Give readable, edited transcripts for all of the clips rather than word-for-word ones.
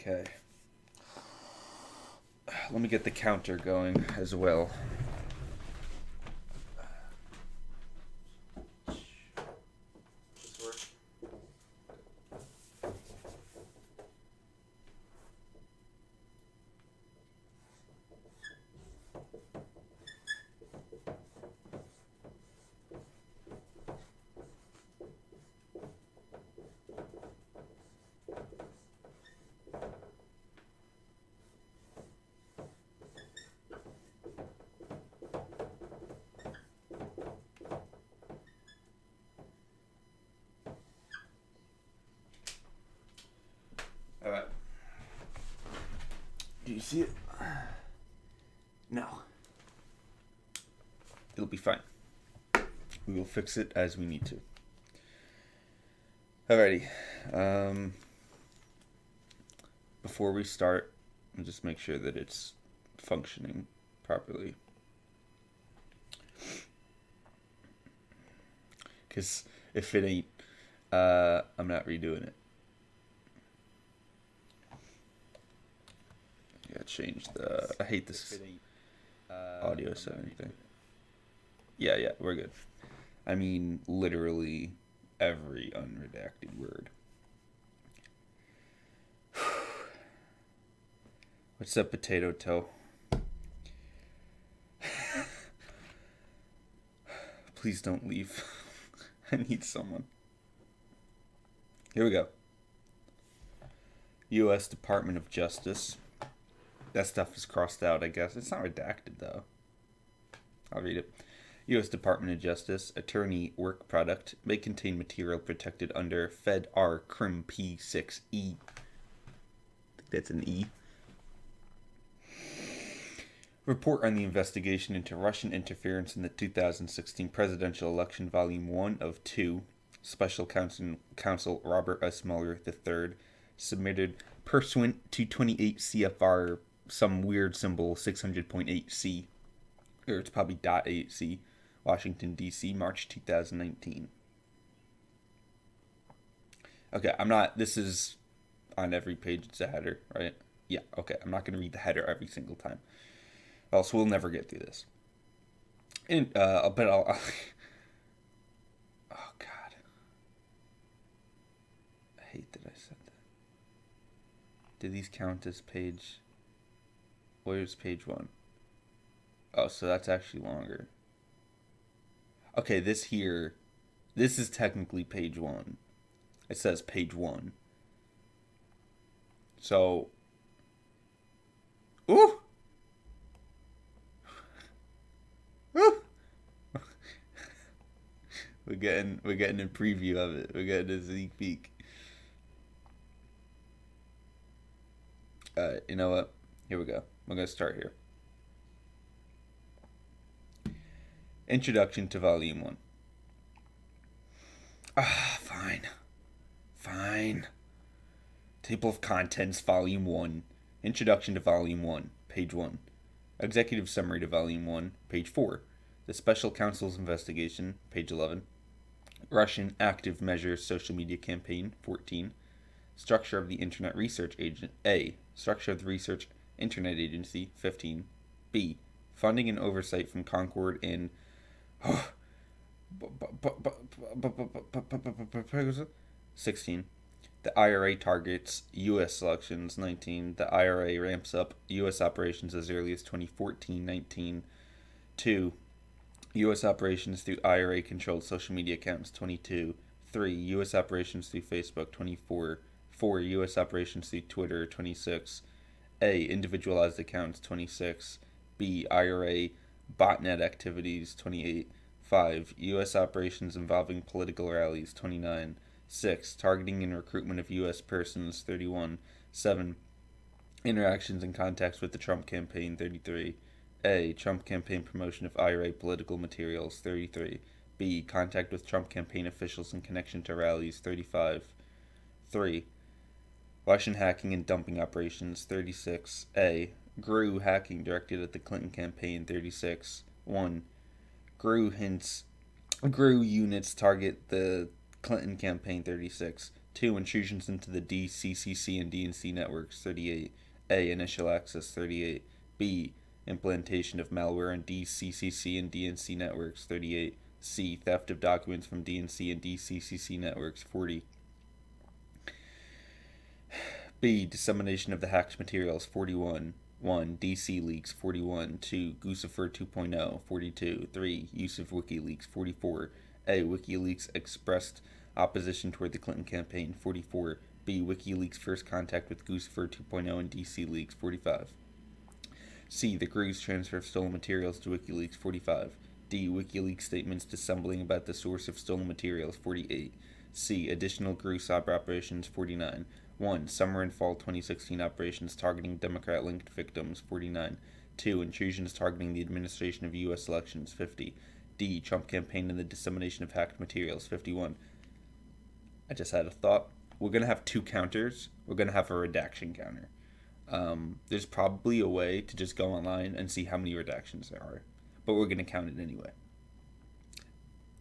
Okay. Let me get the counter going as well. Alright. Do you see it? No. It'll be fine. We will fix it as we need to. Alrighty. Before we start, I'll just make sure that it's functioning properly. Because if it ain't, I'm not redoing it. Yeah, change the. I hate this audio setting thing. Yeah, we're good. I mean, literally every unredacted word. What's up, potato toe? Please don't leave. I need someone. Here we go. U.S. Department of Justice. That stuff is crossed out, I guess. It's not redacted, though. I'll read it. U.S. Department of Justice, attorney work product may contain material protected under Fed R Crim P6E. I think that's an E. Report on the investigation into Russian interference in the 2016 presidential election, Volume 1 of 2. Special Counsel Robert S. Mueller III, submitted pursuant to 28 CFR, some weird symbol, 600.8C. Or it's probably .8C. Washington, D.C., March 2019. Okay, this is on every page, it's a header, right? Yeah, okay, I'm not going to read the header every single time. Else we'll never get through this. And, I'll oh, God. I hate that I said that. Do these count as page? Where's page 1? Oh, so that's actually longer. Okay, this is technically page 1. It says page 1. So, ooh! Ooh! We're getting a preview of it. We're getting a sneak peek. You know what? Here we go. I'm going to start here. Introduction to Volume 1. Fine. Table of Contents, Volume 1. Introduction to Volume 1, page 1. Executive Summary to Volume 1, page 4. The Special Counsel's Investigation, page 11. Russian Active Measures Social Media Campaign, 14. Structure of the Internet Research Agent, A. Structure of the Research Internet Agency, 15. B. Funding and oversight from Concord in 16. The IRA targets U.S. elections, 19. The IRA ramps up U.S. operations as early as 2014, 19. 2. U.S. operations through IRA-controlled social media accounts, 22. 3. U.S. operations through Facebook, 24. 4. U.S. operations through Twitter, 26. A. Individualized accounts, 26. B. IRA botnet activities, 28. 5. U.S. operations involving political rallies, 29. 6. Targeting and recruitment of U.S. persons, 31. 7. Interactions and contacts with the Trump campaign, 33. A. Trump campaign promotion of IRA political materials, 33. B. Contact with Trump campaign officials in connection to rallies, 35. 3. Russian hacking and dumping operations, 36. A. GRU hacking directed at the Clinton campaign, 36. 1. GRU units target the Clinton campaign, 36. 2. Intrusions into the DCCC and DNC networks, 38. A. Initial access, 38. B. Implantation of malware on DCCC and DNC networks, 38. C. Theft of documents from DNC and DCCC networks, 40. B. Dissemination of the hacked materials, 41. 1. DC leaks, 41. 2. Guccifer 2.0, 42. 3. Use of WikiLeaks, 44. A. WikiLeaks expressed opposition toward the Clinton campaign, 44. B. WikiLeaks' first contact with Guccifer 2.0 and DC leaks, 45. C. The Groove's transfer of stolen materials to WikiLeaks, 45. D. WikiLeaks statements dissembling about the source of stolen materials, 48. C. Additional Groove cyber operations, 49. 1. Summer and fall 2016 operations targeting Democrat-linked victims, 49. 2. Intrusions targeting the administration of U.S. elections, 50. D. Trump campaign and the dissemination of hacked materials, 51. I just had a thought. We're going to have 2 counters. We're going to have a redaction counter. There's probably a way to just go online and see how many redactions there are. But we're going to count it anyway.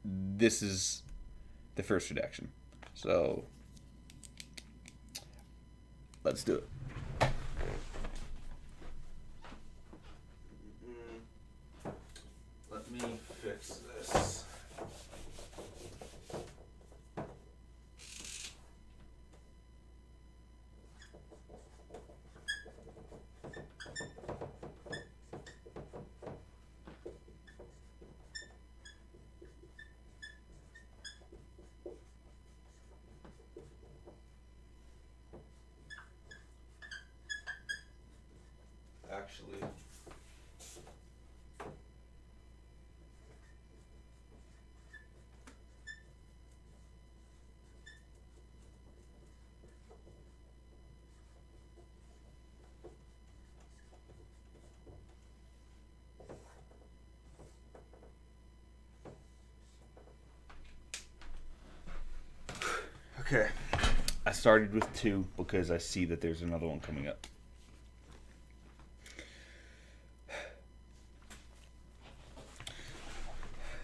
This is the first redaction. So, let's do it. Let me fix this. Actually, okay, I started with 2 because I see that there's another one coming up.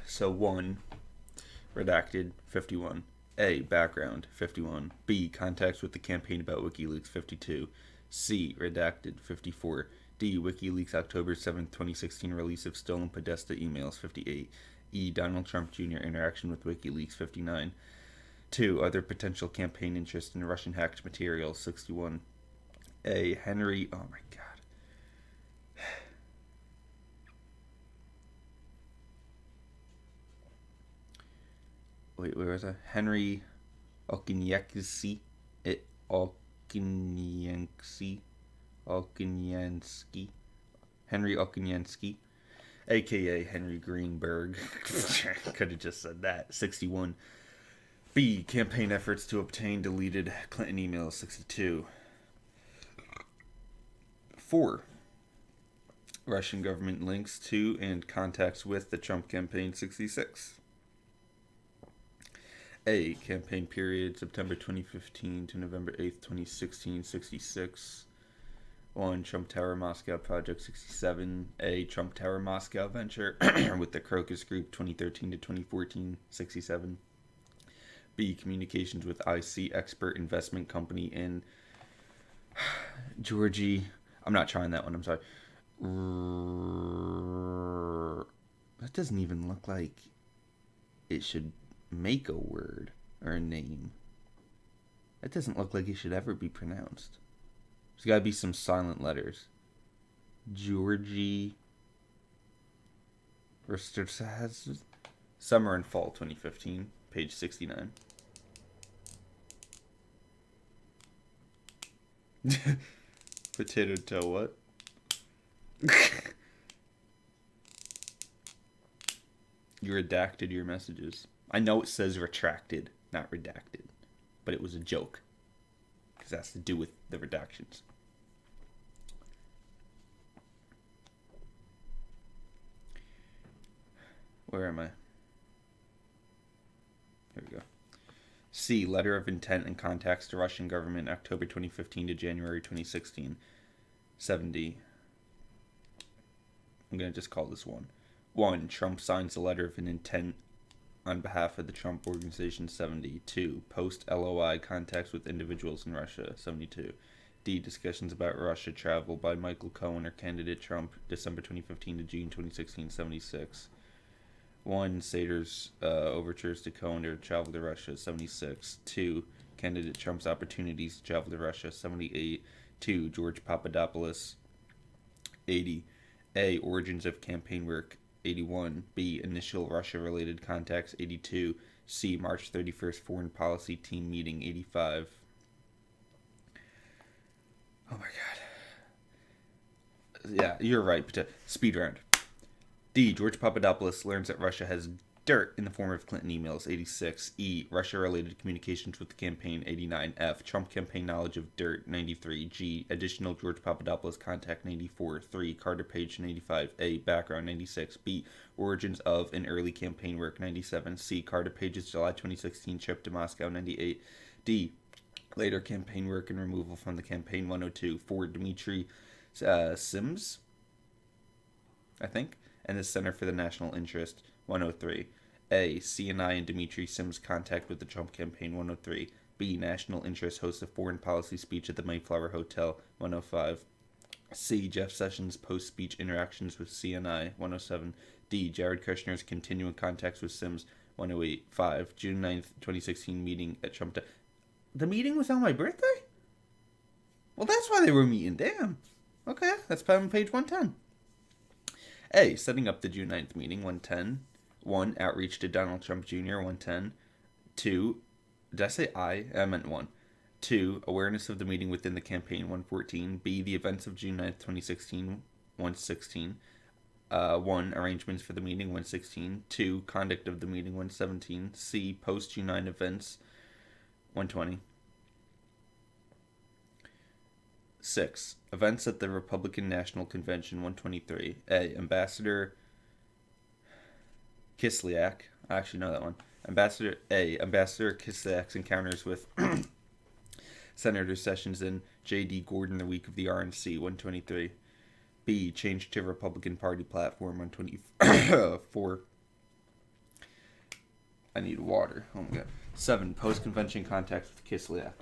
So 1, redacted, 51. A, background, 51. B, contacts with the campaign about WikiLeaks, 52. C, redacted, 54. D, WikiLeaks October 7, 2016 release of stolen Podesta emails, 58. E, Donald Trump Jr. interaction with WikiLeaks, 59. 2, other potential campaign interest in Russian hacked materials, 61. A, Henry, oh my god. Wait, where was I? Henry Okiniewski. Okiniewski. Henry Okiniewski. A.K.A. Henry Greenberg. Could have just said that. 61. B. Campaign efforts to obtain deleted Clinton emails, 62. 4. Russian government links to and contacts with the Trump campaign, 66. A. Campaign period September 2015 to November 8th, 2016, 66. 1. Trump Tower Moscow Project, 67. A. Trump Tower Moscow venture with the Crocus Group 2013 to 2014, 67. B. Communications with IC Expert Investment Company in Georgie. I'm not trying that one, I'm sorry. That doesn't even look like it should make a word or a name. That doesn't look like it should ever be pronounced. There's got to be some silent letters. Georgie. Summer and Fall 2015, page 69. Potato toe what? You redacted your messages. I know it says retracted, not redacted, but it was a joke because it has to do with the redactions. Where am I? Here we go. C. Letter of intent and contacts to Russian government, October 2015 to January 2016. 70. I'm going to just call this 1. 1. Trump signs a letter of an intent on behalf of the Trump Organization. 72. Post-LOI contacts with individuals in Russia. 72. D. Discussions about Russia travel by Michael Cohen or candidate Trump, December 2015 to June 2016. 76. 1. Sater's overtures to Cohen to travel to Russia. 76. 2. Candidate Trump's opportunities to travel to Russia. 78. 2. George Papadopoulos. 80. A. Origins of campaign work. 81. B. Initial Russia-related contacts. 82. C. March 31st foreign policy team meeting. 85. Oh my god. Yeah, you're right. Speed round. D. George Papadopoulos learns that Russia has dirt in the form of Clinton emails. 86. E. Russia-related communications with the campaign. 89. F. Trump campaign knowledge of dirt. 93. G. Additional George Papadopoulos contact. 94. 3. Carter Page. 95. A. Background. 96. B. Origins of and early campaign work. 97. C. Carter Page's July 2016 trip to Moscow. 98. D. Later campaign work and removal from the campaign. 102. 4. Dmitry Sims, I think, and the Center for the National Interest. 103. A. CNI and Dmitry Sims contact with the Trump campaign. 103. B. National Interest hosts a foreign policy speech at the Mayflower Hotel. 105. C. Jeff Sessions post-speech interactions with CNI. 107. D. Jared Kushner's continuing contacts with Sims. 108. 5. June 9th, 2016 meeting at Trump. The meeting was on my birthday? Well, that's why they were meeting. Damn. Okay, that's on page 110. A. Setting up the June 9th meeting. 110. 1. Outreach to Donald Trump Jr. 110. 2. Did I say I? I meant 1. 2. Awareness of the meeting within the campaign. 114. B. The events of June 9th, 2016. 116. 1. Arrangements for the meeting. 116. 2. Conduct of the meeting. 117. C. Post June 9 events. 120. 6. Events at the Republican National Convention. 123. A. Ambassador Kislyak. I actually know that one. Ambassador Kislyak's encounters with Senator Sessions and J.D. Gordon the week of the RNC. 123. B. Change to Republican Party platform. 124. I need water. Oh my god. 7. Post-convention contacts with Kislyak.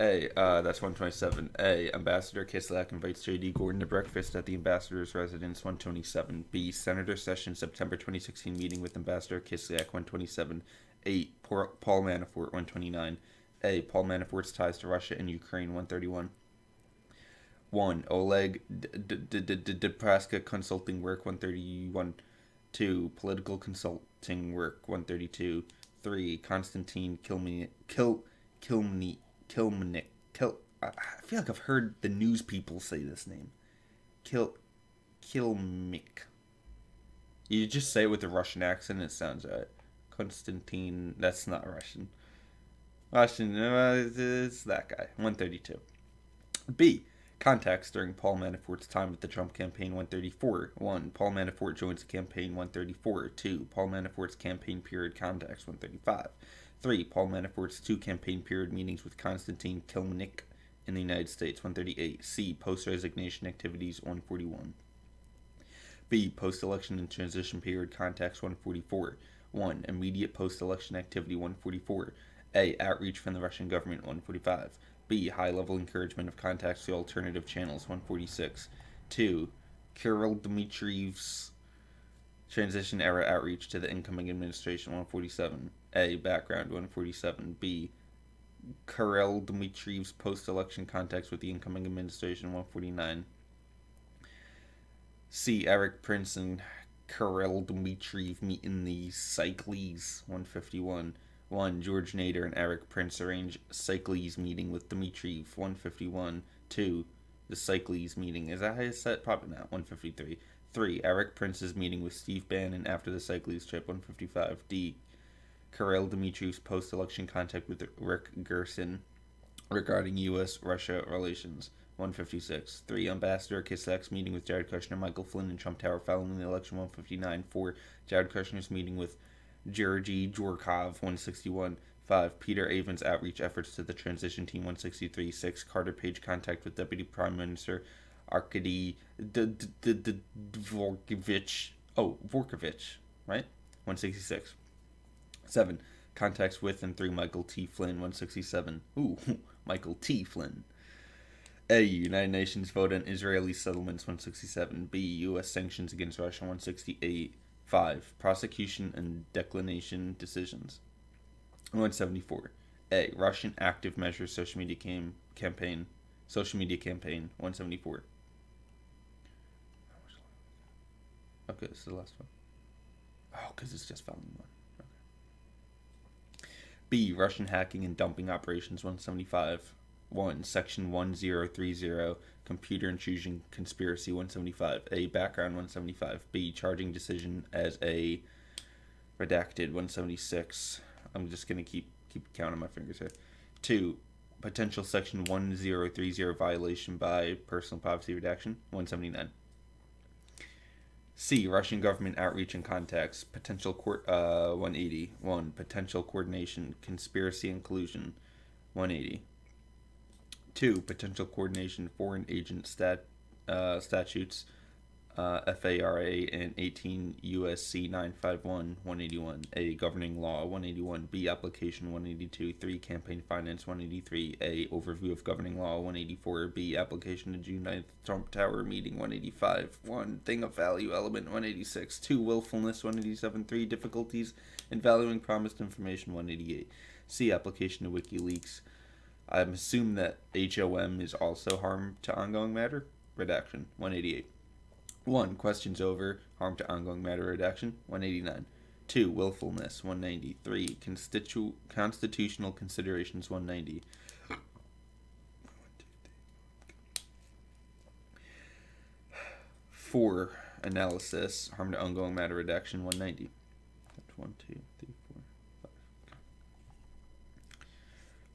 A. That's 127. A. Ambassador Kislyak invites J.D. Gordon to breakfast at the ambassador's residence. 127. B. Senator Sessions September 2016 meeting with Ambassador Kislyak. 127. 8. Paul Manafort. 129. A. Paul Manafort's ties to Russia and Ukraine. 131. 1. Oleg Deripaska consulting work. 131. 2. Political consulting work. 132. 3. Konstantin Kilmenik. I feel like I've heard the news people say this name. Kilmik. You just say it with a Russian accent, it sounds right. Konstantin, that's not Russian. It's that guy. 132. B. Contacts during Paul Manafort's time with the Trump campaign. 134. 1. Paul Manafort joins the campaign. 134. 2. Paul Manafort's campaign period contacts. 135. 3. Paul Manafort's 2 campaign period meetings with Konstantin Kilmenik in the United States. 138. C. Post-resignation activities. 141. B. Post-election and transition period contacts. 144. 1. Immediate post-election activity. 144. A. Outreach from the Russian government. 145. B. High-level encouragement of contacts to alternative channels. 146. 2. Kirill Dmitriev's transition era outreach to the incoming administration. 147. A. Background. 147. B. Kirill Dmitriev's post-election contacts with the incoming administration. 149. C. Eric Prince and Kirill Dmitriev meet in the Cycles. 151. 1. George Nader and Eric Prince arrange Cycles meeting with Dmitriev. 151. 2. The Cycles meeting. Is that how you said it? Probably not. 153. 3. Eric Prince's meeting with Steve Bannon after the Cycles trip. 155. D. Kirill Dmitriev's post-election contact with Rick Gerson regarding U.S.-Russia relations. 156. 3. Ambassador Kislyak's meeting with Jared Kushner, Michael Flynn, and Trump Tower following the election. 159. 4. Jared Kushner's meeting with Georgy Dvorkov. 161. 5. Peter Avens' outreach efforts to the transition team. 163. 6. Carter Page contact with Deputy Prime Minister Arkady Dvorkovich. Oh, Vorkovich, right? 166. 7. Contacts with and through Michael T. Flynn, 167. Ooh, Michael T. Flynn. A. United Nations vote on Israeli settlements, 167. B. U.S. sanctions against Russia, 168. 5. Prosecution and declination decisions, 174. A. Russian active measures social media campaign, 174. Okay, this is the last one. Oh, because it's just volume 1. Okay. B. Russian hacking and dumping operations, 175. 1. Section 1030, computer intrusion conspiracy, 175. A. Background, 175. B. Charging decision as a redacted, 176. I'm just going to keep counting my fingers here. 2. Potential section 1030 violation by personal privacy redaction, 179. C. Russian government outreach and contacts, potential 180. 1. Potential coordination, conspiracy and collusion, 180. 2. Potential coordination, foreign agent statutes, FARA and 18 U.S.C. 951, 181. A. Governing law, 181. B. Application, 182. 3. Campaign finance, 183. A. Overview of governing law, 184. B. Application to June 9th Trump Tower meeting, 185. 1. Thing of value element, 186. 2. Willfulness, 187. 3. Difficulties in valuing promised information, 188. C. Application to WikiLeaks. I'm assuming that HOM is also harm to ongoing matter, redaction, 188. 1. Questions over, harm to ongoing matter, redaction, 189. 2. Willfulness, 190. 3. Constitutional considerations, 190. 4. Analysis, harm to ongoing matter, redaction, 190. That's 1, 2, 3, 4, 5.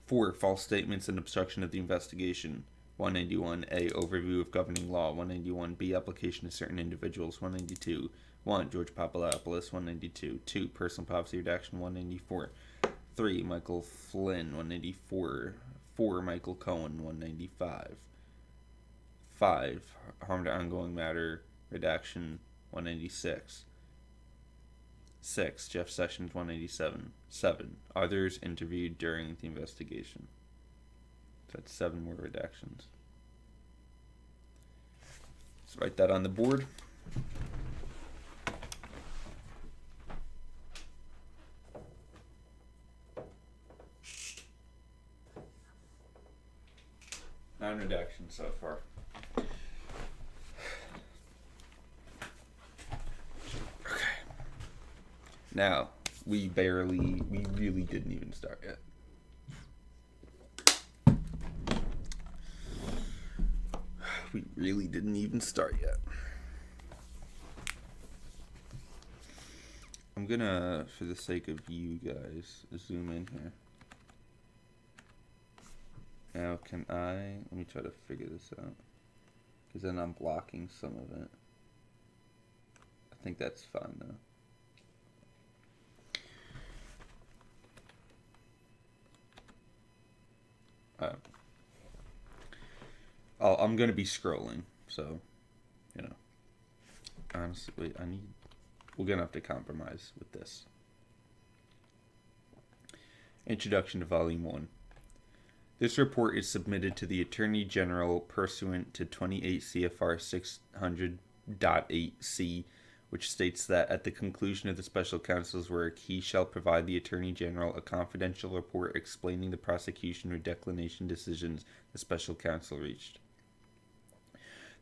4. False statements and obstruction of the investigation, 191. A. Overview of governing law, 191. B. Application to certain individuals, 192. 1. George Papadopoulos, 192. 2. Personal privacy redaction, 194. 3. Michael Flynn, 194. 4. Michael Cohen, 195. 5. Harm to ongoing matter, redaction, 196. 6. Jeff Sessions, 187. 7. Others interviewed during the investigation. That's 7 more redactions. Let's write that on the board. Nine redactions so far. Now, we really didn't even start yet. We really didn't even start yet. I'm gonna, for the sake of you guys, zoom in here. Now, let me try to figure this out. Because then I'm blocking some of it. I think that's fine though. I'm going to be scrolling, so, honestly, we're going to have to compromise with this. Introduction to Volume 1. This report is submitted to the Attorney General pursuant to 28 CFR 600.8c, which states that at the conclusion of the Special Counsel's work, he shall provide the Attorney General a confidential report explaining the prosecution or declination decisions the Special Counsel reached.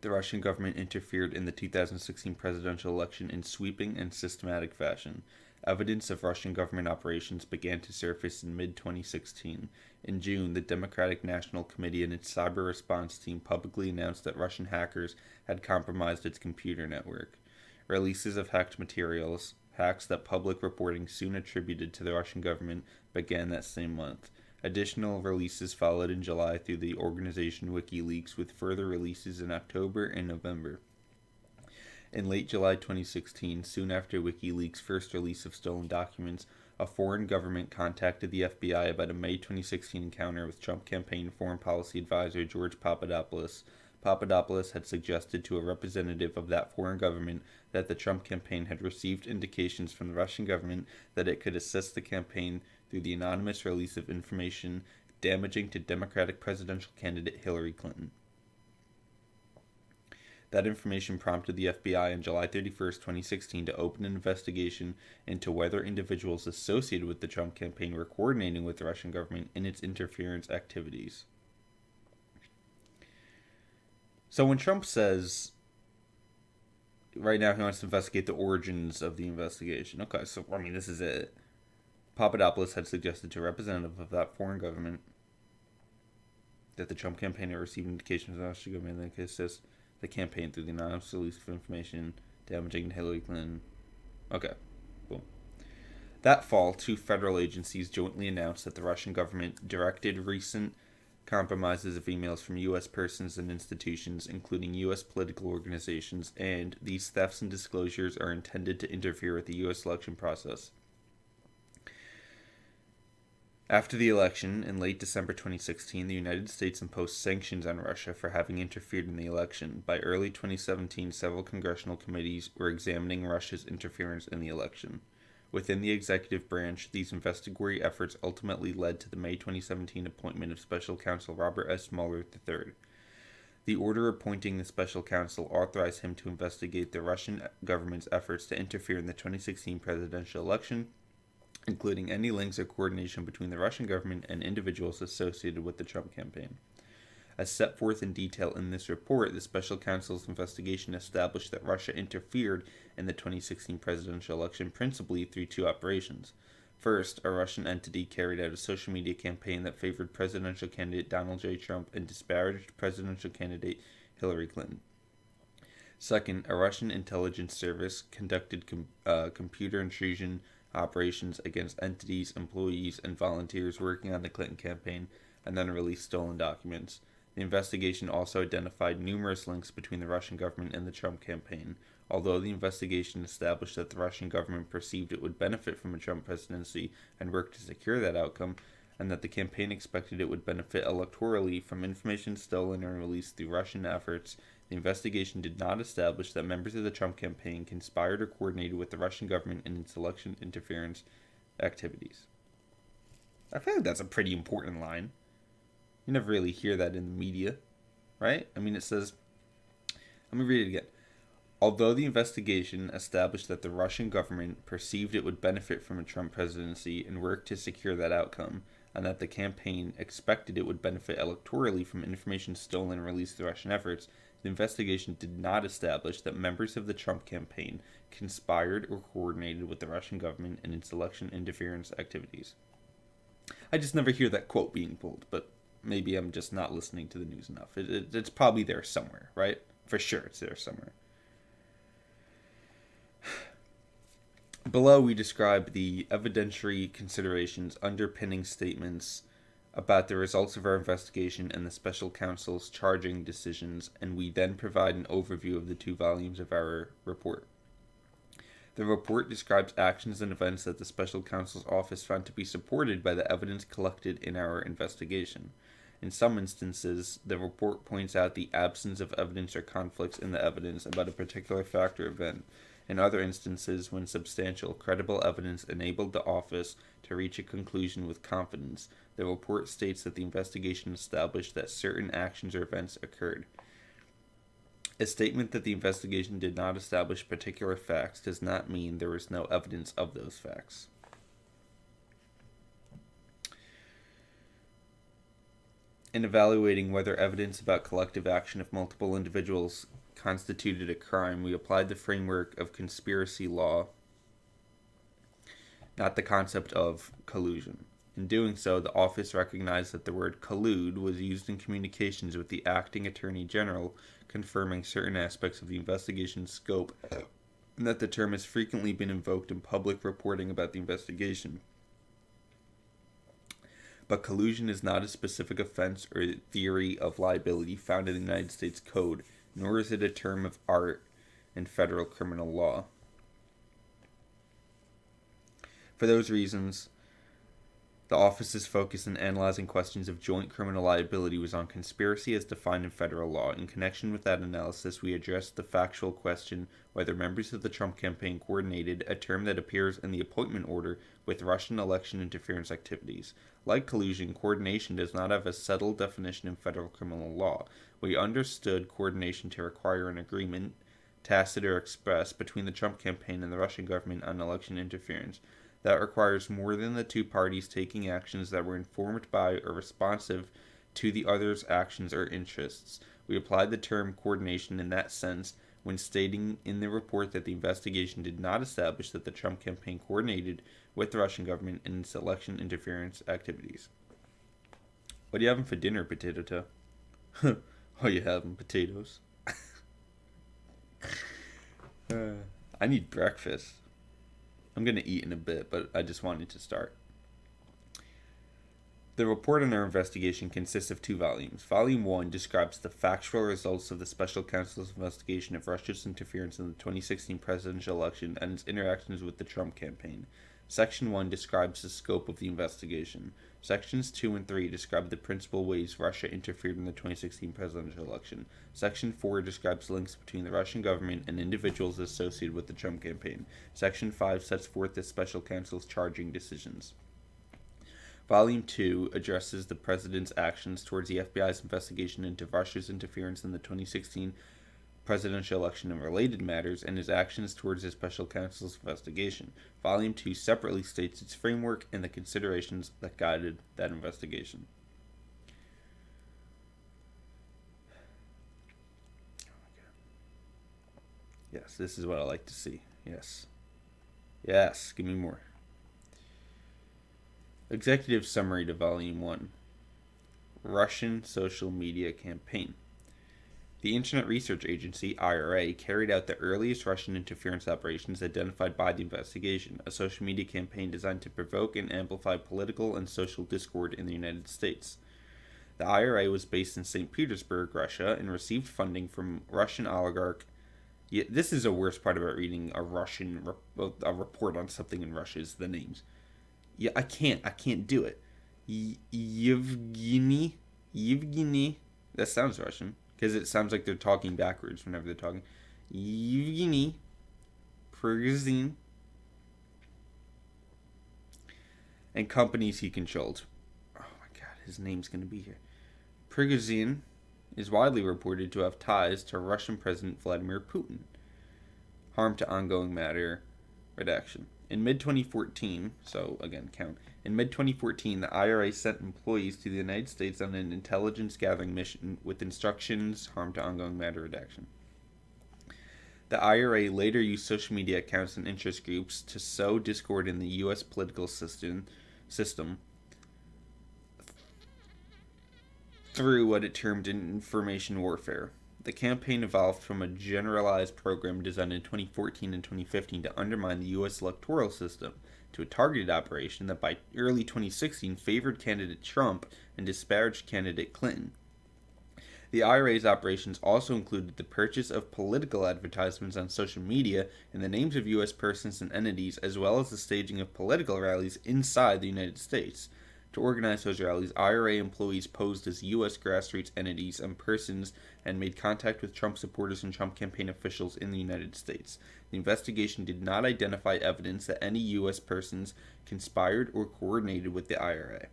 The Russian government interfered in the 2016 presidential election in sweeping and systematic fashion. Evidence of Russian government operations began to surface in mid-2016. In June, the Democratic National Committee and its cyber response team publicly announced that Russian hackers had compromised its computer network. Releases of hacked materials, hacks that public reporting soon attributed to the Russian government, began that same month. Additional releases followed in July through the organization WikiLeaks, with further releases in October and November. In late July 2016, soon after WikiLeaks' first release of stolen documents, a foreign government contacted the FBI about a May 2016 encounter with Trump campaign foreign policy advisor George Papadopoulos. Papadopoulos had suggested to a representative of that foreign government that the Trump campaign had received indications from the Russian government that it could assist the campaign through the anonymous release of information damaging to Democratic presidential candidate Hillary Clinton. That information prompted the FBI on July 31st, 2016 to open an investigation into whether individuals associated with the Trump campaign were coordinating with the Russian government in its interference activities. So when Trump says right now he wants to investigate the origins of the investigation, okay, so I mean this is it. Papadopoulos had suggested to a representative of that foreign government that the Trump campaign had received indications from the Russian government that could assist the campaign through the anonymous release of information damaging Hillary Clinton. Okay, boom. That fall, 2 federal agencies jointly announced that the Russian government directed recent compromises of emails from U.S. persons and institutions, including U.S. political organizations, and these thefts and disclosures are intended to interfere with the U.S. election process. After the election, in late December 2016, the United States imposed sanctions on Russia for having interfered in the election. By early 2017, several congressional committees were examining Russia's interference in the election. Within the executive branch, these investigatory efforts ultimately led to the May 2017 appointment of Special Counsel Robert S. Mueller III. The order appointing the Special Counsel authorized him to investigate the Russian government's efforts to interfere in the 2016 presidential election, including any links or coordination between the Russian government and individuals associated with the Trump campaign. As set forth in detail in this report, the Special Counsel's investigation established that Russia interfered in the 2016 presidential election principally through 2 operations. First, a Russian entity carried out a social media campaign that favored presidential candidate Donald J. Trump and disparaged presidential candidate Hillary Clinton. Second, a Russian intelligence service conducted computer intrusion operations against entities, employees, and volunteers working on the Clinton campaign, and then released stolen documents. The investigation also identified numerous links between the Russian government and the Trump campaign. Although the investigation established that the Russian government perceived it would benefit from a Trump presidency and worked to secure that outcome, and that the campaign expected it would benefit electorally from information stolen or released through Russian efforts, the investigation did not establish that members of the Trump campaign conspired or coordinated with the Russian government in its election interference activities. I feel like that's a pretty important line. You never really hear that in the media, right? I mean, it says, let me read it again. Although the investigation established that the Russian government perceived it would benefit from a Trump presidency and worked to secure that outcome, and that the campaign expected it would benefit electorally from information stolen and released through Russian efforts, the investigation did not establish that members of the Trump campaign conspired or coordinated with the Russian government in its election interference activities. I just never hear that quote being pulled, but maybe I'm just not listening to the news enough. It's probably there somewhere, right? For sure it's there somewhere. Below, we describe the evidentiary considerations underpinning statements about the results of our investigation and the Special Counsel's charging decisions, and we then provide an overview of the 2 volumes of our report. The report describes actions and events that the Special Counsel's office found to be supported by the evidence collected in our investigation. In some instances, the report points out the absence of evidence or conflicts in the evidence about a particular fact or event. In other instances, when substantial, credible evidence enabled the office to reach a conclusion with confidence, the report states that the investigation established that certain actions or events occurred. A statement that the investigation did not establish particular facts does not mean there was no evidence of those facts. In evaluating whether evidence about collective action of multiple individuals constituted a crime, we applied the framework of conspiracy law, not the concept of collusion. In doing so, the office recognized that the word collude was used in communications with the acting attorney general, confirming certain aspects of the investigation's scope, and that the term has frequently been invoked in public reporting about the investigation. But collusion is not a specific offense or theory of liability found in the United States Code, nor is it a term of art in federal criminal law. For those reasons, The office's focus in analyzing questions of joint criminal liability was on conspiracy as defined in federal law. In connection with that analysis, we addressed the factual question whether members of the Trump campaign coordinated, a term that appears in the appointment order, with Russian election interference activities. Like collusion, coordination does not have a settled definition in federal criminal law. We understood coordination to require an agreement, tacit or express, between the Trump campaign and the Russian government on election interference. That requires more than the two parties taking actions that were informed by or responsive to the other's actions or interests. We applied the term coordination in that sense when stating in the report that the investigation did not establish that the Trump campaign coordinated with the Russian government in its election interference activities. What are you having for dinner, Potato Toe? Oh, you having potatoes? I need breakfast. I'm going to eat in a bit, but I just wanted to start. The report on our investigation consists of 2 volumes. Volume 1 describes the factual results of the Special Counsel's investigation of Russia's interference in the 2016 presidential election and its interactions with the Trump campaign. Section 1 describes the scope of the investigation. Sections 2 and 3 describe the principal ways Russia interfered in the 2016 presidential election. Section 4 describes links between the Russian government and individuals associated with the Trump campaign. Section 5 sets forth the Special Counsel's charging decisions. Volume 2 addresses the President's actions towards the FBI's investigation into Russia's interference in the 2016 presidential election and related matters, and his actions towards his Special Counsel's investigation. Volume 2 separately states its framework and the considerations that guided that investigation. Yes, this is what I like to see. Yes. Yes, give me more. Executive summary to Volume 1. Russian social media campaign. The Internet Research Agency, IRA, carried out the earliest Russian interference operations identified by the investigation, a social media campaign designed to provoke and amplify political and social discord in the United States. The IRA was based in St. Petersburg, Russia, and received funding from Russian oligarch. Yeah, this is the worst part about reading a report on something in Russia is the names. Yeah, I can't do it. Yevgeny, that sounds Russian. Because it sounds like they're talking backwards whenever they're talking. Yevgeny Prigozhin and companies he controlled. Oh my god, his name's going to be here. Prigozhin is widely reported to have ties to Russian President Vladimir Putin. Harm to ongoing matter. Redaction. In mid-2014, so again, count. In mid-2014, the IRA sent employees to the United States on an intelligence-gathering mission with instructions, harm to ongoing matter redaction. The IRA later used social media accounts and interest groups to sow discord in the U.S. political system through what it termed information warfare. The campaign evolved from a generalized program designed in 2014 and 2015 to undermine the U.S. electoral system to a targeted operation that by early 2016 favored candidate Trump and disparaged candidate Clinton. The IRA's operations also included the purchase of political advertisements on social media in the names of U.S. persons and entities, as well as the staging of political rallies inside the United States. To organize those rallies, IRA employees posed as U.S. grassroots entities and persons and made contact with Trump supporters and Trump campaign officials in the United States. The investigation did not identify evidence that any U.S. persons conspired or coordinated with the IRA.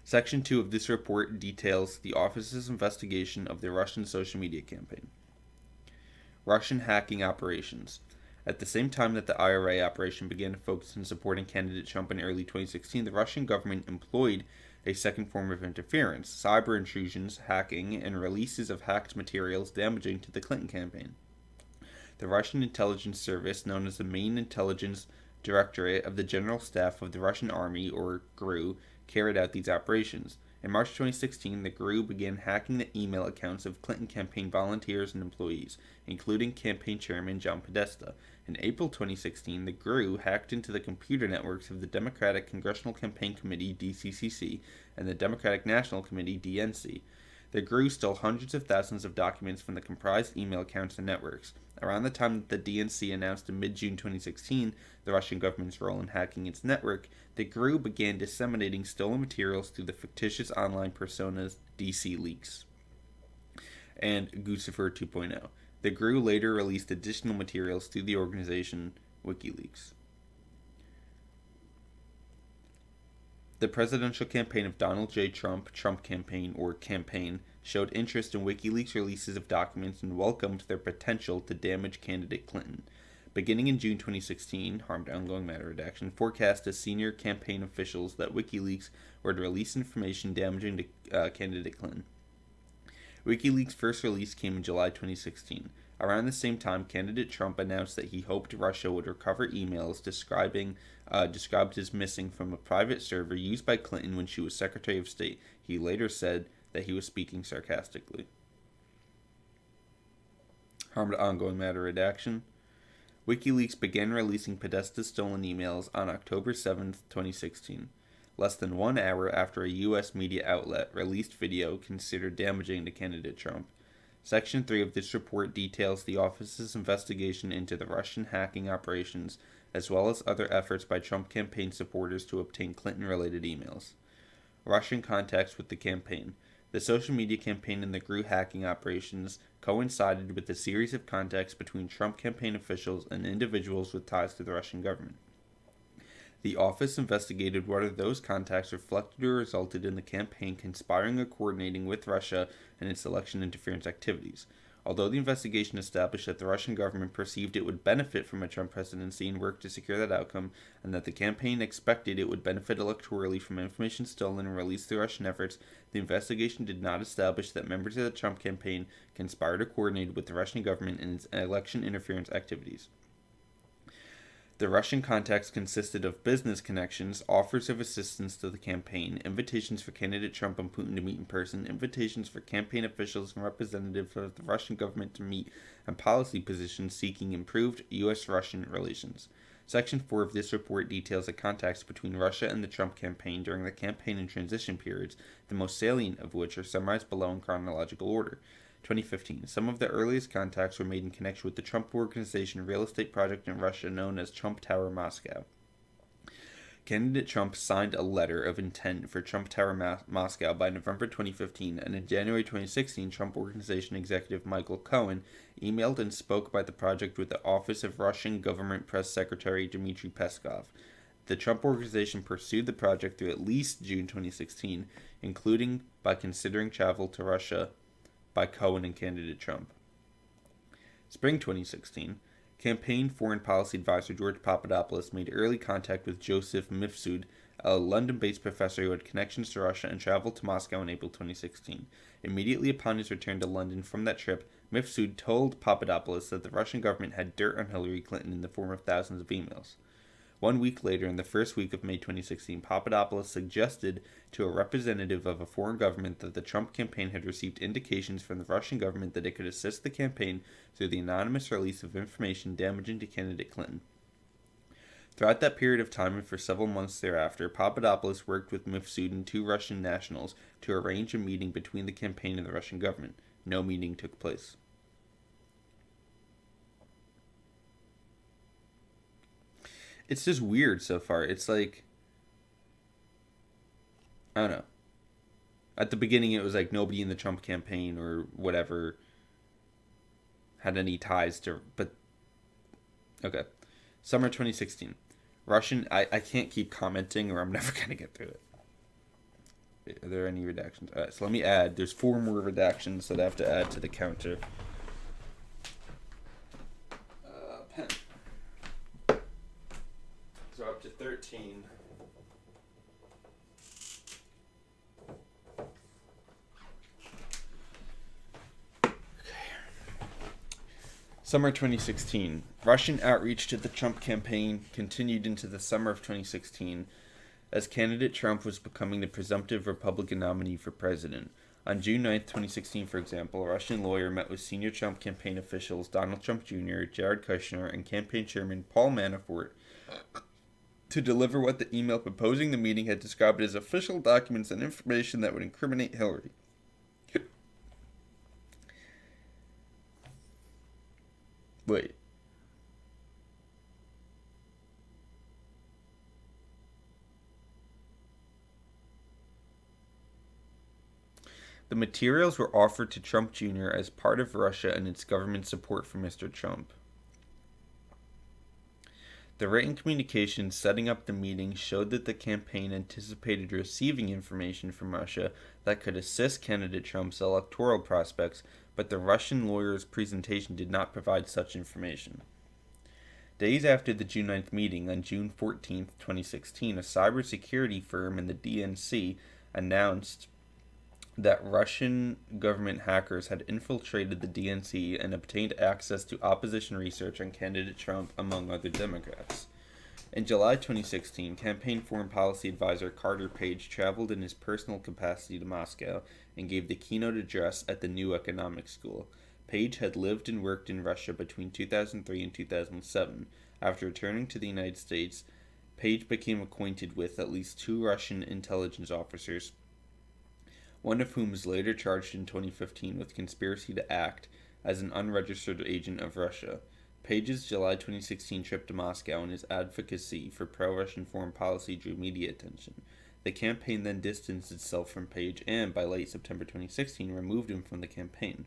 Section 2 of this report details the office's investigation of the Russian social media campaign. Russian hacking operations. At the same time that the IRA operation began to focus on supporting candidate Trump in early 2016, the Russian government employed a second form of interference: cyber intrusions, hacking, and releases of hacked materials damaging to the Clinton campaign. The Russian intelligence service, known as the Main Intelligence Directorate of the General Staff of the Russian Army, or GRU, carried out these operations. In March 2016, the GRU began hacking the email accounts of Clinton campaign volunteers and employees, including campaign chairman John Podesta. In April 2016, the GRU hacked into the computer networks of the Democratic Congressional Campaign Committee (DCCC) and the Democratic National Committee (DNC). The GRU stole hundreds of thousands of documents from the comprised email accounts and networks. Around the time that the DNC announced in mid-June 2016 the Russian government's role in hacking its network, the GRU began disseminating stolen materials through the fictitious online personas DC Leaks and Guccifer 2.0. The GRU later released additional materials through the organization WikiLeaks. The presidential campaign of Donald J. Trump, Trump Campaign, or Campaign, showed interest in WikiLeaks releases of documents and welcomed their potential to damage candidate Clinton. Beginning in June 2016, Harmed Ongoing Matter Redaction forecast as senior campaign officials that WikiLeaks would release information damaging to candidate Clinton. WikiLeaks' first release came in July 2016. Around the same time, candidate Trump announced that he hoped Russia would recover emails described as missing from a private server used by Clinton when she was Secretary of State. He later said that he was speaking sarcastically. Harmed Ongoing Matter Redaction. WikiLeaks began releasing Podesta's stolen emails on October 7, 2016. Less than 1 hour after a U.S. media outlet released video considered damaging to candidate Trump. Section 3 of this report details the office's investigation into the Russian hacking operations, as well as other efforts by Trump campaign supporters to obtain Clinton-related emails. Russian contacts with the campaign. The social media campaign and the GRU hacking operations coincided with a series of contacts between Trump campaign officials and individuals with ties to the Russian government. The office investigated whether those contacts reflected or resulted in the campaign conspiring or coordinating with Russia in its election interference activities. Although the investigation established that the Russian government perceived it would benefit from a Trump presidency and worked to secure that outcome, and that the campaign expected it would benefit electorally from information stolen and released through Russian efforts, the investigation did not establish that members of the Trump campaign conspired or coordinated with the Russian government in its election interference activities. The Russian contacts consisted of business connections, offers of assistance to the campaign, invitations for candidate Trump and Putin to meet in person, invitations for campaign officials and representatives of the Russian government to meet, and policy positions seeking improved U.S.-Russian relations. Section 4 of this report details the contacts between Russia and the Trump campaign during the campaign and transition periods, the most salient of which are summarized below in chronological order. 2015. Some of the earliest contacts were made in connection with the Trump Organization real estate project in Russia known as Trump Tower Moscow. Candidate Trump signed a letter of intent for Trump Tower Moscow by November 2015, and in January 2016, Trump Organization executive Michael Cohen emailed and spoke about the project with the Office of Russian Government Press Secretary Dmitry Peskov. The Trump Organization pursued the project through at least June 2016, including by considering travel to Russia by Cohen and candidate Trump. Spring 2016, campaign foreign policy advisor George Papadopoulos made early contact with Joseph Mifsud, a London-based professor who had connections to Russia and traveled to Moscow in April 2016. Immediately upon his return to London from that trip, Mifsud told Papadopoulos that the Russian government had dirt on Hillary Clinton in the form of thousands of emails. 1 week later, in the first week of May 2016, Papadopoulos suggested to a representative of a foreign government that the Trump campaign had received indications from the Russian government that it could assist the campaign through the anonymous release of information damaging to candidate Clinton. Throughout that period of time and for several months thereafter, Papadopoulos worked with Mifsud and 2 Russian nationals to arrange a meeting between the campaign and the Russian government. No meeting took place. It's just weird so far. It's like, I don't know. At the beginning, it was like nobody in the Trump campaign or whatever had any ties to, but, okay. Summer 2016. Russian, I can't keep commenting or I'm never going to get through it. Are there any redactions? Alright, so let me add. There's 4 more redactions that I have to add to the counter. Pen. So up to 13. Okay. Summer 2016. Russian outreach to the Trump campaign continued into the summer of 2016 as candidate Trump was becoming the presumptive Republican nominee for president. On June 9, 2016, for example, a Russian lawyer met with senior Trump campaign officials Donald Trump Jr., Jared Kushner, and campaign chairman Paul Manafort to deliver what the email proposing the meeting had described as official documents and information that would incriminate Hillary. Wait. The materials were offered to Trump Jr. as part of Russia and its government support for Mr. Trump. The written communications setting up the meeting showed that the campaign anticipated receiving information from Russia that could assist candidate Trump's electoral prospects, but the Russian lawyer's presentation did not provide such information. Days after the June 9th meeting, on June 14, 2016, a cybersecurity firm in the DNC announced that Russian government hackers had infiltrated the DNC and obtained access to opposition research on candidate Trump, among other Democrats. In July 2016, campaign foreign policy advisor Carter Page traveled in his personal capacity to Moscow and gave the keynote address at the New Economics School. Page had lived and worked in Russia between 2003 and 2007. After returning to the United States, Page became acquainted with at least 2 Russian intelligence officers, one of whom was later charged in 2015 with conspiracy to act as an unregistered agent of Russia. Page's July 2016 trip to Moscow and his advocacy for pro-Russian foreign policy drew media attention. The campaign then distanced itself from Page and, by late September 2016, removed him from the campaign.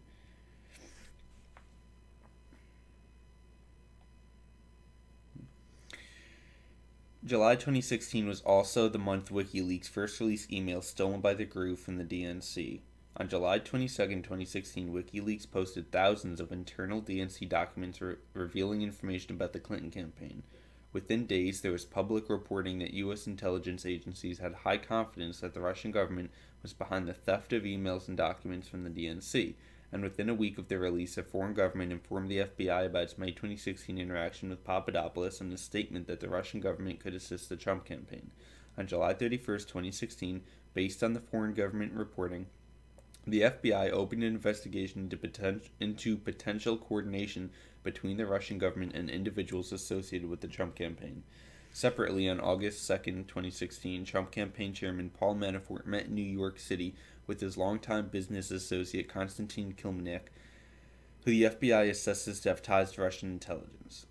July 2016 was also the month WikiLeaks first released emails stolen by the group from the DNC. On July 22, 2016, WikiLeaks posted thousands of internal DNC documents revealing information about the Clinton campaign. Within days, there was public reporting that U.S. intelligence agencies had high confidence that the Russian government was behind the theft of emails and documents from the DNC, and within a week of their release, a foreign government informed the FBI about its May 2016 interaction with Papadopoulos and a statement that the Russian government could assist the Trump campaign. On July 31, 2016, based on the foreign government reporting, the FBI opened an investigation into potential coordination between the Russian government and individuals associated with the Trump campaign. Separately, on August 2, 2016, Trump campaign chairman Paul Manafort met in New York City with his longtime business associate Konstantin Kilimnik, who the FBI assesses to have ties to Russian intelligence.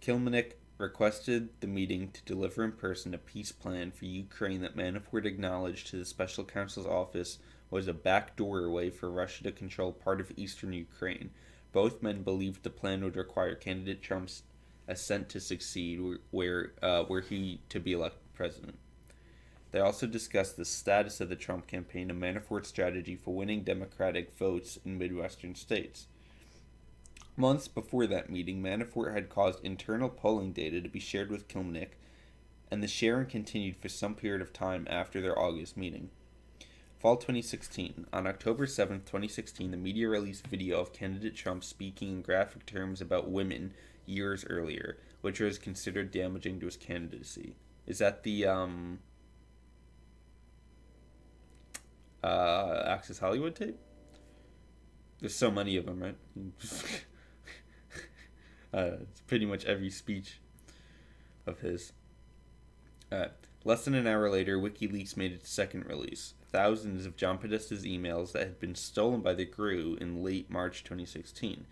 Kilimnik requested the meeting to deliver in person a peace plan for Ukraine that Manafort acknowledged to the special counsel's office was a backdoor way for Russia to control part of eastern Ukraine. Both men believed the plan would require candidate Trump's assent to succeed were he to be elected president. They also discussed the status of the Trump campaign and Manafort's strategy for winning Democratic votes in Midwestern states. Months before that meeting, Manafort had caused internal polling data to be shared with Kilimnik, and the sharing continued for some period of time after their August meeting. Fall 2016. On October 7, 2016, the media released video of candidate Trump speaking in graphic terms about women years earlier, which was considered damaging to his candidacy. Is that the Access Hollywood tape? There's so many of them, right? It's pretty much every speech of his. Less than an hour later, WikiLeaks made its second release. Thousands of John Podesta's emails that had been stolen by the GRU in late March 2016.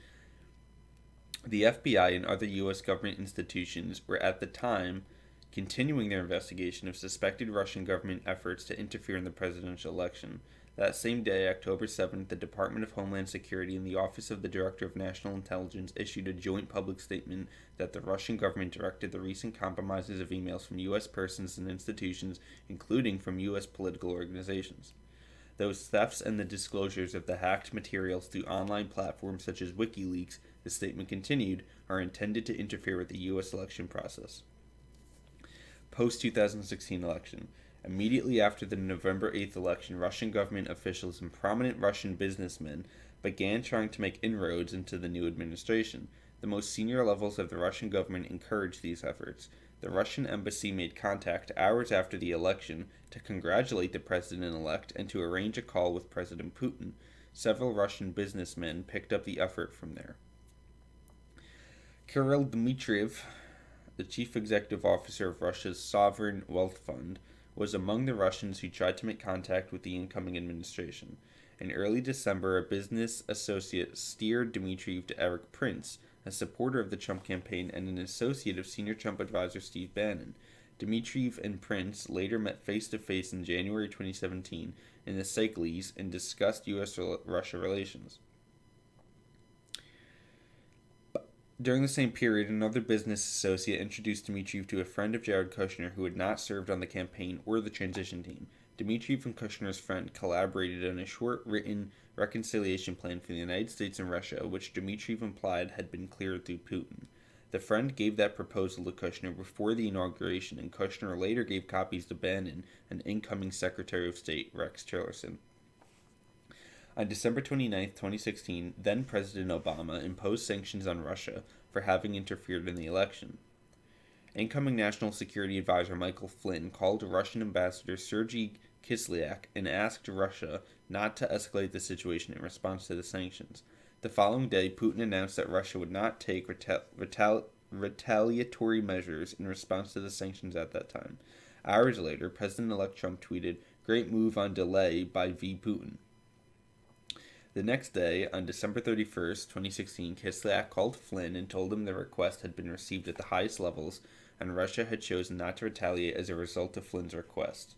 The FBI and other U.S. government institutions were at the time continuing their investigation of suspected Russian government efforts to interfere in the presidential election. That same day, October 7th, the Department of Homeland Security and the Office of the Director of National Intelligence issued a joint public statement that the Russian government directed the recent compromises of emails from U.S. persons and institutions, including from U.S. political organizations. Those thefts and the disclosures of the hacked materials through online platforms such as WikiLeaks, the statement continued, are intended to interfere with the U.S. election process. Post-2016 election. Immediately after the November 8th election, Russian government officials and prominent Russian businessmen began trying to make inroads into the new administration. The most senior levels of the Russian government encouraged these efforts. The Russian embassy made contact hours after the election to congratulate the president-elect and to arrange a call with President Putin. Several Russian businessmen picked up the effort from there. Kirill Dmitriev, the chief executive officer of Russia's Sovereign Wealth Fund, was among the Russians who tried to make contact with the incoming administration. In early December, a business associate steered Dmitriev to Eric Prince, a supporter of the Trump campaign and an associate of senior Trump advisor Steve Bannon. Dmitriev and Prince later met face-to-face in January 2017 in the Seychelles and discussed U.S.-Russia relations. During the same period, another business associate introduced Dmitriev to a friend of Jared Kushner who had not served on the campaign or the transition team. Dmitriev and Kushner's friend collaborated on a short written reconciliation plan for the United States and Russia, which Dmitriev implied had been cleared through Putin. The friend gave that proposal to Kushner before the inauguration, and Kushner later gave copies to Bannon and incoming Secretary of State Rex Tillerson. On December 29, 2016, then-President Obama imposed sanctions on Russia for having interfered in the election. Incoming National Security Advisor Michael Flynn called Russian Ambassador Sergei Kislyak and asked Russia not to escalate the situation in response to the sanctions. The following day, Putin announced that Russia would not take retaliatory measures in response to the sanctions at that time. Hours later, President-elect Trump tweeted, "Great move on delay by V. Putin." The next day, on December 31st, 2016, Kislyak called Flynn and told him the request had been received at the highest levels, and Russia had chosen not to retaliate as a result of Flynn's request.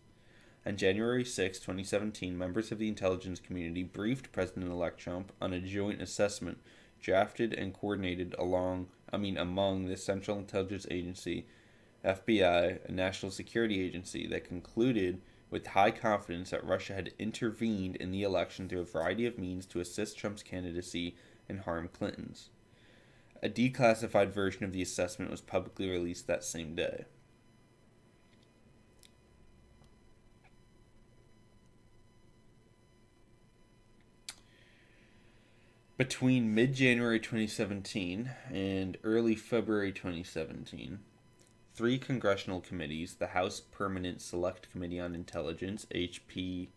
On January 6, 2017, members of the intelligence community briefed President-elect Trump on a joint assessment drafted and coordinated among the Central Intelligence Agency, FBI, and National Security Agency that concluded with high confidence that Russia had intervened in the election through a variety of means to assist Trump's candidacy and harm Clinton's. A declassified version of the assessment was publicly released that same day. Between mid-January 2017 and early February 2017, 3 congressional committees, the House Permanent Select Committee on Intelligence, HPSCI,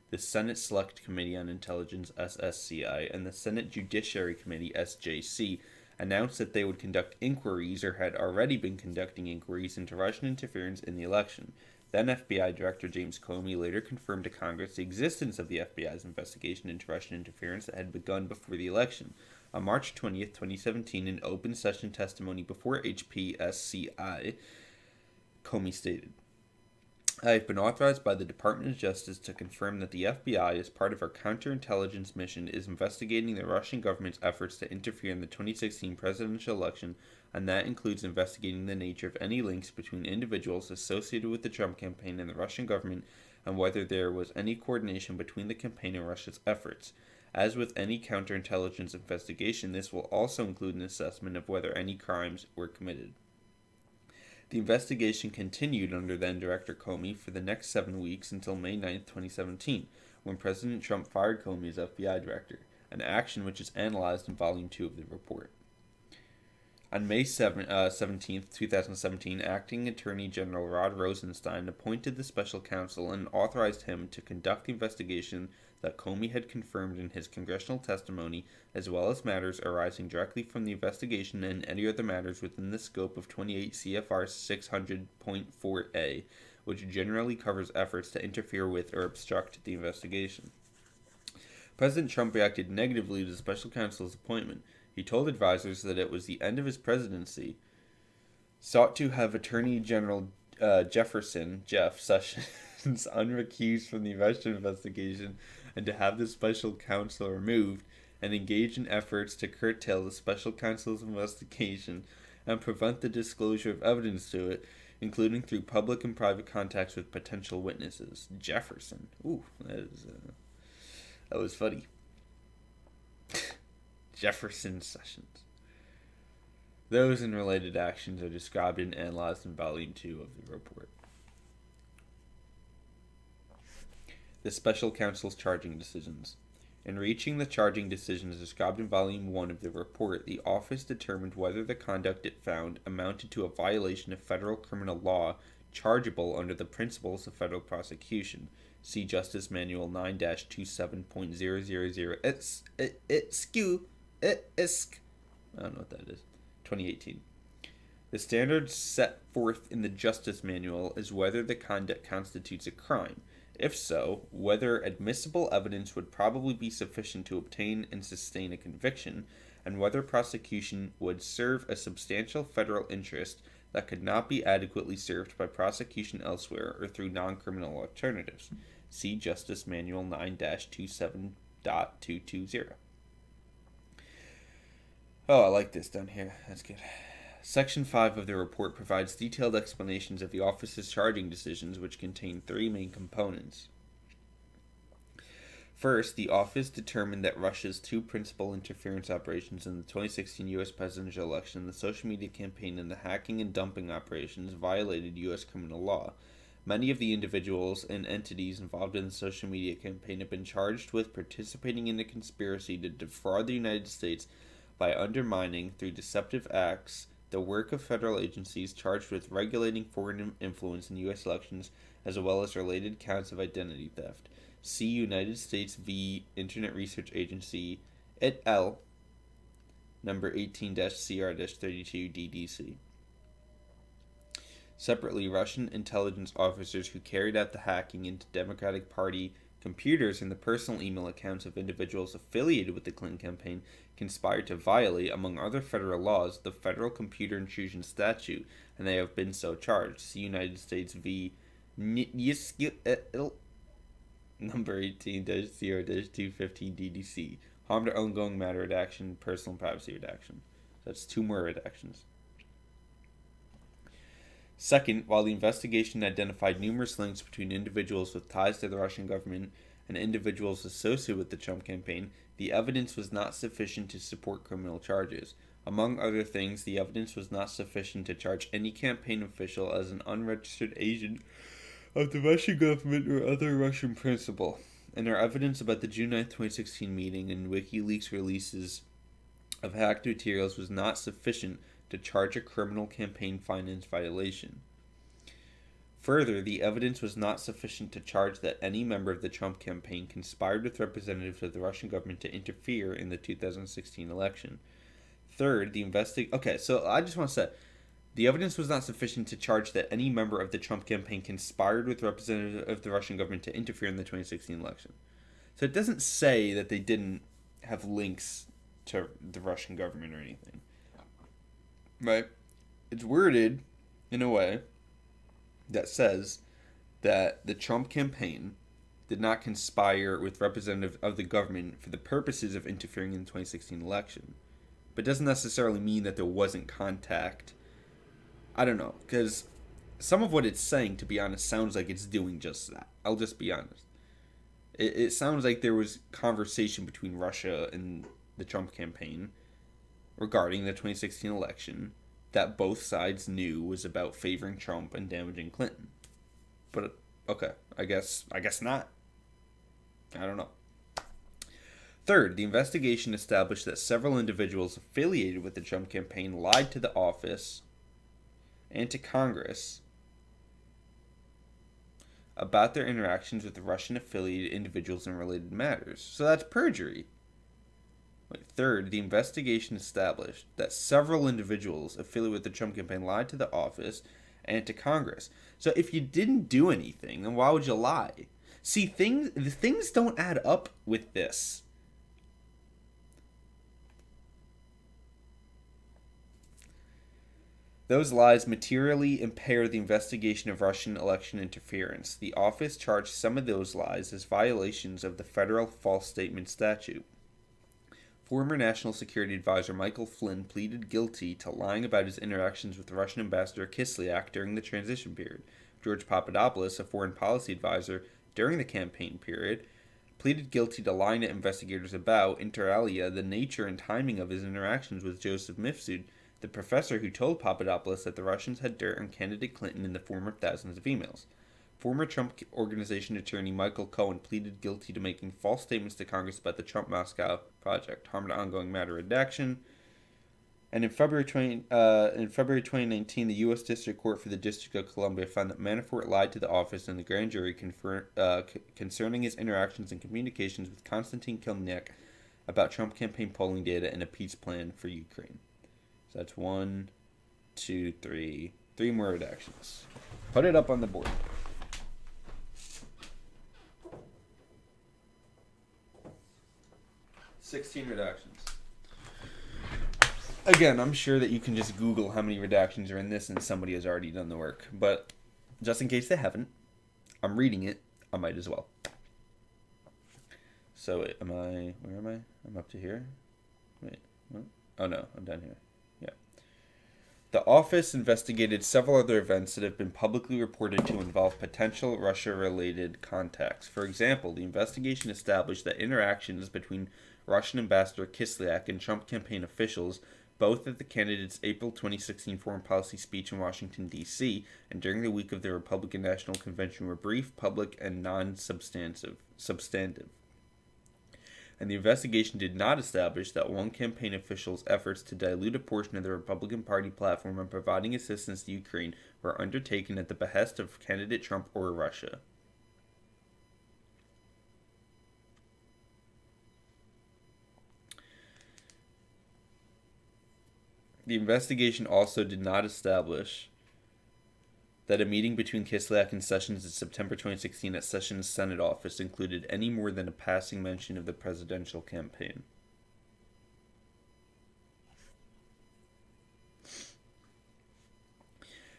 the Senate Select Committee on Intelligence, SSCI, and the Senate Judiciary Committee, SJC, announced that they would conduct inquiries or had already been conducting inquiries into Russian interference in the election. Then FBI Director James Comey later confirmed to Congress the existence of the FBI's investigation into Russian interference that had begun before the election. On March 20th, 2017, in open session testimony before HPSCI, Comey stated, "I have been authorized by the Department of Justice to confirm that the FBI, as part of our counterintelligence mission, is investigating the Russian government's efforts to interfere in the 2016 presidential election, and that includes investigating the nature of any links between individuals associated with the Trump campaign and the Russian government, and whether there was any coordination between the campaign and Russia's efforts. As with any counterintelligence investigation, this will also include an assessment of whether any crimes were committed." The investigation continued under then-Director Comey for the next 7 weeks until May 9, 2017, when President Trump fired Comey as FBI Director, an action which is analyzed in Volume 2 of the report. On May 17, 2017, Acting Attorney General Rod Rosenstein appointed the special counsel and authorized him to conduct the investigation that Comey had confirmed in his congressional testimony, as well as matters arising directly from the investigation and any other matters within the scope of 28 CFR 600.4a, which generally covers efforts to interfere with or obstruct the investigation. President Trump reacted negatively to the special counsel's appointment. He told advisors that it was the end of his presidency, sought to have Attorney General Jeff Sessions unrecused from the Russia investigation, and to have the special counsel removed, and engage in efforts to curtail the special counsel's investigation and prevent the disclosure of evidence to it, including through public and private contacts with potential witnesses. Jefferson. Ooh, that was funny. Jefferson Sessions. Those and related actions are described and analyzed in Volume 2 of the report. The Special Counsel's Charging Decisions. In reaching the charging decisions described in Volume 1 of the report, the office determined whether the conduct it found amounted to a violation of federal criminal law chargeable under the principles of federal prosecution. See Justice Manual 9-27.000 I don't know what that is. 2018. The standard set forth in the Justice Manual is whether the conduct constitutes a crime. If so, whether admissible evidence would probably be sufficient to obtain and sustain a conviction, and whether prosecution would serve a substantial federal interest that could not be adequately served by prosecution elsewhere or through non-criminal alternatives. See Justice Manual 9-27.220. Oh, I like this down here. That's good. Section 5 of the report provides detailed explanations of the office's charging decisions, which contain three main components. First, the office determined that Russia's two principal interference operations in the 2016 U.S. presidential election, the social media campaign and the hacking and dumping operations, violated U.S. criminal law. Many of the individuals and entities involved in the social media campaign have been charged with participating in a conspiracy to defraud the United States by undermining, through deceptive acts, the work of federal agencies charged with regulating foreign influence in U.S. elections, as well as related counts of identity theft. See United States v. Internet Research Agency et al. Number 18-CR-32 DDC. Separately, Russian intelligence officers who carried out the hacking into Democratic Party computers and the personal email accounts of individuals affiliated with the Clinton campaign conspired to violate, among other federal laws, the Federal Computer Intrusion Statute, and they have been so charged. See United States v. Number 18-0-215 DDC. Harm to ongoing matter redaction, personal privacy redaction. That's two more redactions. Second, while the investigation identified numerous links between individuals with ties to the Russian government and individuals associated with the Trump campaign, the evidence was not sufficient to support criminal charges. Among other things, the evidence was not sufficient to charge any campaign official as an unregistered agent of the Russian government or other Russian principal. And our evidence about the June 9, 2016 meeting and WikiLeaks releases of hacked materials was not sufficient to charge a criminal campaign finance violation. Further, the evidence was not sufficient to charge that any member of the Trump campaign conspired with representatives of the Russian government to interfere in the 2016 election. Third, so I just want to say, the evidence was not sufficient to charge that any member of the Trump campaign conspired with representatives of the Russian government to interfere in the 2016 election. So it doesn't say that they didn't have links to the Russian government or anything. Right? It's worded in a way that says that the Trump campaign did not conspire with representatives of the government for the purposes of interfering in the 2016 election. But it doesn't necessarily mean that there wasn't contact. I don't know, because some of what it's saying, to be honest, sounds like it's doing just that. I'll just be honest. It sounds like there was conversation between Russia and the Trump campaign regarding the 2016 election that both sides knew was about favoring Trump and damaging Clinton. But, okay, I guess not. I don't know. Third, the investigation established that several individuals affiliated with the Trump campaign lied to the office and to Congress about their interactions with the Russian-affiliated individuals in related matters. So that's perjury. Third, the investigation established that several individuals affiliated with the Trump campaign lied to the office and to Congress. So if you didn't do anything, then why would you lie? See, things don't add up with this. Those lies materially impair the investigation of Russian election interference. The office charged some of those lies as violations of the federal false statement statute. Former National Security Advisor Michael Flynn pleaded guilty to lying about his interactions with Russian Ambassador Kislyak during the transition period. George Papadopoulos, a foreign policy advisor during the campaign period, pleaded guilty to lying to investigators about, inter alia, the nature and timing of his interactions with Joseph Mifsud, the professor who told Papadopoulos that the Russians had dirt on candidate Clinton in the form of thousands of emails. Former Trump Organization attorney Michael Cohen pleaded guilty to making false statements to Congress about the Trump Moscow project, harm to ongoing matter redaction. And in February 2019, the U.S. District Court for the District of Columbia found that Manafort lied to the office and the grand jury concerning his interactions and communications with Konstantin Kilimnik about Trump campaign polling data and a peace plan for Ukraine. So that's 1, two, three. 3 more redactions. Put it up on the board. $16 redactions. Again, I'm sure that you can just Google how many redactions are in this and somebody has already done the work. But just in case they haven't, I'm reading it. I might as well. So, where am I? I'm up to here. Wait, what? Oh no, I'm down here. Yeah. The office investigated several other events that have been publicly reported to involve potential Russia-related contacts. For example, the investigation established that interactions between Russian Ambassador Kislyak and Trump campaign officials, both at the candidate's April 2016 foreign policy speech in Washington, D.C., and during the week of the Republican National Convention, were brief, public, and non-substantive. And the investigation did not establish that one campaign official's efforts to dilute a portion of the Republican Party platform and providing assistance to Ukraine were undertaken at the behest of candidate Trump or Russia. The investigation also did not establish that a meeting between Kislyak and Sessions in September 2016 at Sessions' Senate office included any more than a passing mention of the presidential campaign.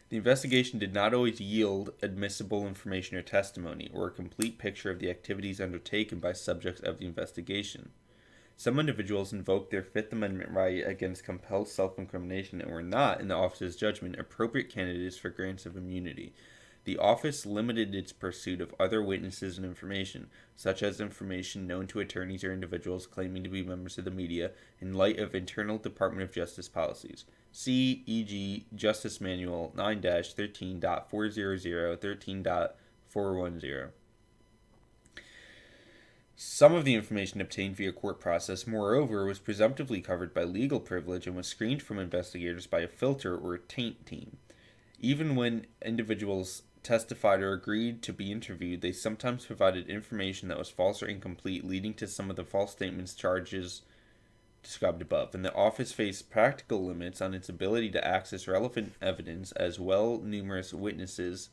The investigation did not always yield admissible information or testimony, or a complete picture of the activities undertaken by subjects of the investigation. Some individuals invoked their Fifth Amendment right against compelled self-incrimination and were not, in the office's judgment, appropriate candidates for grants of immunity. The office limited its pursuit of other witnesses and information, such as information known to attorneys or individuals claiming to be members of the media, in light of internal Department of Justice policies. See, e.g., Justice Manual 9-13.400, 13.410. Some of the information obtained via court process, moreover, was presumptively covered by legal privilege and was screened from investigators by a filter or a taint team. Even when individuals testified or agreed to be interviewed, they sometimes provided information that was false or incomplete, leading to some of the false statements charges described above. And the office faced practical limits on its ability to access relevant evidence, as well numerous witnesses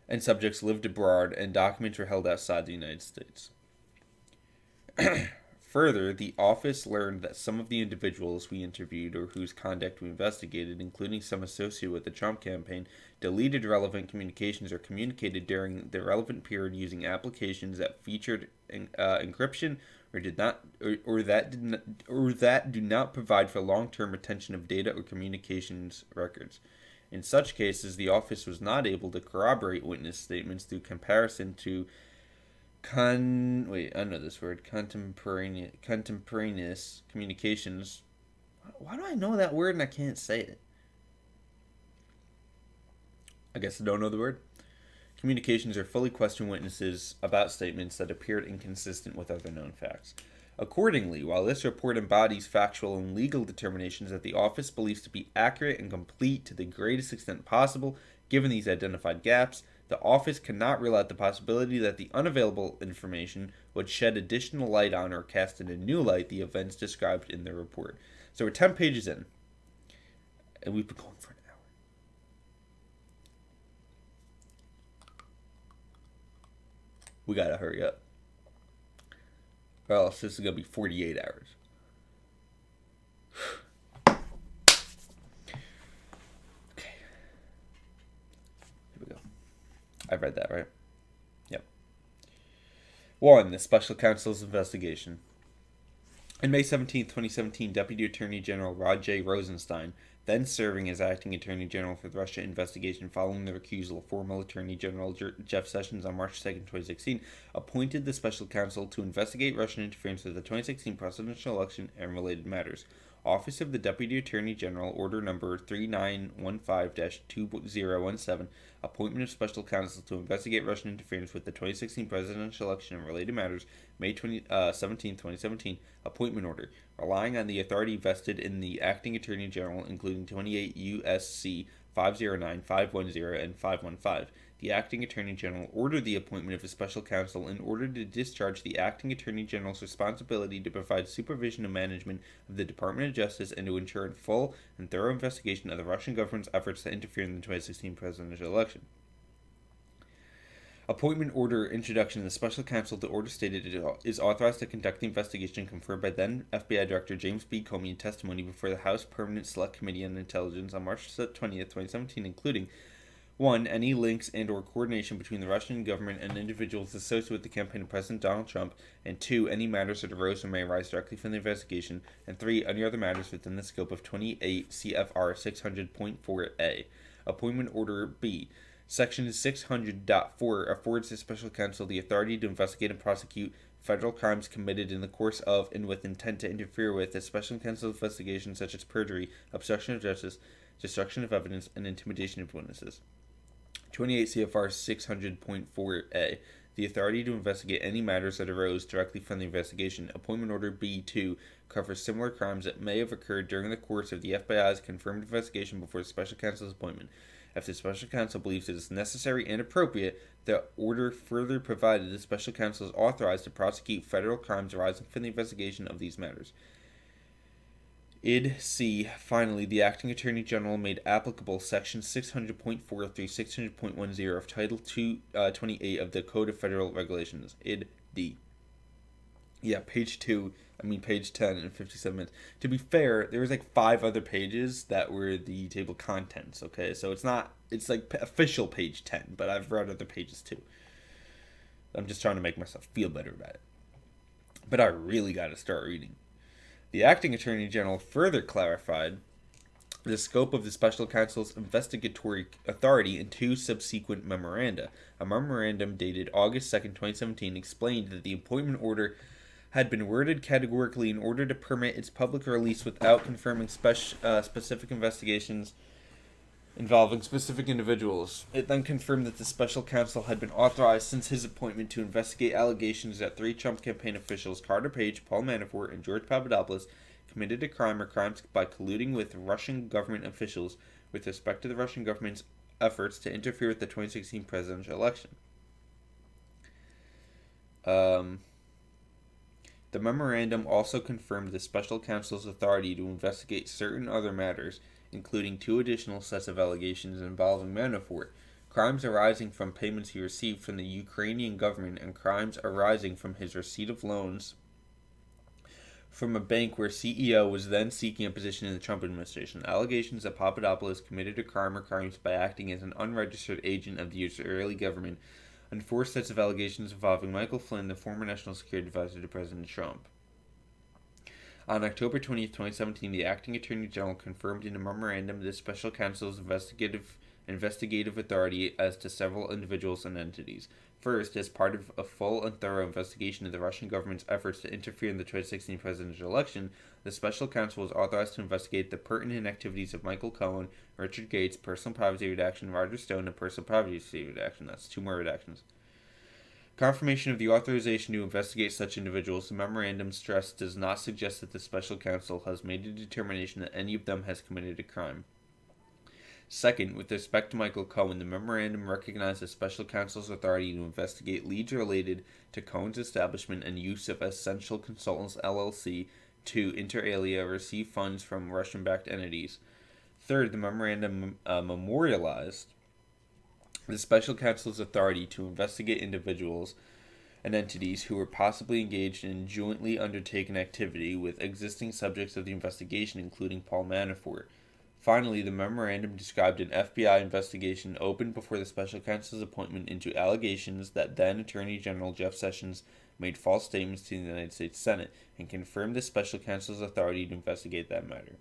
and subjects lived abroad, and documents were held outside the United States. Further, the office learned that some of the individuals we interviewed or whose conduct we investigated, including some associated with the Trump campaign, deleted relevant communications or communicated during the relevant period using applications that featured encryption or that do not provide for long-term retention of data or communications records. In such cases, the office was not able to corroborate witness statements through comparison to contemporaneous communications. Why do I know that word and I can't say it? I guess I don't know the word. Communications or fully questioned witnesses about statements that appeared inconsistent with other known facts. Accordingly, while this report embodies factual and legal determinations that the office believes to be accurate and complete to the greatest extent possible, given these identified gaps, the office cannot rule out the possibility that the unavailable information would shed additional light on or cast in a new light the events described in the report. So we're 10 pages in, and we've been going for an hour. We gotta hurry up, or else this is going to be 48 hours. Okay. Here we go. I've read that, right? Yep. 1. The Special Counsel's investigation. On May 17, 2017, Deputy Attorney General Rod J. Rosenstein, then serving as Acting Attorney General for the Russia investigation following the recusal of former Attorney General Jeff Sessions on March 2, 2016, appointed the Special Counsel to investigate Russian interference with the 2016 presidential election and related matters. Office of the Deputy Attorney General, Order Number 3915-2017, Appointment of Special Counsel to investigate Russian interference with the 2016 presidential election and related matters, May 17, 2017, Appointment Order, relying on the authority vested in the Acting Attorney General, including 28 U.S.C. 509, 510, and 515. the acting Attorney General ordered the appointment of a special counsel in order to discharge the acting Attorney General's responsibility to provide supervision and management of the Department of Justice and to ensure a full and thorough investigation of the Russian government's efforts to interfere in the 2016 presidential election. Appointment Order Introduction. The special counsel, the order stated, is authorized to conduct the investigation confirmed by then FBI Director James B. Comey in testimony before the House Permanent Select Committee on Intelligence on March 20th, 2017, including 1. Any links and or coordination between the Russian government and individuals associated with the campaign of President Donald Trump, and 2. Any matters that arose or may arise directly from the investigation, and 3. Any other matters within the scope of 28 CFR 600.4a. Appointment Order B. Section 600.4 affords the special counsel the authority to investigate and prosecute federal crimes committed in the course of and with intent to interfere with the special counsel's investigation, such as perjury, obstruction of justice, destruction of evidence, and intimidation of witnesses. 28 CFR 600.4a. The authority to investigate any matters that arose directly from the investigation. Appointment Order B-2 covers similar crimes that may have occurred during the course of the FBI's confirmed investigation before the special counsel's appointment. If the special counsel believes it is necessary and appropriate, the order further provided the special counsel is authorized to prosecute federal crimes arising from the investigation of these matters. Id C. Finally, the acting Attorney General made applicable Section 600.4 through 600.10 of Title 28 of the Code of Federal Regulations. Id D. Yeah, page 10 in 57 minutes. To be fair, there was like 5 other pages that were the table of contents, okay? So it's like official page 10, but I've read other pages too. I'm just trying to make myself feel better about it. But I really got to start reading. The acting Attorney General further clarified the scope of the special counsel's investigatory authority in 2 subsequent memoranda. A memorandum dated August 2nd, 2017 explained that the appointment order had been worded categorically in order to permit its public release without confirming specific investigations involving specific individuals. It then confirmed that the special counsel had been authorized since his appointment to investigate allegations that 3 Trump campaign officials, Carter Page, Paul Manafort, and George Papadopoulos, committed a crime or crimes by colluding with Russian government officials with respect to the Russian government's efforts to interfere with the 2016 presidential election. The memorandum also confirmed the special counsel's authority to investigate certain other matters, including 2 additional sets of allegations involving Manafort, crimes arising from payments he received from the Ukrainian government and crimes arising from his receipt of loans from a bank where CEO was then seeking a position in the Trump administration. Allegations that Papadopoulos committed a crime or crimes by acting as an unregistered agent of the Israeli government, and 4 sets of allegations involving Michael Flynn, the former National Security Advisor to President Trump. On October 20th, 2017, the acting Attorney General confirmed in a memorandum the special counsel's investigative authority as to several individuals and entities. First, as part of a full and thorough investigation of the Russian government's efforts to interfere in the 2016 presidential election, the special counsel was authorized to investigate the pertinent activities of Michael Cohen, Richard Gates, personal privacy redaction, Roger Stone, and personal privacy redaction. That's 2 more redactions. Confirmation of the authorization to investigate such individuals, the memorandum stressed, does not suggest that the special counsel has made a determination that any of them has committed a crime. Second, with respect to Michael Cohen, the memorandum recognized the special counsel's authority to investigate leads related to Cohen's establishment and use of Essential Consultants LLC to, inter alia, receive funds from Russian-backed entities. Third, the memorandum memorialized the special counsel's authority to investigate individuals and entities who were possibly engaged in jointly undertaken activity with existing subjects of the investigation, including Paul Manafort. Finally, the memorandum described an FBI investigation opened before the special counsel's appointment into allegations that then Attorney General Jeff Sessions made false statements to the United States Senate, and confirmed the special counsel's authority to investigate that matter.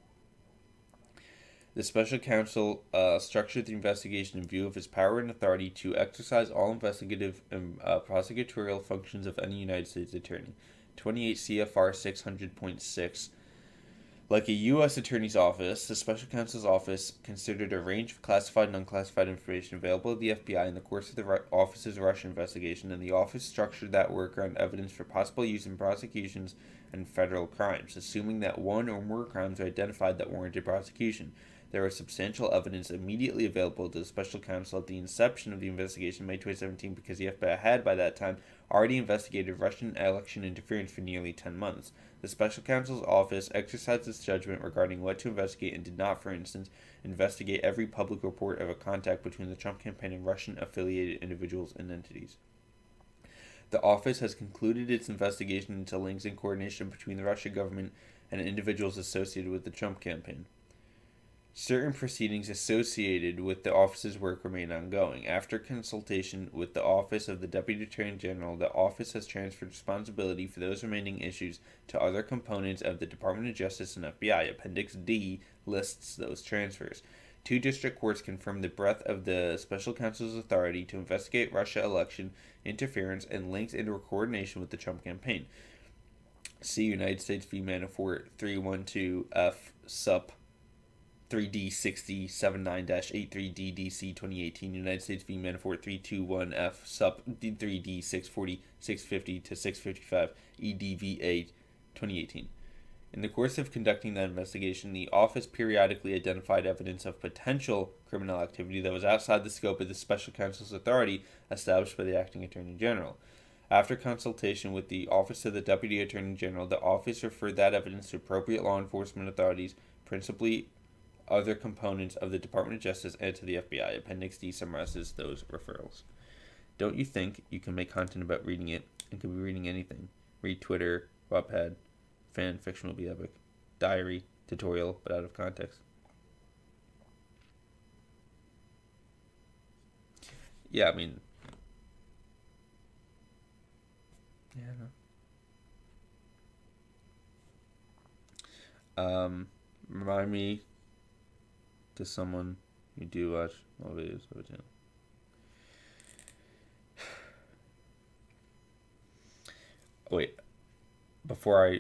The special counsel structured the investigation in view of his power and authority to exercise all investigative and prosecutorial functions of any United States attorney. 28 CFR 600.6. Like a U.S. Attorney's Office, the Special Counsel's Office considered a range of classified and unclassified information available to the FBI in the course of the office's Russia investigation, and the office structured that work around evidence for possible use in prosecutions and federal crimes, assuming that one or more crimes are identified that warranted prosecution. There was substantial evidence immediately available to the special counsel at the inception of the investigation in May 2017 because the FBI had, by that time, already investigated Russian election interference for nearly 10 months. The special counsel's office exercised its judgment regarding what to investigate and did not, for instance, investigate every public report of a contact between the Trump campaign and Russian-affiliated individuals and entities. The office has concluded its investigation into links and coordination between the Russian government and individuals associated with the Trump campaign. Certain proceedings associated with the office's work remain ongoing. After consultation with the Office of the Deputy Attorney General, the office has transferred responsibility for those remaining issues to other components of the Department of Justice and FBI. Appendix D lists those transfers. 2 district courts confirmed the breadth of the special counsel's authority to investigate Russia election interference and links into coordination with the Trump campaign. See United States v. Manafort 312 F. Sup. 3D60 79-83 DDC 2018, United States v. Manafort 321 F. Sup. 3D 640 650 to 655 EDVA 2018. In the course of conducting that investigation, the office periodically identified evidence of potential criminal activity that was outside the scope of the special counsel's authority established by the acting attorney general. After consultation with the Office of the Deputy Attorney General, the office referred that evidence to appropriate law enforcement authorities, principally other components of the Department of Justice, and to the FBI. Appendix D summarizes those referrals. Don't you think you can make content about reading it and could be reading anything? Read Twitter, Wattpad, fan fiction will be epic, diary, tutorial, but out of context. Yeah, I mean, yeah, no. Remind me to someone you do watch all videos of a channel. Wait, before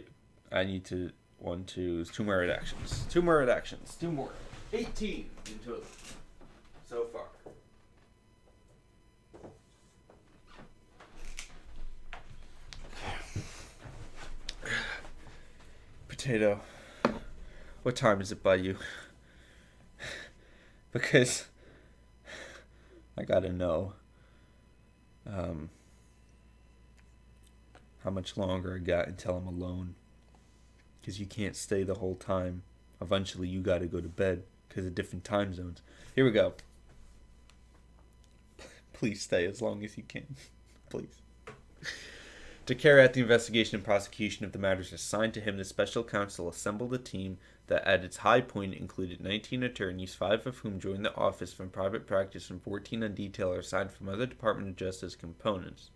I need to 2 more redactions. 2 more redactions. 2 more. 18 in total so far. Potato. What time is it by you? Because I gotta know how much longer I got until I'm alone. Because you can't stay the whole time. Eventually you gotta go to bed because of different time zones. Here we go. Please stay as long as you can. Please. To carry out the investigation and prosecution of the matters assigned to him, the special counsel assembled a team that at its high point included 19 attorneys, 5 of whom joined the office from private practice and 14 on detail or assigned from other Department of Justice components.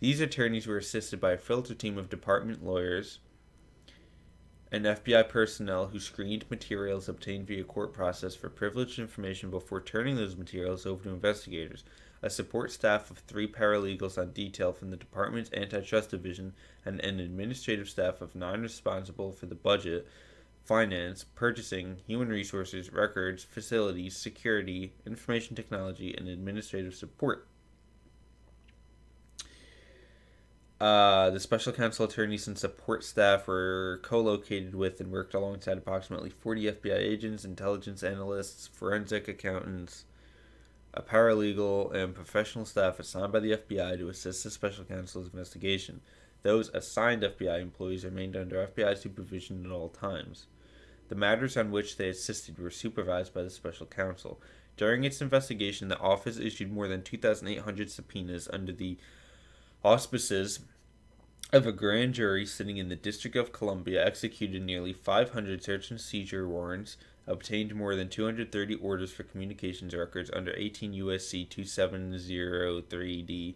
These attorneys were assisted by a filter team of department lawyers and FBI personnel who screened materials obtained via court process for privileged information before turning those materials over to investigators, a support staff of 3 paralegals on detail from the department's antitrust division, and an administrative staff of 9 responsible for the budget, finance, purchasing, human resources, records, facilities, security, information technology, and administrative support. The special counsel attorneys and support staff were co-located with and worked alongside approximately 40 FBI agents, intelligence analysts, forensic accountants, a paralegal, and professional staff assigned by the FBI to assist the special counsel's investigation. Those assigned FBI employees remained under FBI supervision at all times. The matters on which they assisted were supervised by the special counsel. During its investigation, the office issued more than 2,800 subpoenas under the auspices of a grand jury sitting in the District of Columbia, executed nearly 500 search and seizure warrants, obtained more than 230 orders for communications records under 18 U.S.C. 2703D,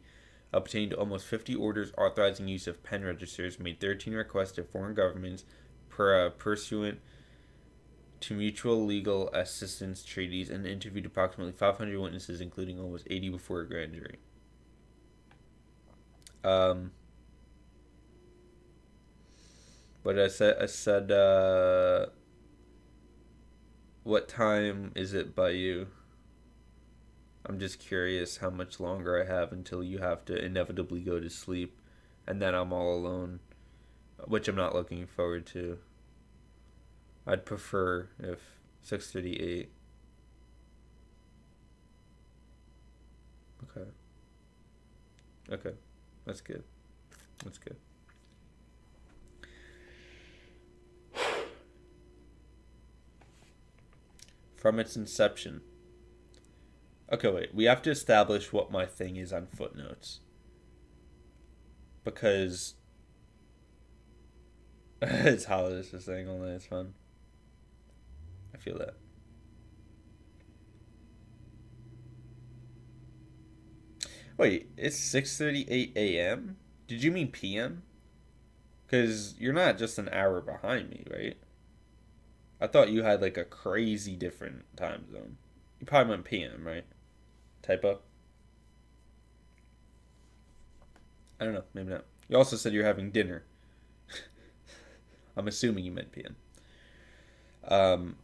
obtained almost 50 orders authorizing use of pen registers, made 13 requests to foreign governments pursuant to mutual legal assistance treaties, and interviewed approximately 500 witnesses, including almost 80 before a grand jury. But I said, what time is it by you? I'm just curious how much longer I have until you have to inevitably go to sleep, and then I'm all alone, which I'm not looking forward to. I'd prefer if 6:38. Okay. Okay. That's good. That's good. From its inception. Okay, wait. We have to establish what my thing is on footnotes. Because it's Hollis is saying only it's fun. I feel that. Wait, it's 6:38 a.m.? Did you mean p.m.? Because you're not just an hour behind me, right? I thought you had like a crazy different time zone. You probably meant p.m., right? Typo? I don't know, maybe not. You also said you're having dinner. I'm assuming you meant p.m.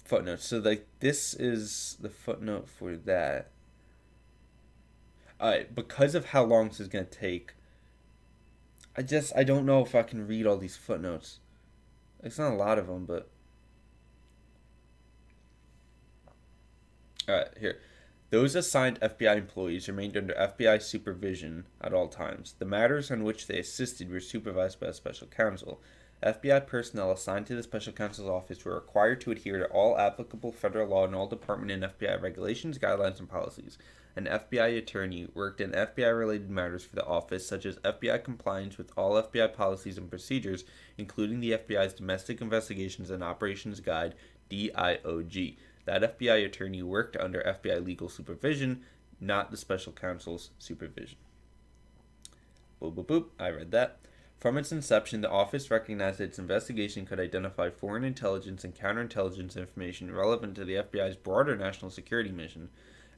Footnotes. So like this is the footnote for that. Because of how long this is gonna take, I don't know if I can read all these footnotes. It's not a lot of them, but all right, here. Those assigned FBI employees remained under FBI supervision at all times. The matters on which they assisted were supervised by a special counsel. FBI personnel assigned to the special counsel's office were required to adhere to all applicable federal law and all department and FBI regulations, guidelines, and policies. An FBI attorney worked in FBI-related matters for the office, such as FBI compliance with all FBI policies and procedures, including the FBI's Domestic Investigations and Operations Guide, DIOG. That FBI attorney worked under FBI legal supervision, not the special counsel's supervision. Boop, boop, boop. I read that. From its inception, the office recognized that its investigation could identify foreign intelligence and counterintelligence information relevant to the FBI's broader national security mission.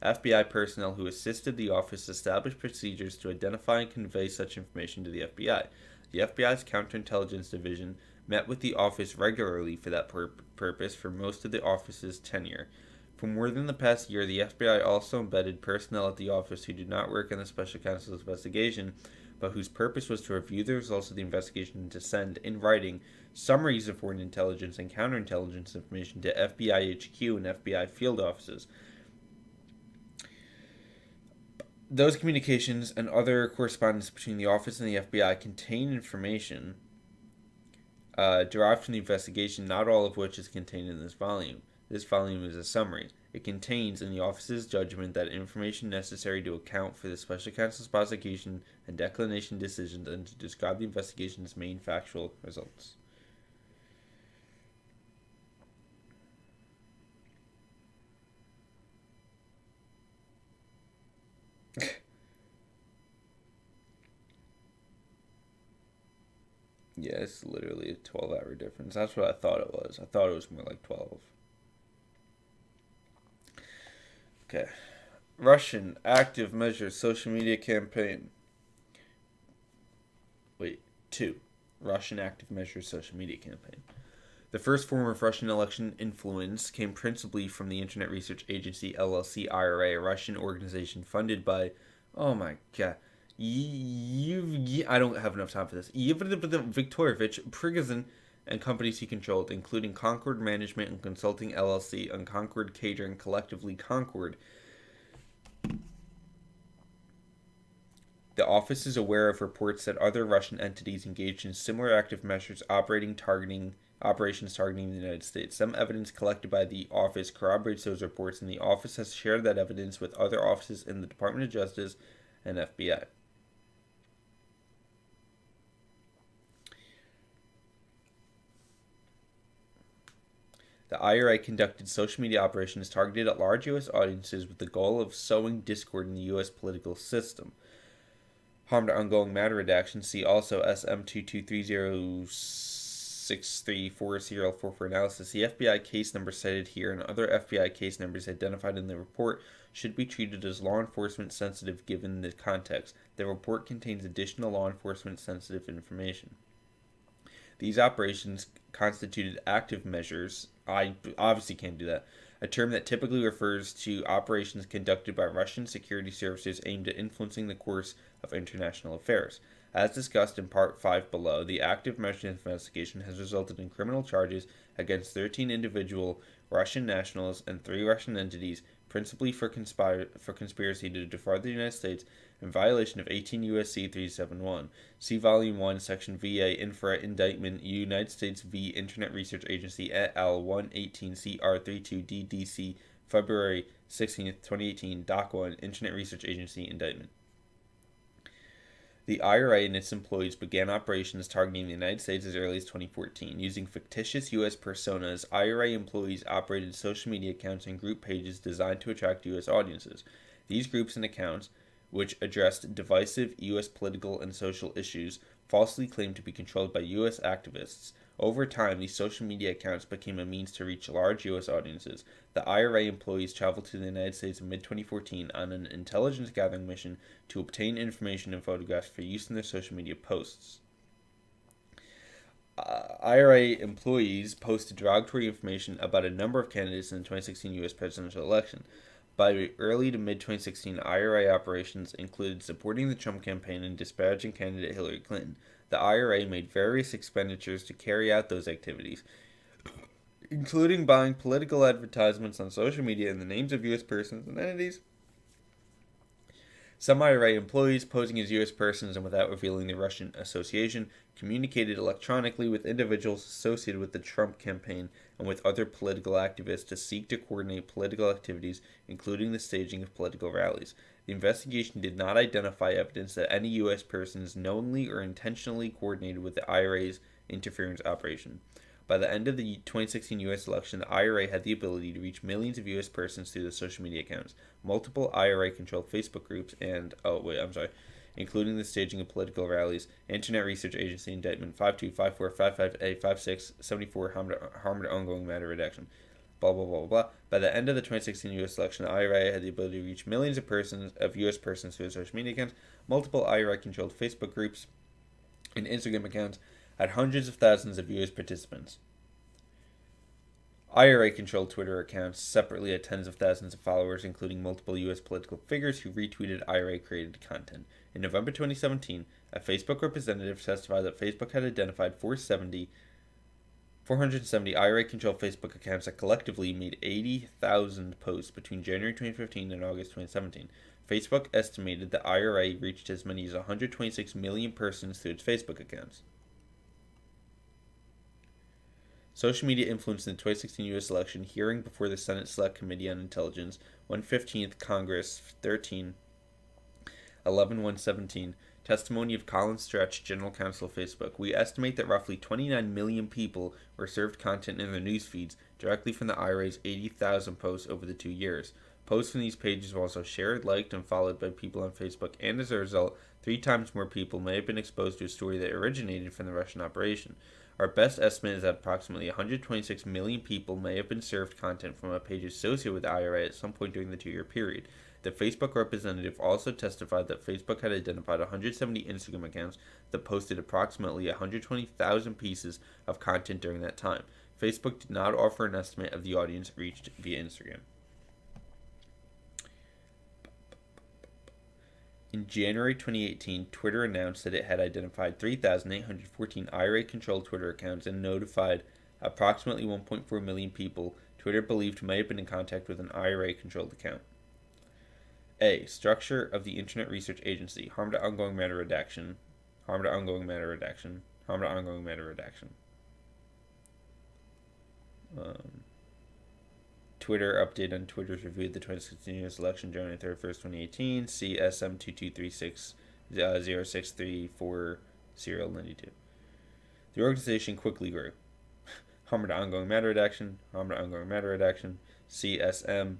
FBI personnel who assisted the office established procedures to identify and convey such information to the FBI. The FBI's counterintelligence division met with the office regularly for that purpose for most of the office's tenure. For more than the past year, the FBI also embedded personnel at the office who did not work in the special counsel's investigation, but whose purpose was to review the results of the investigation and to send, in writing, summaries of foreign intelligence and counterintelligence information to FBI HQ and FBI field offices. Those communications and other correspondence between the office and the FBI contain information derived from the investigation, not all of which is contained in this volume. This volume is a summary. It contains, in the office's judgment, that information necessary to account for the special counsel's prosecution and declination decisions and to describe the investigation's main factual results. Yeah, it's literally a 12-hour difference. That's what I thought it was. I thought it was more like 12. Okay. Russian active measures social media campaign. Wait, 2. Russian active measures social media campaign. The first form of Russian election influence came principally from the Internet Research Agency LLC IRA, a Russian organization funded by, oh my god, I don't have enough time for this. Viktorovich Prigozhin and companies he controlled, including Concord Management and Consulting LLC and Concord Catering, collectively Concord. The office is aware of reports that other Russian entities engaged in similar active measures operations targeting the United States. Some evidence collected by the office corroborates those reports, and the office has shared that evidence with other offices in the Department of Justice and FBI. The IRA conducted social media operations targeted at large U.S. audiences with the goal of sowing discord in the U.S. political system. Harm to ongoing matter redaction. See also SM2230634 for analysis. The FBI case number cited here and other FBI case numbers identified in the report should be treated as law enforcement sensitive given the context. The report contains additional law enforcement sensitive information. These operations constituted active measures. I obviously can't do that. A term that typically refers to operations conducted by Russian security services aimed at influencing the course of international affairs. As discussed in Part 5 below, the active measures investigation has resulted in criminal charges against 13 individuals Russian nationals, and 3 Russian entities, principally for conspiracy to defraud the United States in violation of 18 U.S.C. 371. See Volume 1, Section VA, Infra Indictment, United States v. Internet Research Agency et al. 118 CR 32 DDC, February 16, 2018, Doc 1, Internet Research Agency Indictment. The IRA and its employees began operations targeting the United States as early as 2014. Using fictitious U.S. personas, IRA employees operated social media accounts and group pages designed to attract U.S. audiences. These groups and accounts, which addressed divisive U.S. political and social issues, falsely claimed to be controlled by U.S. activists. Over time, these social media accounts became a means to reach large U.S. audiences. The IRA employees traveled to the United States in mid-2014 on an intelligence gathering mission to obtain information and photographs for use in their social media posts. IRA employees posted derogatory information about a number of candidates in the 2016 U.S. presidential election. By early to mid-2016, IRA operations included supporting the Trump campaign and disparaging candidate Hillary Clinton. The IRA made various expenditures to carry out those activities, including buying political advertisements on social media in the names of U.S. persons and entities. Some IRA employees, posing as U.S. persons and without revealing their Russian association, communicated electronically with individuals associated with the Trump campaign and with other political activists to seek to coordinate political activities, including the staging of political rallies. The investigation did not identify evidence that any U.S. persons knowingly or intentionally coordinated with the IRA's interference operation. By the end of the 2016 U.S. election, the IRA had the ability to reach millions of U.S. persons through the social media accounts. Multiple IRA-controlled Facebook groups and, including the staging of political rallies, Internet Research Agency Indictment 525455A 5674, harm to ongoing matter redaction. Blah, blah, blah, blah, blah. By the end of the 2016 U.S. election, the IRA had the ability to reach millions of U.S. persons through social media accounts. Multiple IRA-controlled Facebook groups and Instagram accounts had hundreds of thousands of U.S. participants. IRA-controlled Twitter accounts separately had tens of thousands of followers, including multiple U.S. political figures who retweeted IRA-created content. In November 2017, a Facebook representative testified that Facebook had identified 470 IRA-controlled Facebook accounts that collectively made 80,000 posts between January 2015 and August 2017. Facebook estimated the IRA reached as many as 126 million persons through its Facebook accounts. Social media influence in the 2016 U.S. election, hearing before the Senate Select Committee on Intelligence, 115th Congress, 13-11-117, testimony of Colin Stretch, General Counsel of Facebook. We estimate that roughly 29 million people were served content in their news feeds directly from the IRA's 80,000 posts over the 2 years. Posts from these pages were also shared, liked, and followed by people on Facebook, and as a result, 3 times more people may have been exposed to a story that originated from the Russian operation. Our best estimate is that approximately 126 million people may have been served content from a page associated with the IRA at some point during the 2-year period. The Facebook representative also testified that Facebook had identified 170 Instagram accounts that posted approximately 120,000 pieces of content during that time. Facebook did not offer an estimate of the audience reached via Instagram. In January 2018, Twitter announced that it had identified 3,814 IRA-controlled Twitter accounts and notified approximately 1.4 million people Twitter believed may have been in contact with an IRA-controlled account. A. Structure of the Internet Research Agency. Harm to ongoing matter redaction. Harm to ongoing matter redaction. Harm to ongoing matter redaction. Twitter update on Twitter's review of the 2016 U.S. election, January 31st, 2018. CSM 22360634 serial 92. The organization quickly grew. Harm to ongoing matter redaction. Harm to ongoing matter redaction. CSM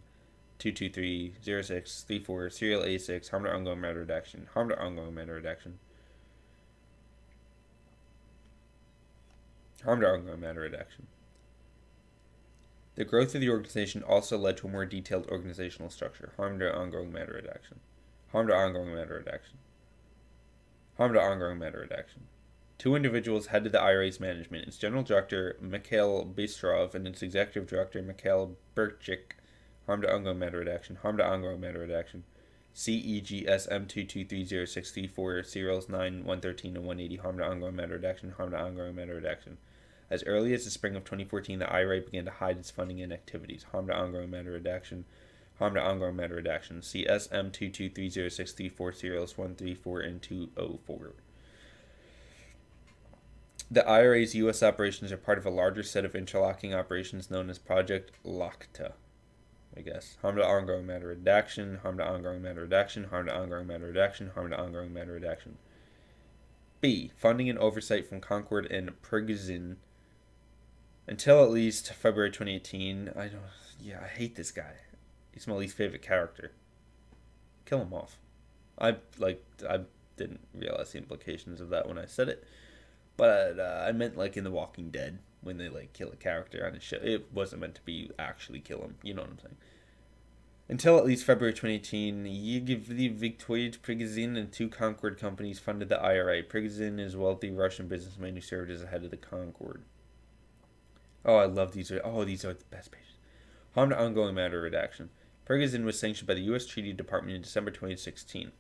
2230634 serial 86. Harm to ongoing matter redaction. Harm to ongoing matter redaction. Harm to ongoing matter redaction. The growth of the organization also led to a more detailed organizational structure. Harm to ongoing matter redaction. Harm to ongoing matter redaction. Harm to ongoing matter redaction. 2 individuals headed the IRA's management. Its general director, Mikhail Bystrov, and its executive director, Mikhail Berchik. Harm to ongoing matter redaction. Harm to ongoing matter redaction. CEGSM 2230634 serials 9, 113, and 180. Harm to ongoing matter redaction. Harm to ongoing matter redaction. As early as the spring of 2014, the IRA began to hide its funding and activities. Harm to ongoing matter redaction. Harm to ongoing matter redaction. See SM2230634 serials 134 and 204. The IRA's U.S. operations are part of a larger set of interlocking operations known as Project LACTA. I guess. Harm to ongoing matter redaction. Harm to ongoing matter redaction. Harm to ongoing matter redaction. Harm to ongoing matter redaction. B. Funding and oversight from Concord and Prigozhin until at least February 2018. I hate this guy. He's my least favorite character. Kill him off. I didn't realize the implications of that when I said it, but I meant like in The Walking Dead when they like kill a character on a show. It wasn't meant to be actually kill him. You know what I'm saying? Until at least February 2018, Yevgeny Viktorovich Prigozhin and 2 Concord companies funded the IRA. Prigozhin is a wealthy Russian businessman who served as the head of the Concord. Oh, I love these. These are the best pages. Harm to ongoing matter redaction. Prigozhin was sanctioned by the U.S. Treasury Department in December 2016.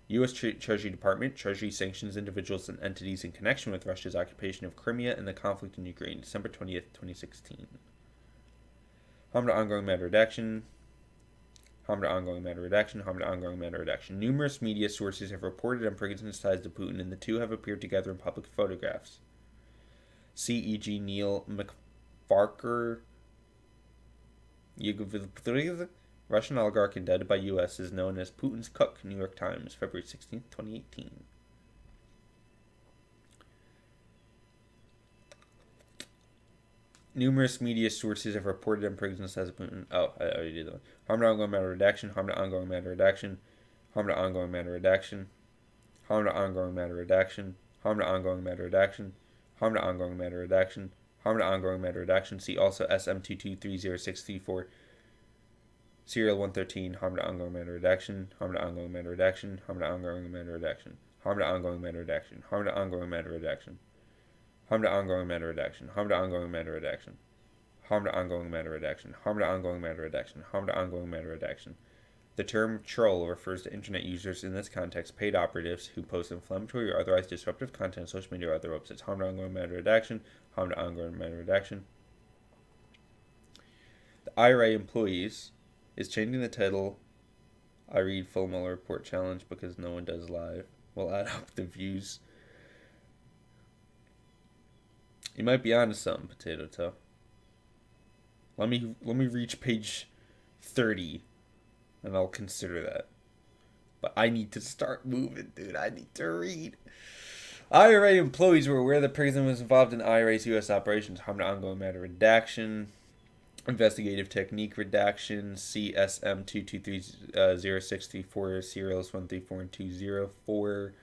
U.S. Treasury Department. Treasury sanctions individuals and entities in connection with Russia's occupation of Crimea and the conflict in Ukraine, December 20th, 2016. Harm to ongoing matter redaction. Harm to ongoing matter redaction. Harm to ongoing matter redaction. Numerous media sources have reported on Prigozhin's ties to Putin, and the two have appeared together in public photographs. C.E.G. Neil McFarker, Russian oligarch indicted by U.S., is known as Putin's cook. New York Times, February 16, 2018. Numerous media sources have reported on Prigozhin's ties to Putin. Oh, I already did that one. Harm to ongoing matter redaction. Harm to ongoing matter redaction. Harm to ongoing matter redaction. Harm to ongoing matter redaction. Harm to ongoing matter redaction. Harm to ongoing matter redaction. Harm to ongoing matter redaction. See also SM2230634. Serial 113. Harm to ongoing matter redaction. Harm to ongoing matter redaction. Harm to ongoing matter redaction. Harm to ongoing matter redaction. Harm to ongoing matter redaction. Harm to ongoing matter redaction. Harm to ongoing matter redaction. Harm to ongoing matter redaction. Harm to ongoing matter redaction. Harm to ongoing matter redaction. The term troll refers to internet users, in this context paid operatives, who post inflammatory or otherwise disruptive content on social media or other websites. Harm to ongoing matter redaction. Harm to ongoing matter redaction. The IRA employees is changing the title. I read full Mueller report challenge because no one does live. We'll add up the views. You might be onto something, Potato Toe. Let me reach page 30, and I'll consider that. But I need to start moving, dude. I need to read. IRA employees were aware that Prigozhin was involved in IRA's U.S. operations. Harm to ongoing matter redaction. Investigative technique redaction. CSM 2230634 serials 134 and 204.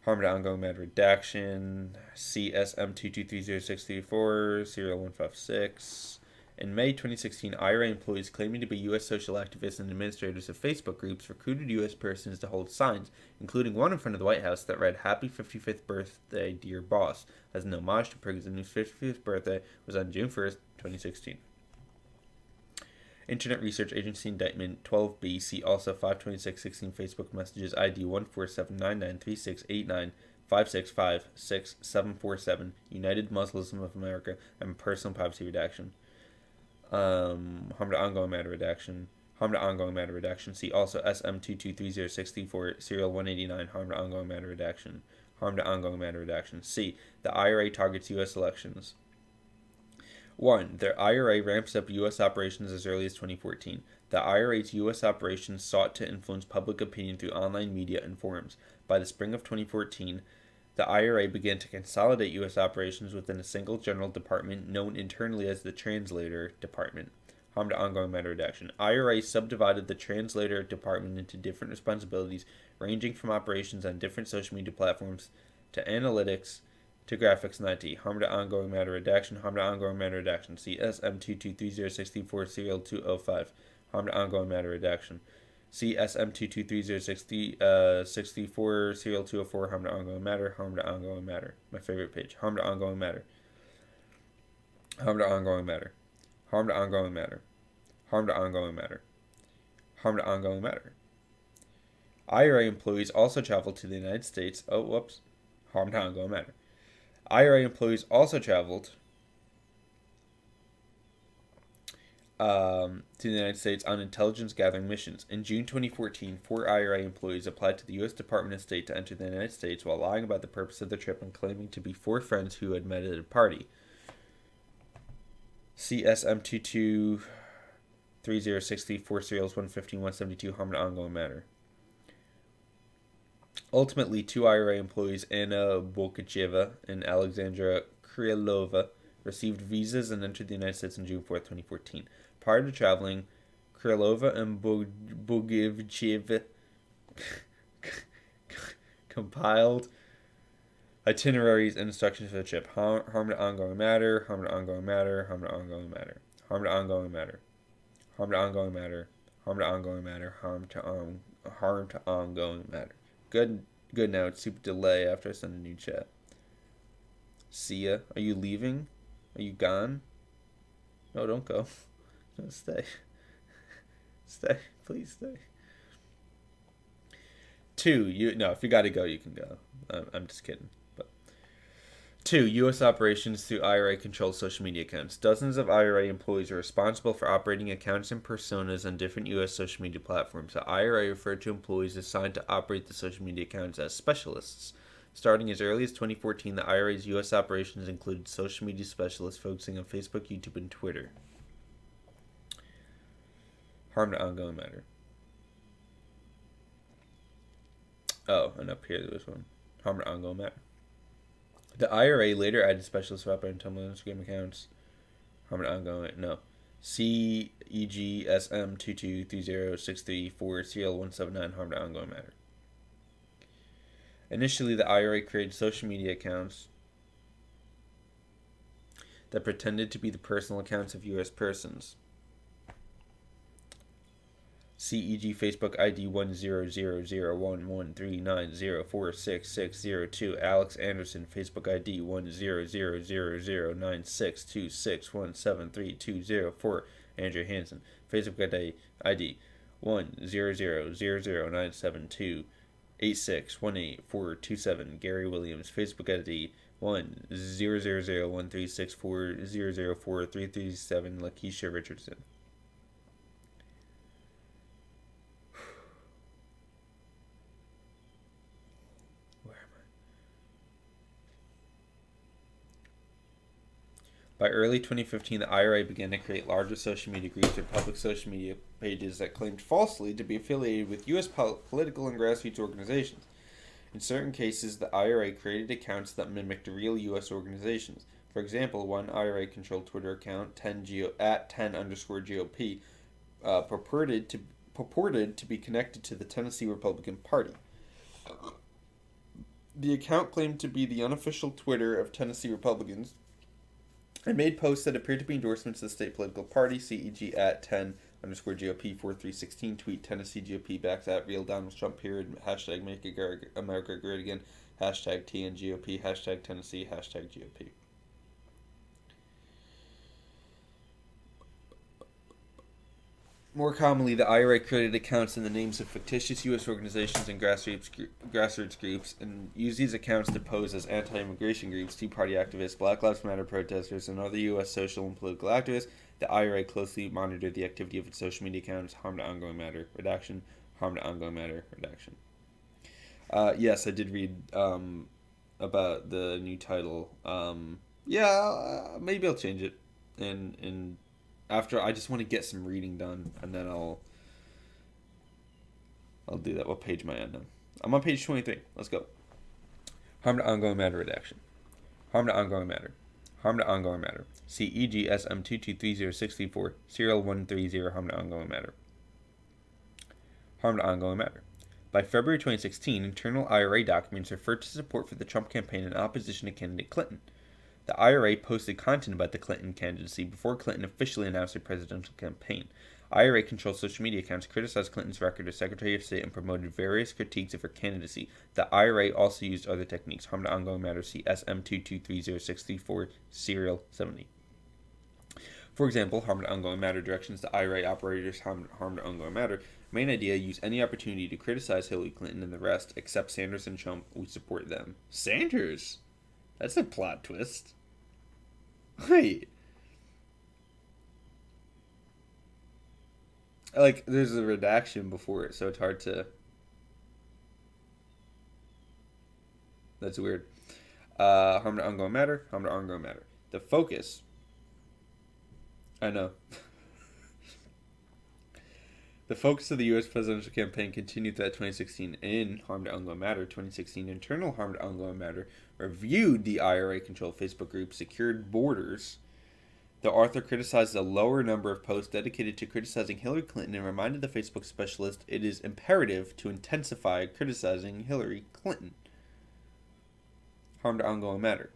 Harm to ongoing matter redaction. CSM 2230634 serial 156. In May 2016, IRA employees claiming to be U.S. social activists and administrators of Facebook groups recruited U.S. persons to hold signs, including one in front of the White House that read, "Happy 55th Birthday, Dear Boss," as an homage to Prigozhin, whose 55th birthday was on June 1st, 2016. Internet Research Agency Indictment 12B, see also 52616 Facebook Messages ID 14799368956567747 United Muslim of America and Personal Privacy Redaction. Harm to ongoing matter redaction. Harm to ongoing matter redaction. See also SM2230634 serial 189 harm to ongoing matter redaction. Harm to ongoing matter redaction. C. The IRA targets U.S. elections. 1. The IRA ramps up U.S. operations as early as 2014. The IRA's U.S. operations sought to influence public opinion through online media and forums. By the spring of 2014, the IRA began to consolidate U.S. operations within a single general department known internally as the Translator Department. Harm to ongoing matter redaction. IRA subdivided the Translator Department into different responsibilities, ranging from operations on different social media platforms to analytics to graphics and IT. Harm to ongoing matter redaction. Harm to ongoing matter redaction. See SM2230634 serial 205. Harm to ongoing matter redaction. See SM2230664 serial 204. Harm to ongoing matter. Harm to ongoing matter. My favorite page. Harm to ongoing matter. Harm to ongoing matter. Harm to ongoing matter. Harm to ongoing matter. Harm to ongoing matter. IRA employees also traveled to the United States. Harm to ongoing matter. IRA employees also traveled to the United States on intelligence gathering missions. In June 2014, 4 IRA employees applied to the U.S. Department of State to enter the United States while lying about the purpose of the trip and claiming to be 4 friends who had met at a party. CSM 223064 serials 115 172 harm to ongoing matter. Ultimately, 2 IRA employees, Anna Bolkacheva and Alexandra Krylova, received visas and entered the United States on June 4, 2014. Prior to traveling, Krylova and Bogivicheva compiled itineraries and instructions for the trip. Harm to ongoing matter, harm to ongoing matter, harm to ongoing matter, harm to ongoing matter, harm to ongoing matter, harm to ongoing matter, harm to ongoing matter. Good now. It's super delay after I send a new chat. See ya. Are you leaving? Are you gone? No, don't go. No, stay. Stay. Please stay. 2. If you gotta go, you can go. I'm just kidding. But 2. U.S. operations through IRA-controlled social media accounts. Dozens of IRA employees are responsible for operating accounts and personas on different U.S. social media platforms. The IRA referred to employees assigned to operate the social media accounts as specialists. Starting as early as 2014, the IRA's U.S. operations included social media specialists focusing on Facebook, YouTube, and Twitter. Harm to ongoing matter. Oh, and up here there was one. Harm to ongoing matter. The IRA later added specialists for operating Tumblr and Instagram accounts. Harm to ongoing. No. CEGSM 223064 serial 179 harm to ongoing matter. Initially, the IRA created social media accounts that pretended to be the personal accounts of U.S. persons. CEG Facebook ID 100011390466602. Alex Anderson Facebook ID 100009626173204. Andrew Hansen Facebook ID 100097286184427. Gary Williams Facebook ID 100013640043337. Lakeisha Richardson. By early 2015, the IRA began to create larger social media groups or public social media pages that claimed falsely to be affiliated with U.S. political and grassroots organizations. In certain cases, the IRA created accounts that mimicked real U.S. organizations. For example, one IRA-controlled Twitter account, @10_GOP, purported to be connected to the Tennessee Republican Party. The account claimed to be the unofficial Twitter of Tennessee Republicans and made posts that appeared to be endorsements of the state political party. CEG @10_GOP 4316. Tweet Tennessee GOP backs at real Donald Trump period. # Make America Great Again. # TNGOP. # Tennessee. # GOP. More commonly, the IRA created accounts in the names of fictitious U.S. organizations and grassroots groups and used these accounts to pose as anti-immigration groups, Tea Party activists, Black Lives Matter protesters, and other U.S. social and political activists. The IRA closely monitored the activity of its social media accounts. Harm to ongoing matter. Redaction. Harm to ongoing matter. Redaction. Yes, I did read about the new title. Maybe I'll change it and after I just want to get some reading done, and then I'll do that. What page am I on now? I'm on page 23. Let's go. Harm to ongoing matter redaction. Harm to ongoing matter. Harm to ongoing matter. CEGSM 223064 serial 130 harm to ongoing matter. Harm to ongoing matter. By February 2016, internal IRA documents referred to support for the Trump campaign in opposition to candidate Clinton. The IRA posted content about the Clinton candidacy before Clinton officially announced her presidential campaign. IRA-controlled social media accounts criticized Clinton's record as Secretary of State and promoted various critiques of her candidacy. The IRA also used other techniques. Harm to ongoing matter. See SM 223064 serial 70. For example, harm to ongoing matter directions to IRA operators. Harm to ongoing matter. Main idea: use any opportunity to criticize Hillary Clinton and the rest, except Sanders and Trump. We support them. Sanders. That's a plot twist. Wait. Like, there's a redaction before it, so it's hard to... That's weird. Harm to ongoing matter, harm to ongoing matter. The focus... I know. The focus of the U.S. presidential campaign continued throughout 2016 in harm to ongoing matter. 2016 internal harm to ongoing matter reviewed the IRA-controlled Facebook group Secured Borders. The author criticized a lower number of posts dedicated to criticizing Hillary Clinton and reminded the Facebook specialist it is imperative to intensify criticizing Hillary Clinton. Harm to ongoing matter.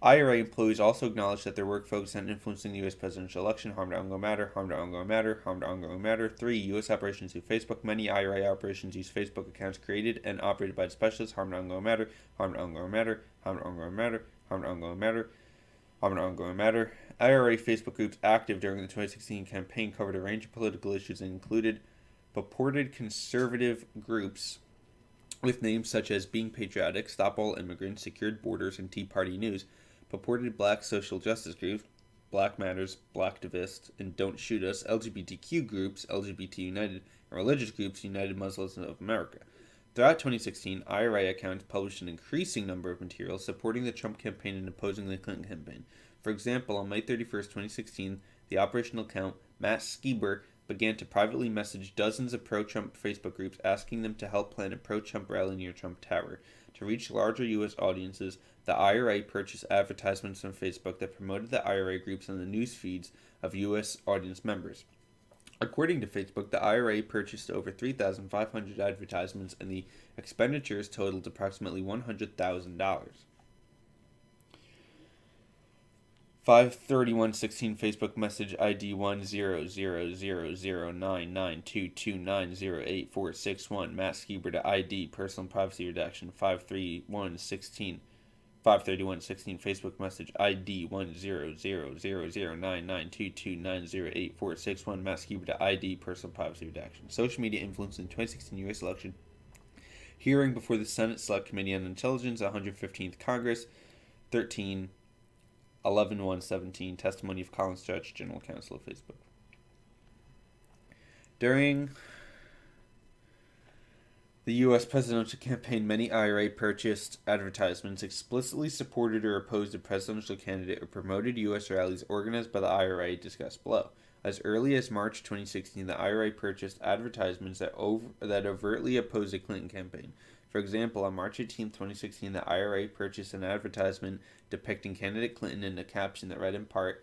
IRA employees also acknowledged that their work focused on influencing the U.S. presidential election. Harm to ongoing matter, harm to ongoing matter, harm to ongoing matter. 3. U.S. operations use Facebook. Many IRA operations use Facebook accounts created and operated by the specialists. Harm to ongoing matter, harm to ongoing matter, harm to ongoing matter, harm to ongoing matter, harm to ongoing matter. IRA Facebook groups active during the 2016 campaign covered a range of political issues and included purported conservative groups with names such as Being Patriotic, Stop All Immigrants, Secured Borders, and Tea Party News. Purported black social justice groups, Black Matters, Blacktivist, and Don't Shoot Us, LGBTQ groups, LGBT United, and religious groups, United Muslims of America. Throughout 2016, IRA accounts published an increasing number of materials supporting the Trump campaign and opposing the Clinton campaign. For example, on May 31st, 2016, the operational account Matt Skiber began to privately message dozens of pro-Trump Facebook groups asking them to help plan a pro-Trump rally near Trump Tower. To reach larger U.S. audiences, the IRA purchased advertisements from Facebook that promoted the IRA groups on the news feeds of U.S. audience members. According to Facebook, the IRA purchased over 3,500 advertisements and the expenditures totaled approximately $100,000. 5/31/16 Facebook message ID 100009922908461 Matt Skiber to ID personal privacy redaction 5/31/16 5/31/16 Facebook message ID 100009922908461 Matt Skiber to ID personal privacy redaction. Social media influence in 2016 U.S. election hearing before the Senate Select Committee on Intelligence 115th Congress 13/11/117 testimony of Collins Judge, General Counsel of Facebook. During the U.S. presidential campaign, many IRA purchased advertisements explicitly supported or opposed a presidential candidate or promoted U.S. rallies organized by the IRA discussed below. As early as March 2016, the IRA purchased advertisements that overtly opposed the Clinton campaign. For example, on March 18, 2016, the IRA purchased an advertisement depicting candidate Clinton in a caption that read in part,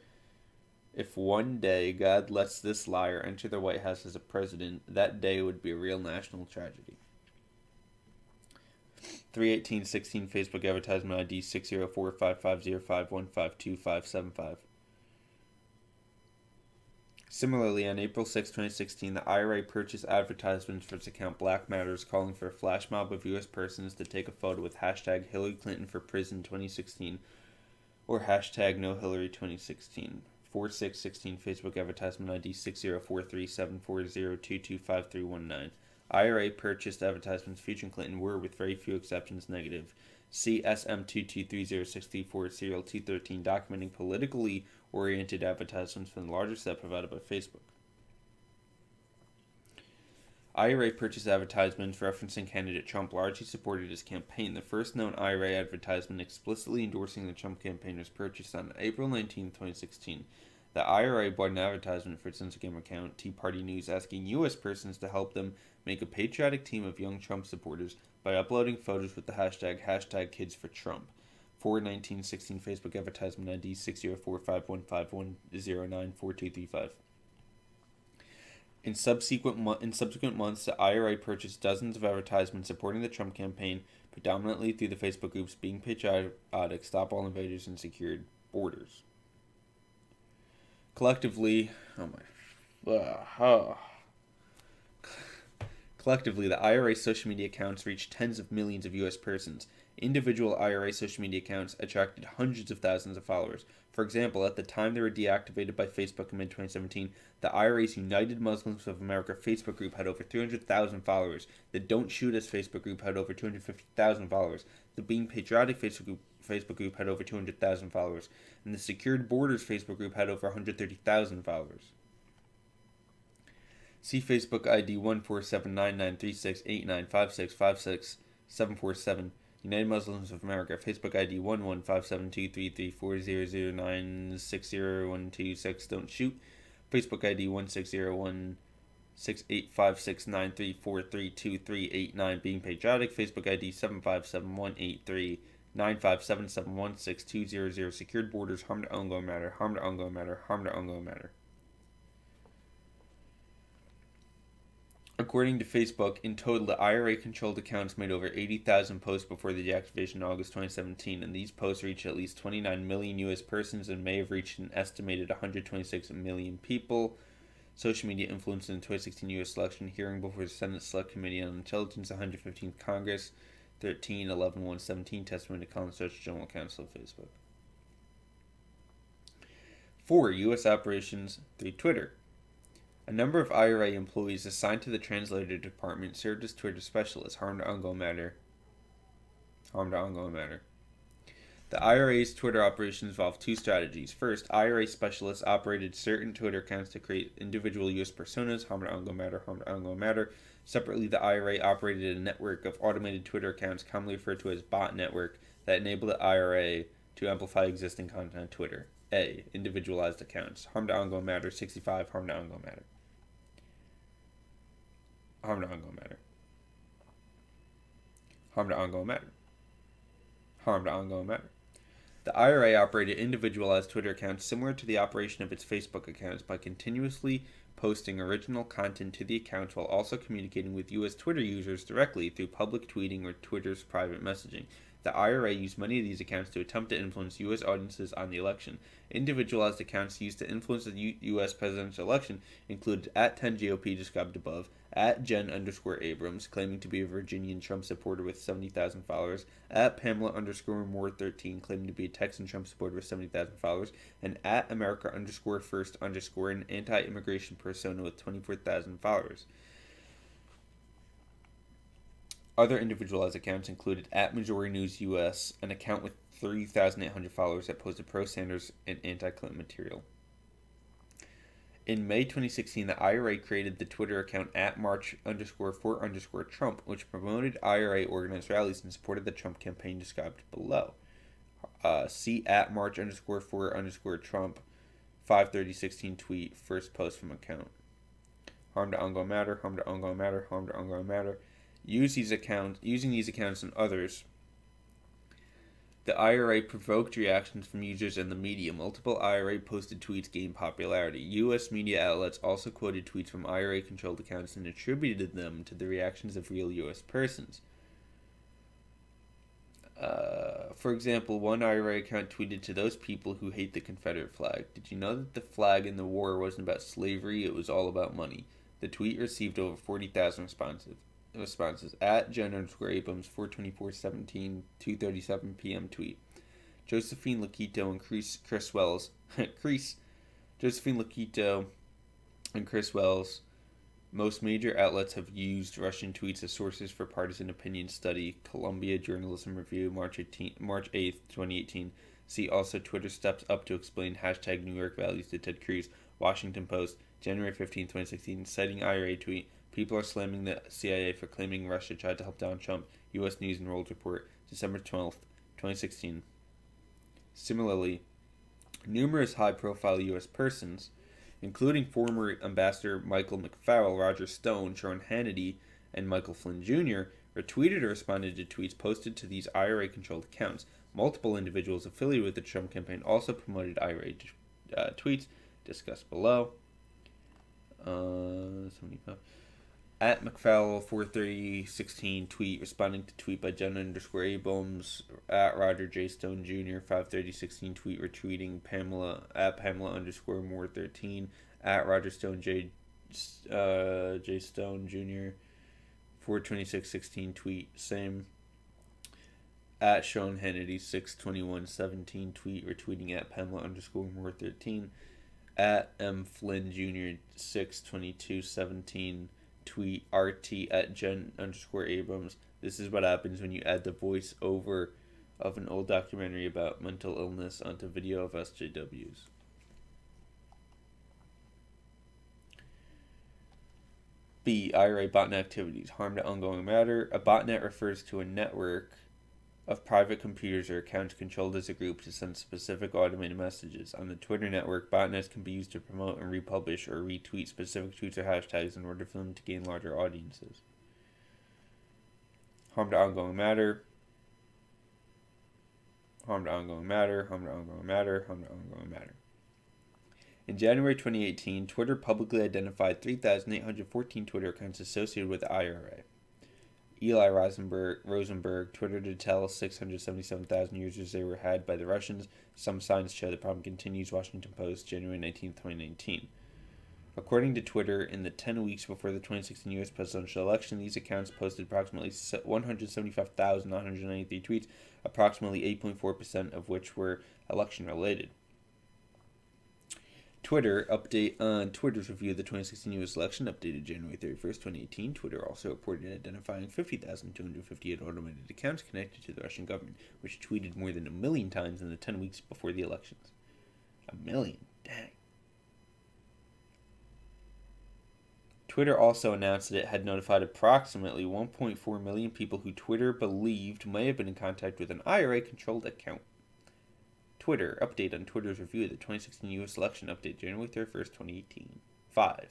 "If one day God lets this liar enter the White House as a president, that day would be a real national tragedy." 3/18/16 Facebook advertisement ID 6045505152575. Similarly, on April 6, 2016, the IRA purchased advertisements for its account Black Matters calling for a flash mob of U.S. persons to take a photo with hashtag Hillary Clinton for Prison 2016 or hashtag No Hillary 2016. 4/6/16 Facebook advertisement ID 6043740225319. IRA purchased advertisements featuring Clinton were, with very few exceptions, negative. See SM223064 serial T13 documenting politically oriented advertisements from the larger set provided by Facebook. IRA purchased advertisements referencing candidate Trump largely supported his campaign. The first known IRA advertisement explicitly endorsing the Trump campaign was purchased on April 19, 2016. The IRA bought an advertisement for its Instagram account, Tea Party News, asking U.S. persons to help them make a patriotic team of young Trump supporters by uploading photos with the hashtag #KidsForTrump. 4/19/16 Facebook advertisement ID 6045151094235. In subsequent months, the IRA purchased dozens of advertisements supporting the Trump campaign, predominantly through the Facebook groups Being Patriotic, Stop All Invaders, and Secured Borders. Collectively, the IRA social media accounts reached tens of millions of U.S. persons. Individual IRA social media accounts attracted hundreds of thousands of followers. For example, at the time they were deactivated by Facebook in mid-2017, the IRA's United Muslims of America Facebook group had over 300,000 followers. The Don't Shoot Us Facebook group had over 250,000 followers. The Being Patriotic Facebook group had over 200,000 followers. And the Secured Borders Facebook group had over 130,000 followers. See Facebook ID 14799368956565747. United Muslims of America, Facebook ID 1157233400960126. Don't Shoot. Facebook ID 1601685693432389. Being Patriotic. Facebook ID 75718395777162000. Secured Borders. Harm to Ongoing Matter. Harm to Ongoing Matter. Harm to Ongoing Matter. According to Facebook, in total, the IRA-controlled accounts made over 80,000 posts before the deactivation in August 2017, and these posts reached at least 29 million U.S. persons and may have reached an estimated 126 million people. Social media influenced in the 2016 U.S. election hearing before the Senate Select Committee on Intelligence, 115th Congress, 13-11-117, testimony to Colin Search, General Counsel of Facebook. 4. U.S. operations through Twitter. A number of IRA employees assigned to the translator department served as Twitter specialists. Harm to Ongoing Matter. Harm to Ongoing Matter. The IRA's Twitter operations involved two strategies. First, IRA specialists operated certain Twitter accounts to create individual U.S. personas. Harm to Ongoing Matter. Harm to Ongoing Matter. Separately, the IRA operated a network of automated Twitter accounts, commonly referred to as bot network, that enabled the IRA to amplify existing content on Twitter. A. Individualized accounts. Harm to Ongoing Matter. 65. Harm to Ongoing Matter. Harm to Ongoing Matter. Harm to Ongoing Matter. Harm to Ongoing Matter. The IRA operated individualized Twitter accounts similar to the operation of its Facebook accounts by continuously posting original content to the accounts while also communicating with U.S. Twitter users directly through public tweeting or Twitter's private messaging. The IRA used many of these accounts to attempt to influence U.S. audiences on the election. Individualized accounts used to influence the U.S. presidential election included @10GOP described above, @Jen_Abrams, claiming to be a Virginian Trump supporter with 70,000 followers, @Pamela_Moore13, claiming to be a Texan Trump supporter with 70,000 followers, and @America_First_, an anti-immigration persona with 24,000 followers. Other individualized accounts included @MajorityNewsUS, an account with 3,800 followers that posted pro-Sanders and anti-Clinton material. In May 2016, the IRA created the Twitter account @March_for_Trump, which promoted IRA organized rallies and supported the Trump campaign described below. See @March_for_Trump, 5/30/16 tweet, first post from account. Harm to Ongoing Matter. Harm to Ongoing Matter. Harm to Ongoing Matter. Using these accounts and others, the IRA provoked reactions from users and the media. Multiple IRA posted tweets gained popularity. U.S. media outlets also quoted tweets from IRA-controlled accounts and attributed them to the reactions of real U.S. persons. For example, one IRA account tweeted to those people who hate the Confederate flag, "Did you know that the flag in the war wasn't about slavery, it was all about money?" The tweet received over 40,000 responses. @Jen_Abrams, 4/24/17, 2:37 p.m. tweet. Josephine Laquito and Chris Wells. Josephine Laquito and Chris Wells. Most major outlets have used Russian tweets as sources for partisan opinion study. Columbia Journalism Review, March 8th, 2018. See also Twitter steps up to explain #New York values to Ted Cruz. Washington Post, January 15, 2016. Citing IRA tweet. People are slamming the CIA for claiming Russia tried to help Donald Trump. U.S. News and World Report, December 12th, 2016. Similarly, numerous high-profile U.S. persons, including former Ambassador Michael McFarrell, Roger Stone, Sean Hannity, and Michael Flynn Jr., retweeted or responded to tweets posted to these IRA-controlled accounts. Multiple individuals affiliated with the Trump campaign also promoted IRA tweets, discussed below. 75. @McFarrell 4/30/16 tweet responding to tweet by Jen_Abrams, @Roger J. Stone Jr. 5/30/16 tweet retweeting Pamela @Pamela_Moore13, @Roger Stone J. Stone Jr. 4/26/16 tweet same. at Sean Hannity 62117 tweet, retweeting at Pamela _more 13, at M Flynn Jr. 62217 tweet, RT at Jen _Abrams. This is what happens when you add the voice over of an old documentary about mental illness onto video of SJWs. B. IRA botnet activities. Harm to ongoing matter. A botnet refers to a network of private computers or accounts controlled as a group to send specific automated messages. On the Twitter network, botnets can be used to promote and republish or retweet specific tweets or hashtags in order for them to gain larger audiences. Harm to ongoing matter. Harm to ongoing matter. Harm to ongoing matter. Harm to ongoing matter. In January 2018, Twitter publicly identified 3,814 Twitter accounts associated with the IRA. Eli Rosenberg Twitter to tell 677,000 users they were had by the Russians. Some signs show the problem continues. Washington Post, January 19, 2019. According to Twitter, in the 10 weeks before the 2016 U.S. presidential election, these accounts posted approximately 175,993 tweets, approximately 8.4% of which were election-related. Twitter update on Twitter's review of the 2016 U.S. election, updated January 31st, 2018. Twitter also reported identifying 50,258 automated accounts connected to the Russian government, which tweeted more than 1 million times in the 10 weeks before the elections. 1 million, dang. Twitter also announced that it had notified approximately 1.4 million people who Twitter believed may have been in contact with an IRA-controlled account. Twitter update on Twitter's review of the 2016 U.S. election, update January 31st, 2018. 5.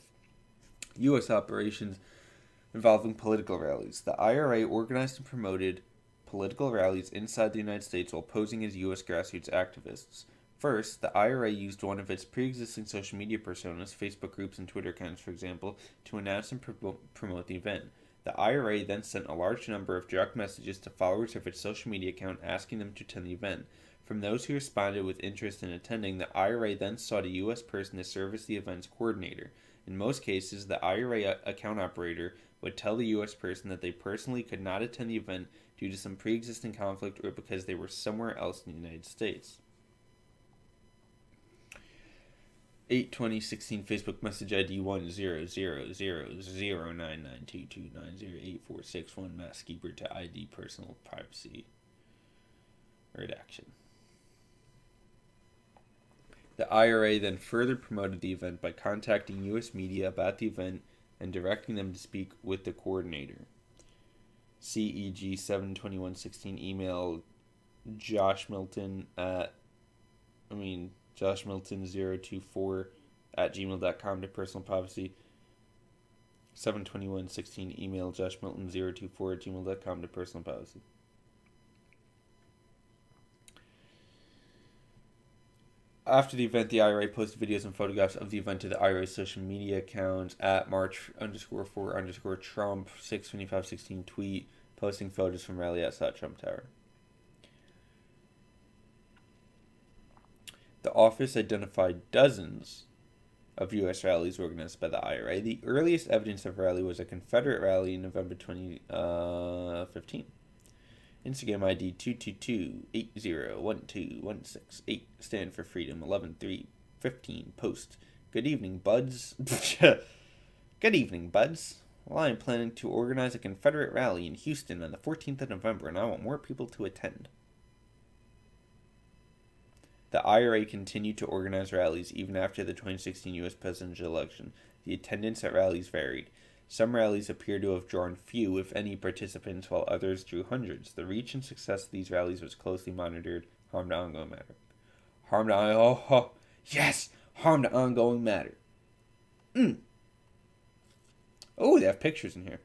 U.S. operations involving political rallies. The IRA organized and promoted political rallies inside the United States while posing as U.S. grassroots activists. First, the IRA used one of its pre-existing social media personas, Facebook groups and Twitter accounts for example, to announce and promote the event. The IRA then sent a large number of direct messages to followers of its social media account asking them to attend the event. From those who responded with interest in attending, the IRA then sought a U.S. person to serve as the event's coordinator. In most cases, the IRA account operator would tell the U.S. person that they personally could not attend the event due to some pre-existing conflict or because they were somewhere else in the United States. 8/2016 Facebook message ID 1000992290846 mask keeper to ID personal privacy redaction. The IRA then further promoted the event by contacting U.S. media about the event and directing them to speak with the coordinator. CEG 7/21/16 email joshmilton024 at gmail.com to personal privacy. 7/21/16 email joshmilton024 at gmail.com to personal privacy. After the event, the IRA posted videos and photographs of the event to the IRA social media accounts at March_4_Trump 6/25/16 tweet, posting photos from rally outside Trump Tower. The office identified dozens of U.S. rallies organized by the IRA. The earliest evidence of a rally was a Confederate rally in November 2015. Instagram ID 222801216. Stand for Freedom 11/3/15. Post. Good evening, buds. Good evening, buds. Well, I am planning to organize a Confederate rally in Houston on the 14th of November, and I want more people to attend. The IRA continued to organize rallies even after the 2016 U.S. presidential election. The attendance at rallies varied. Some rallies appear to have drawn few, if any, participants, while others drew hundreds. The reach and success of these rallies was closely monitored. Harm to ongoing matter. Harm to ongoing matter. Oh, they have pictures in here.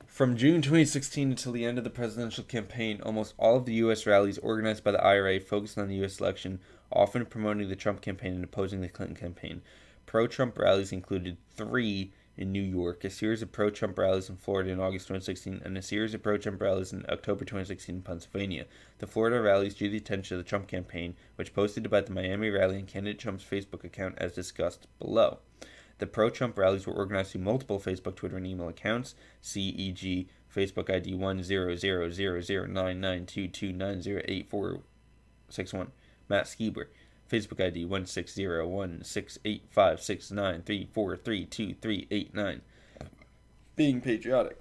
From June 2016 until the end of the presidential campaign, almost all of the U.S. rallies organized by the IRA focused on the U.S. election, often promoting the Trump campaign and opposing the Clinton campaign. Pro-Trump rallies included 3 in New York, a series of pro-Trump rallies in Florida in August 2016, and a series of pro-Trump rallies in October 2016 in Pennsylvania. The Florida rallies drew the attention of the Trump campaign, which posted about the Miami rally on candidate Trump's Facebook account as discussed below. The pro-Trump rallies were organized through multiple Facebook, Twitter, and email accounts. C.E.G. Facebook ID 10000099229084661. Matt Skiber. Facebook ID 16016856934323889. Being patriotic.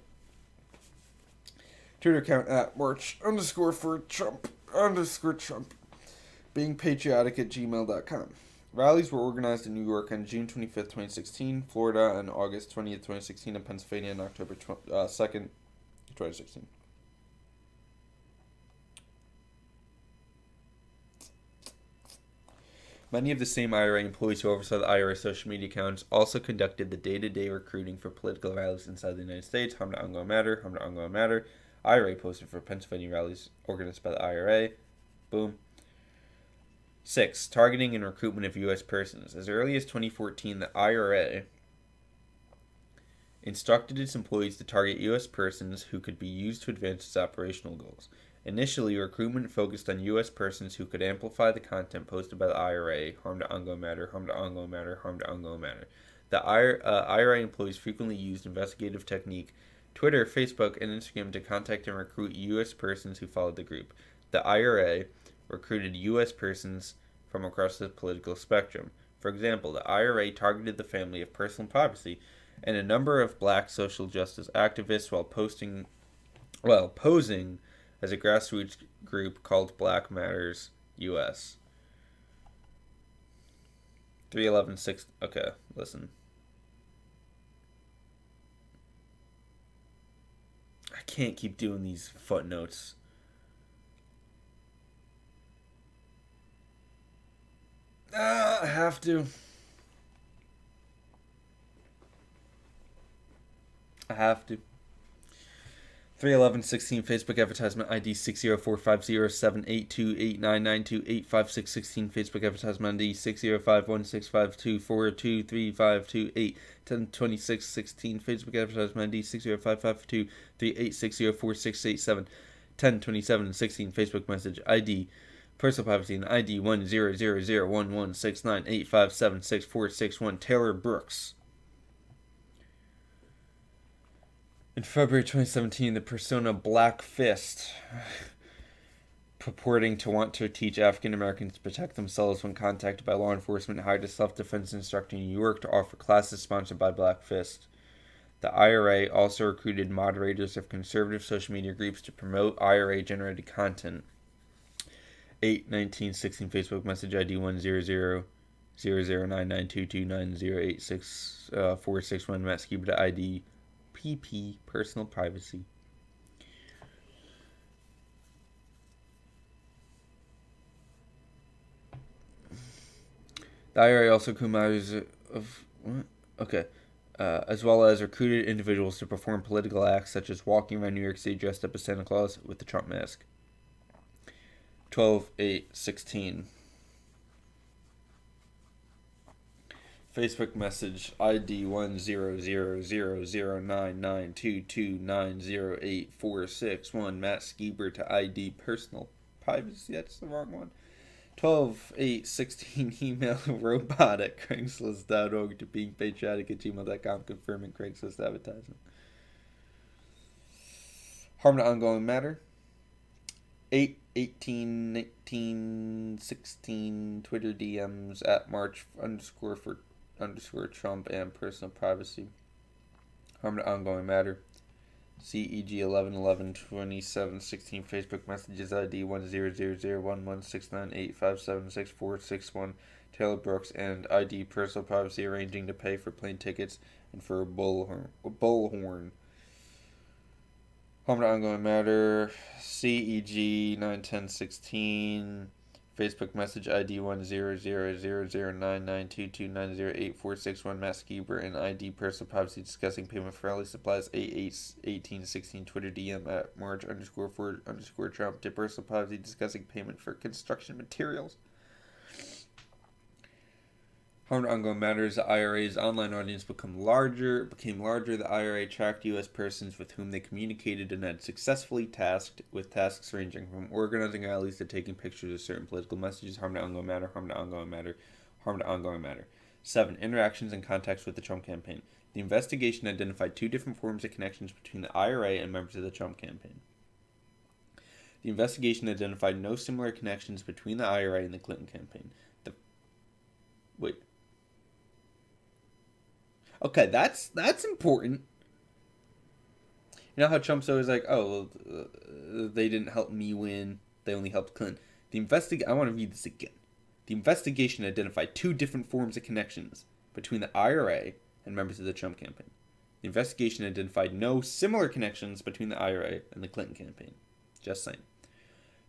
Twitter account at March_for Trump_Trump. Being patriotic at gmail.com. Rallies were organized in New York on June 25th, 2016, Florida on August 20th, 2016, and Pennsylvania on October 2nd, 2016. Many of the same IRA employees who oversaw the IRA social media accounts also conducted the day-to-day recruiting for political rallies inside the United States. Harm to ongoing matter, harm to ongoing matter. IRA posted for Pennsylvania rallies organized by the IRA. Boom. 6. Targeting and recruitment of U.S. persons. As early as 2014, the IRA instructed its employees to target U.S. persons who could be used to advance its operational goals. Initially, recruitment focused on U.S. persons who could amplify the content posted by the IRA, harm to ongoing matter, harm to ongoing matter, harm to ongoing matter. The IRA employees frequently used investigative technique, Twitter, Facebook, and Instagram to contact and recruit U.S. persons who followed the group. The IRA recruited U.S. persons from across the political spectrum. For example, the IRA targeted the family of personal privacy and a number of black social justice activists while posing as a grassroots group called Black Matters U.S. 311.6. Okay, listen. I can't keep doing these footnotes. I have to. 311.16 Facebook advertisement ID 60450782899285616 Facebook advertisement ID 6051652423528 102616 Facebook advertisement ID 6055238604687 102716 Facebook message ID personal privacy and ID 100011698576461 Taylor Brooks. In February 2017, the persona Black Fist, purporting to want to teach African Americans to protect themselves when contacted by law enforcement, hired a self-defense instructor in New York to offer classes sponsored by Black Fist. The IRA also recruited moderators of conservative social media groups to promote IRA-generated content. 8/19/16 Facebook message ID 10000992290864661 Matt Skiba ID PP personal privacy. The IRA also commands of what? Okay. As well as recruited individuals to perform political acts such as walking around New York City dressed up as Santa Claus with the Trump mask. 12/8/16 Facebook message ID 100009922908461 Matt Skiber to ID personal privacy. That's the wrong one. 12/8/16 email robot at Craigslist.org to beingpatriotic@gmail.com confirming Craigslist advertisement. Harm to ongoing matter. 8/18/19/16 Twitter DMs at March_for_Trump and personal privacy. Harm to ongoing matter. CEG 11/11/27/16 Facebook messages ID 100011698576461 Taylor Brooks and ID personal privacy arranging to pay for plane tickets and for a bullhorn. Harm to ongoing matter. CEG 9/10/16 Facebook message ID 100009922908461 Matt Skiber and ID personal privacy discussing payment for rally supplies 8/18/16 Twitter DM at March_for_Trump to personal privacy discussing payment for construction materials. Harm to ongoing matters. The IRA's online audience became larger. The IRA tracked U.S. persons with whom they communicated and had successfully tasked with tasks ranging from organizing rallies to taking pictures of certain political messages. Harm to ongoing matter. Harm to ongoing matter. Harm to ongoing matter. 7. Interactions and contacts with the Trump campaign. The investigation identified 2 different forms of connections between the IRA and members of the Trump campaign. The investigation identified no similar connections between the IRA and the Clinton campaign. Okay, that's important. You know how Trump's always like, oh, well, they didn't help me win. They only helped Clinton. I want to read this again. The investigation identified 2 different forms of connections between the IRA and members of the Trump campaign. The investigation identified no similar connections between the IRA and the Clinton campaign. Just saying.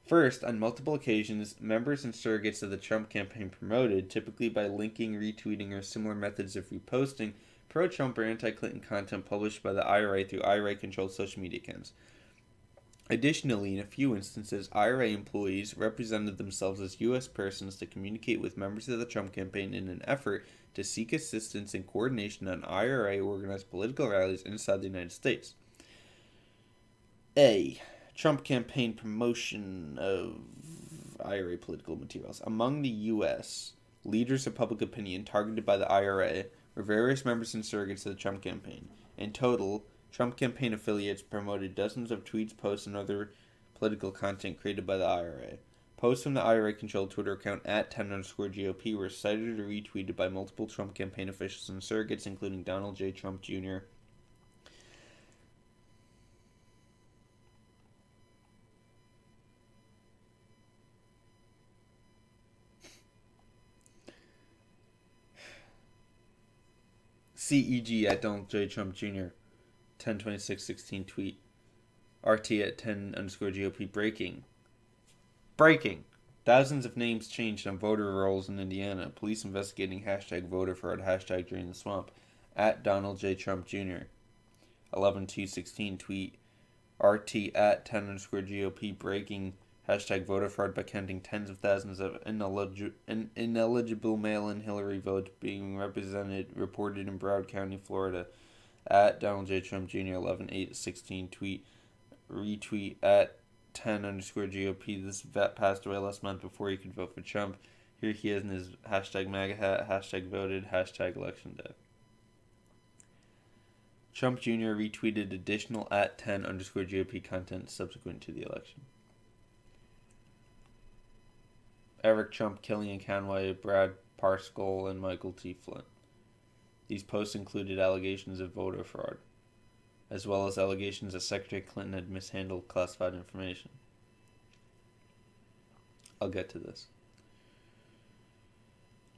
First, on multiple occasions, members and surrogates of the Trump campaign promoted, typically by linking, retweeting, or similar methods of reposting, pro-Trump or anti-Clinton content published by the IRA through IRA-controlled social media accounts. Additionally, in a few instances, IRA employees represented themselves as U.S. persons to communicate with members of the Trump campaign in an effort to seek assistance and coordination on IRA-organized political rallies inside the United States. A. Trump campaign promotion of IRA political materials. Among the U.S. leaders of public opinion targeted by the IRA were various members and surrogates of the Trump campaign. In total, Trump campaign affiliates promoted dozens of tweets, posts, and other political content created by the IRA. Posts from the IRA-controlled Twitter account at 10_GOP were cited or retweeted by multiple Trump campaign officials and surrogates, including Donald J. Trump Jr., CEG at Donald J. Trump Jr., 10/26/16 tweet. RT at 10_GOP breaking. Thousands of names changed on voter rolls in Indiana. Police investigating #voter fraud #drain the swamp. At Donald J. Trump Jr. 11/2/16 tweet. RT at 10_GOP breaking #voter fraud by counting tens of thousands of ineligible mail-in Hillary votes being reported in Broward County, Florida. At Donald J. Trump Jr. 11/8/16 tweet. Retweet at 10_GOP. This vet passed away last month before he could vote for Trump. Here he is in his #MAGA hat, #voted, #election day. Trump Jr. retweeted additional at 10_GOP content subsequent to the election. Eric Trump, Kellyanne Conway, Brad Parscale, and Michael T. Flynn. These posts included allegations of voter fraud, as well as allegations that Secretary Clinton had mishandled classified information. I'll get to this.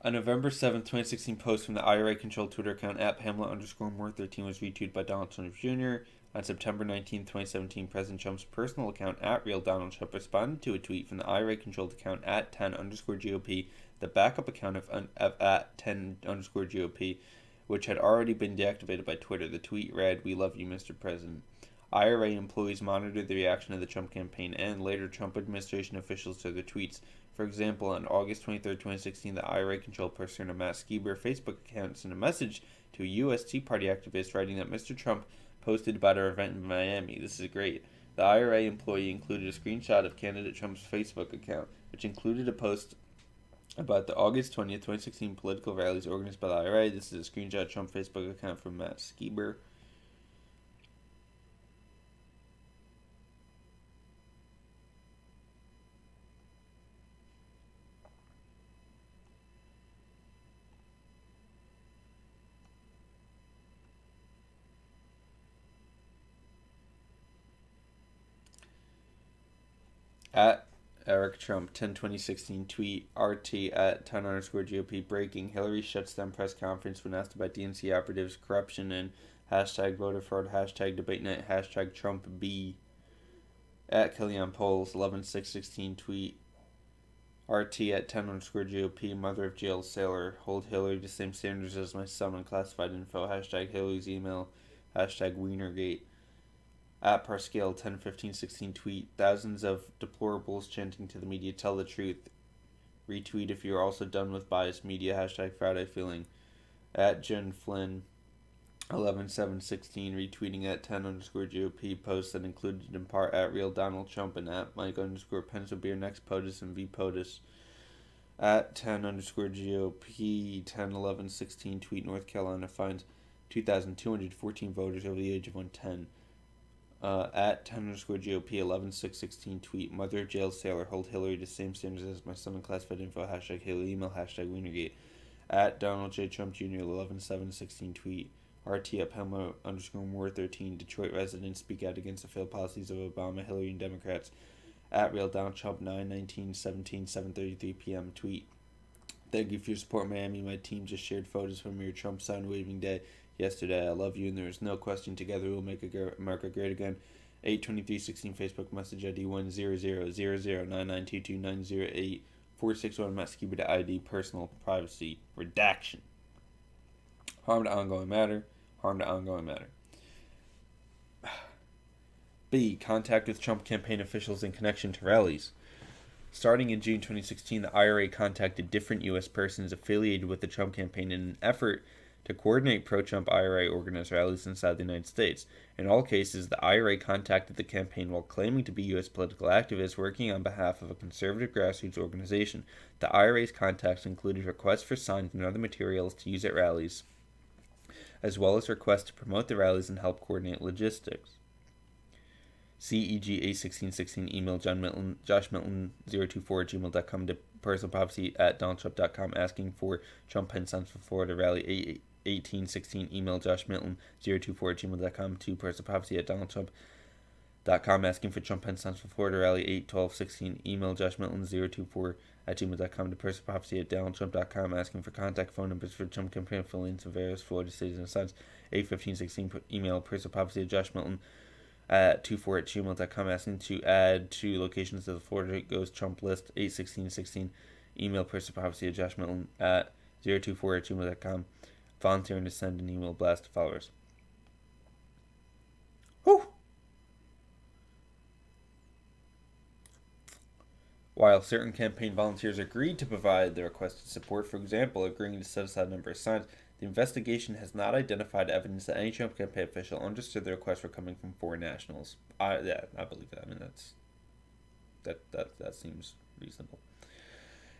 A November 7, 2016 post from the IRA-controlled Twitter account at Pamela_Moore13 was retweeted by Donald Trump Jr. On September 19, 2017, President Trump's personal account at Real Donald Trump responded to a tweet from the IRA-controlled account at 10_GOP, the backup account of at 10_GOP, which had already been deactivated by Twitter. The tweet read, "We love you, Mr. President." IRA employees monitored the reaction of the Trump campaign and later Trump administration officials to their tweets. For example, on August 23, 2016, the IRA-controlled persona Matt Skiber Facebook account sent a message to a U.S. Tea Party activist writing that Mr. Trump posted about our event in Miami. This is great. The IRA employee included a screenshot of candidate Trump's Facebook account, which included a post about the August 20th, 2016 political rallies organized by the IRA. This is a screenshot of Trump's Facebook account from Matt Skiber. At Eric Trump, 10/2016 tweet. RT at 10_GOP breaking. Hillary shuts down press conference when asked about DNC operatives, corruption, and #voter fraud, #debate night, #Trump B. At Kellyanne Polls, 11/6/16 tweet. RT at 10_GOP. Mother of jail sailor. Hold Hillary to same standards as my son on classified info. #Hillary's email. #Wienergate. At Parscale, 10/15/16 tweet. Thousands of deplorables chanting to the media, tell the truth. Retweet if you're also done with biased media. #Friday feeling. At Jen Flynn, 11/7/16 retweeting at 10_GOP posts that included in part at Real Donald Trump and at Mike_Pence will be our next POTUS and V POTUS. At 10_GOP 10/11/16 tweet, North Carolina finds 2,214 voters over the age of 110. At 10_GOP 11/6/16 tweet, mother of jail sailor hold Hillary to same standards as my son in classified info, hashtag Haley email, hashtag Wienergate. At Donald J. Trump Jr. 11/7/16 tweet, RT at Pelmo_Moore 13, Detroit residents speak out against the failed policies of Obama, Hillary, and Democrats. At Real Donald Trump 9/19/17 7:33 p.m. tweet, thank you for your support, Miami. My team just shared photos from your Trump sign waving day yesterday. I love you, and there is no question. Together we'll make America great again. 8/23/16 Facebook message ID 100009922290846 Matt Skiba ID personal privacy redaction. Harm to ongoing matter. Harm to ongoing matter. B. Contact with Trump campaign officials in connection to rallies. Starting in June 2016, the IRA contacted different U.S. persons affiliated with the Trump campaign in an effort to coordinate pro-Trump IRA organized rallies inside the United States. In all cases, the IRA contacted the campaign while claiming to be U.S. political activists working on behalf of a conservative grassroots organization. The IRA's contacts included requests for signs and other materials to use at rallies, as well as requests to promote the rallies and help coordinate logistics. CEG 81616 email joshmilton024@gmail.com to personal prophecy at donaldtrump.com asking for Trump Penn Sons for Florida rally 1816 email joshmilton024@gmail.com to personal prophecy at donaldtrump.com asking for Trump Penn Sons for Florida rally 81216 email joshmilton024@gmail.com to personal prophecy at donaldtrump.com asking for contact phone numbers for Trump campaign affiliates of various Florida cities and sons 81516 email personal prophecy at joshmilton at 24@gmail.com asking to add two locations to the Florida Goes Trump list 81616 email personal prophecy at joshmilton at 024@gmail.com volunteering to send an email blast to followers. Whew. While certain campaign volunteers agreed to provide the requested support, for example, agreeing to set aside a number of signs, the investigation has not identified evidence that any Trump campaign official understood the requests were coming from foreign nationals. I believe that. I mean, that seems reasonable.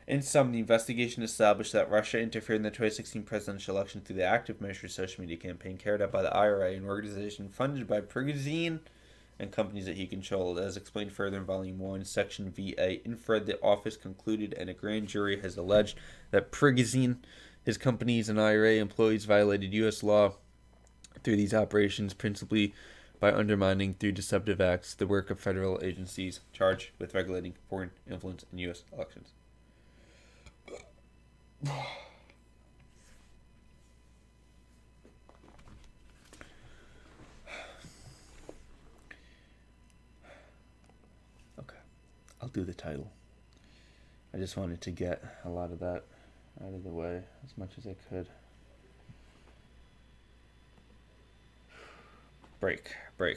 In sum, the investigation established that Russia interfered in the 2016 presidential election through the active measure social media campaign carried out by the IRA, an organization funded by Prigozhin and companies that he controlled. As explained further in Volume 1, Section VA, infrared, the office concluded and a grand jury has alleged that Prigozhin, his companies, and IRA employees violated U.S. law through these operations, principally by undermining, through deceptive acts, the work of federal agencies charged with regulating foreign influence in U.S. elections. Okay, I'll do the title. I just wanted to get a lot of that out of the way as much as I could. Break. Okay.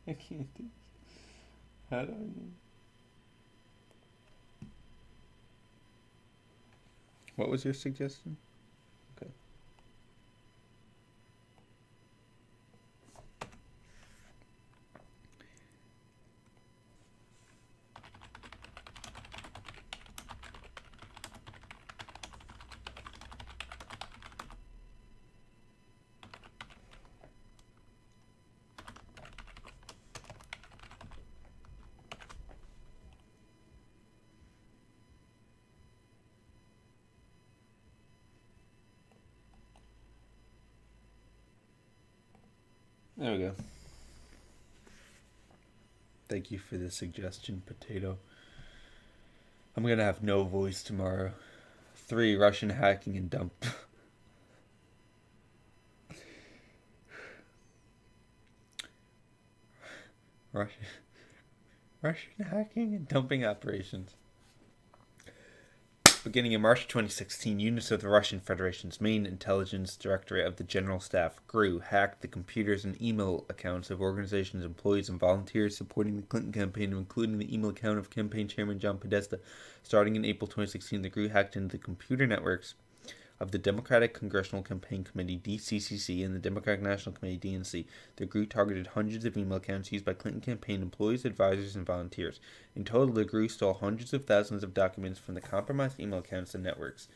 I can't do this. How do I do? What was your suggestion? Okay. There we go. Thank you for the suggestion, Potato. I'm gonna have no voice tomorrow. 3, Russian hacking and dump. Russian hacking and dumping operations. Beginning in March 2016, units of the Russian Federation's main intelligence directorate of the General Staff, GRU, hacked the computers and email accounts of organizations, employees, and volunteers supporting the Clinton campaign, including the email account of campaign chairman John Podesta. Starting in April 2016, the GRU hacked into the computer networks of the Democratic Congressional Campaign Committee, DCCC, and the Democratic National Committee, DNC. The GRU targeted hundreds of email accounts used by Clinton campaign employees, advisors, and volunteers. In total, the GRU stole hundreds of thousands of documents from the compromised email accounts and networks.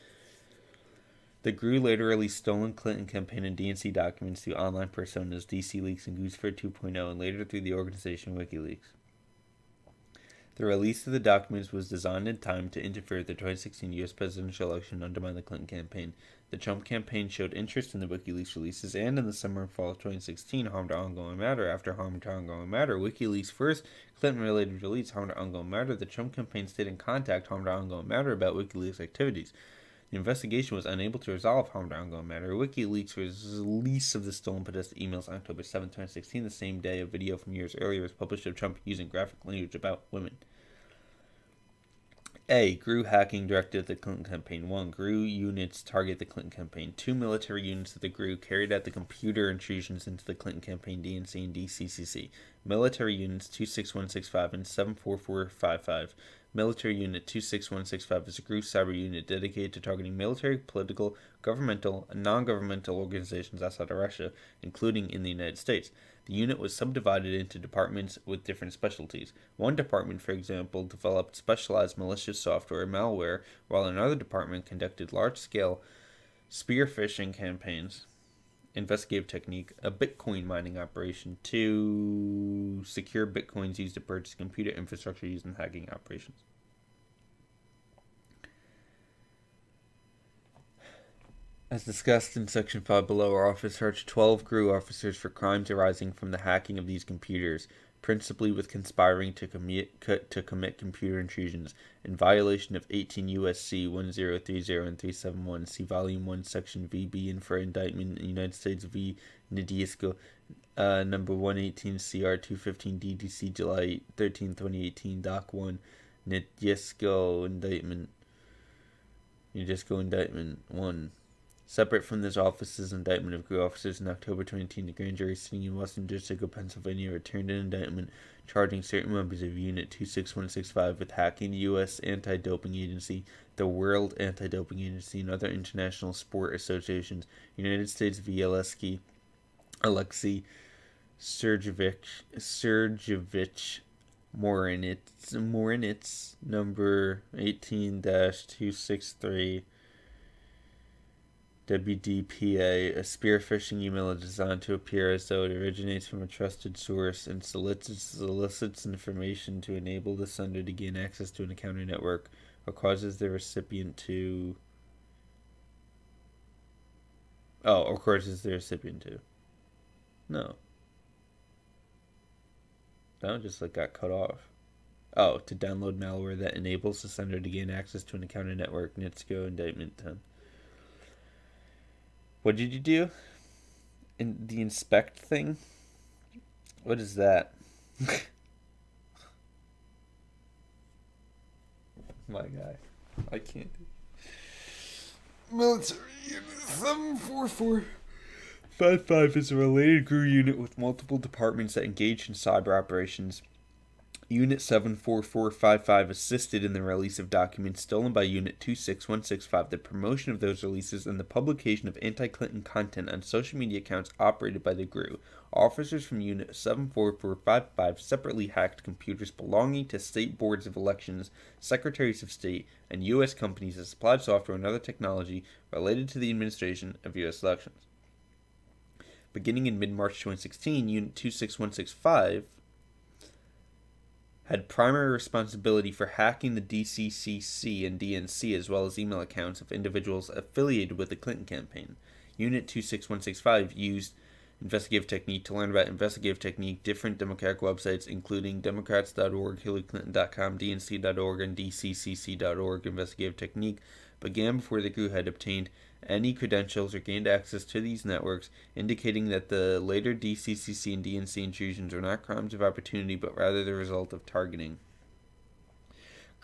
The GRU later released stolen Clinton campaign and DNC documents through online personas, DC Leaks, and Goosefoot 2.0, and later through the organization WikiLeaks. The release of the documents was designed in time to interfere with the 2016 U.S. presidential election and undermine the Clinton campaign. The Trump campaign showed interest in the WikiLeaks releases, and in the summer and fall of 2016, harmed our ongoing matter. After harmed our ongoing matter, WikiLeaks' first Clinton-related release harmed our ongoing matter. The Trump campaign stayed in contact harmed our ongoing matter about WikiLeaks activities. The investigation was unable to resolve harmed our ongoing matter. WikiLeaks' release of the stolen Podesta emails on October 7, 2016, the same day a video from years earlier was published of Trump using graphic language about women. A. GRU hacking directed at the Clinton campaign. 1. GRU units target the Clinton campaign. 2. Military units of the GRU carried out the computer intrusions into the Clinton campaign, DNC, and DCCC. Military units 26165 and 74455. Military Unit 26165 is a GRU cyber unit dedicated to targeting military, political, governmental, and non-governmental organizations outside of Russia, including in the United States. The unit was subdivided into departments with different specialties. One department, for example, developed specialized malicious software and malware, while another department conducted large-scale spear phishing campaigns. Investigative technique, a Bitcoin mining operation to secure Bitcoins used to purchase computer infrastructure used in hacking operations. As discussed in Section 5 below, our office charged 12 GRU officers for crimes arising from the hacking of these computers, principally with conspiring to commit computer intrusions in violation of 18 U.S.C. 1030 and 371. See Volume 1, Section VB, and for indictment in United States v. Nediesco, number 118 CR 215 DDC, July 13, 2018, Doc 1, Nediesco indictment 1. Separate from this office's indictment of GRU officers in October 2018, the grand jury sitting in Western District of Pennsylvania returned an indictment charging certain members of Unit 26165 with hacking the U.S. Anti-Doping Agency, the World Anti-Doping Agency, and other international sport associations. United States v. Alexei Sergeyevich Morinets, number 18-263, WDPA, a spear phishing email is designed to appear as though it originates from a trusted source and solicits information to enable the sender to gain access to an account or network, or causes the recipient to... No. That just got cut off. To download malware that enables the sender to gain access to an account or network. Nitsko Indictment 10. What did you do? In the inspect thing? What is that? My guy. I can't do Military Unit 74455 is a related GRU unit with multiple departments that engage in cyber operations. Unit 74455 assisted in the release of documents stolen by Unit 26165, the promotion of those releases, and the publication of anti-Clinton content on social media accounts operated by the GRU. Officers from Unit 74455 separately hacked computers belonging to state boards of elections, secretaries of state, and U.S. companies that supplied software and other technology related to the administration of U.S. elections. Beginning in mid-March 2016, Unit 26165 had primary responsibility for hacking the DCCC and DNC as well as email accounts of individuals affiliated with the Clinton campaign. Unit 26165 used investigative technique to learn about investigative technique, different Democratic websites including Democrats.org, HillaryClinton.com, DNC.org, and DCCC.org. Investigative technique began before the GRU had obtained any credentials or gained access to these networks, indicating that the later DCCC and DNC intrusions were not crimes of opportunity but rather the result of targeting.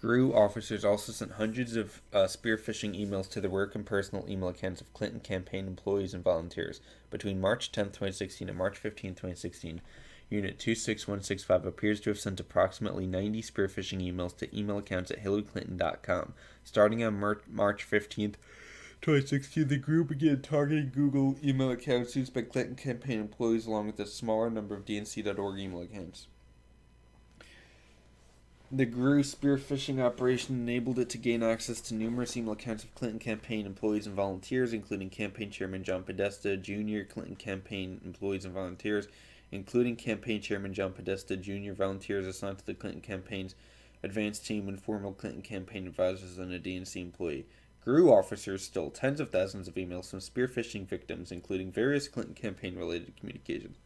GRU officers also sent hundreds of spear phishing emails to the work and personal email accounts of Clinton campaign employees and volunteers. Between March 10th, 2016 and March 15th, 2016, Unit 26165 appears to have sent approximately 90 spear phishing emails to email accounts at HillaryClinton.com. Starting on March 15th, 2016, the group began targeting Google email accounts used by Clinton campaign employees along with a smaller number of DNC.org email accounts. The GRU spear phishing operation enabled it to gain access to numerous email accounts of Clinton campaign employees and volunteers, including campaign chairman John Podesta Jr., Clinton campaign employees and volunteers, including campaign chairman John Podesta Jr., volunteers assigned to the Clinton campaign's advanced team and former Clinton campaign advisors, and a DNC employee. GRU officers stole tens of thousands of emails from spear phishing victims, including various Clinton campaign-related communications.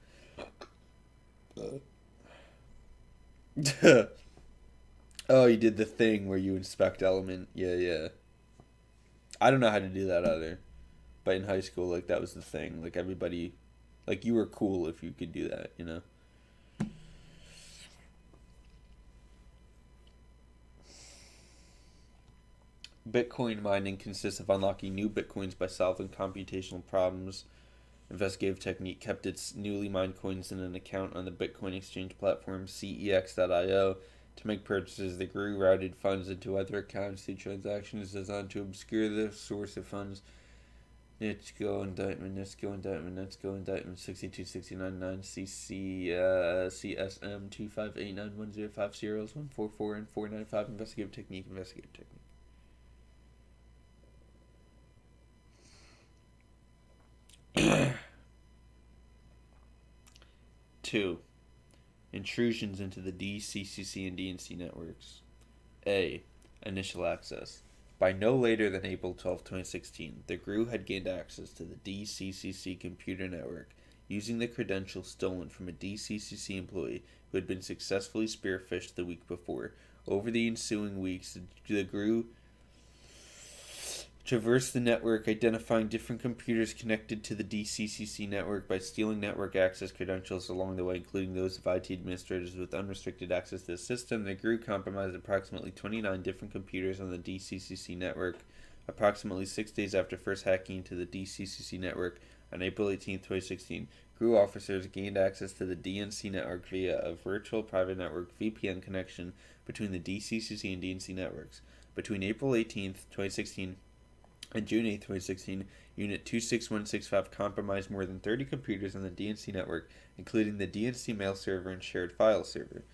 Oh, you did the thing where you inspect element. Yeah. I don't know how to do that either. But in high school, like, that was the thing. Like, everybody... Like, you were cool if you could do that, you know? Bitcoin mining consists of unlocking new bitcoins by solving computational problems. Investigative Technique kept its newly mined coins in an account on the Bitcoin exchange platform CEX.io. To make purchases, the GRU routed funds into other accounts. The transaction is designed to obscure the source of funds. Let's go indictment, 62699 CC CSM 25891050144 and 495. Investigative Technique. 2. Intrusions into the DCCC and DNC networks. A. Initial access. By no later than April 12, 2016, the GRU had gained access to the DCCC computer network using the credentials stolen from a DCCC employee who had been successfully spear phished the week before. Over the ensuing weeks, the GRU traversed the network, identifying different computers connected to the DCCC network by stealing network access credentials along the way, including those of IT administrators with unrestricted access to the system. The GRU compromised approximately 29 different computers on the DCCC network. Approximately 6 days after first hacking into the DCCC network on April 18, 2016, GRU officers gained access to the DNC network via a virtual private network VPN connection between the DCCC and DNC networks. Between April 18, 2016 and June 8, 2016, Unit 26165 compromised more than 30 computers on the DNC network, including the DNC mail server and shared file server.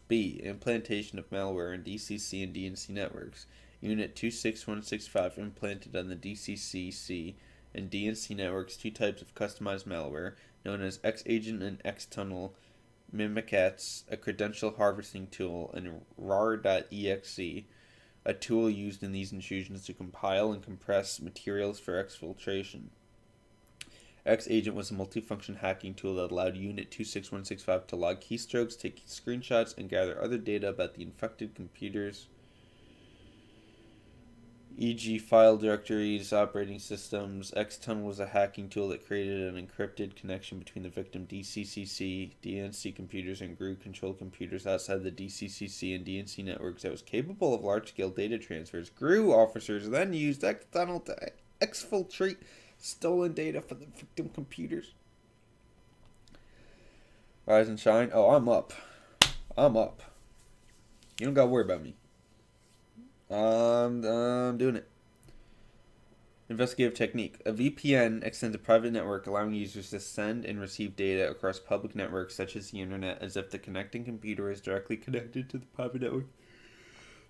B. Implantation of malware in DCC and DNC networks. Unit 26165 implanted on the DCCC and DNC networks two types of customized malware, known as X-Agent and X-Tunnel Mimikatz, a credential harvesting tool, and rar.exe, a tool used in these intrusions to compile and compress materials for exfiltration. X-Agent was a multifunction hacking tool that allowed Unit 26165 to log keystrokes, take screenshots, and gather other data about the infected computers, e.g. file directories, operating systems. X-Tunnel was a hacking tool that created an encrypted connection between the victim DCCC, DNC computers, and GRU-controlled computers outside the DCCC and DNC networks that was capable of large-scale data transfers. GRU officers then used X-Tunnel to exfiltrate stolen data from the victim computers. Rise and shine. Oh, I'm up. You don't gotta worry about me. I'm doing it. Investigative Technique. A VPN extends a private network allowing users to send and receive data across public networks such as the internet as if the connecting computer is directly connected to the private network.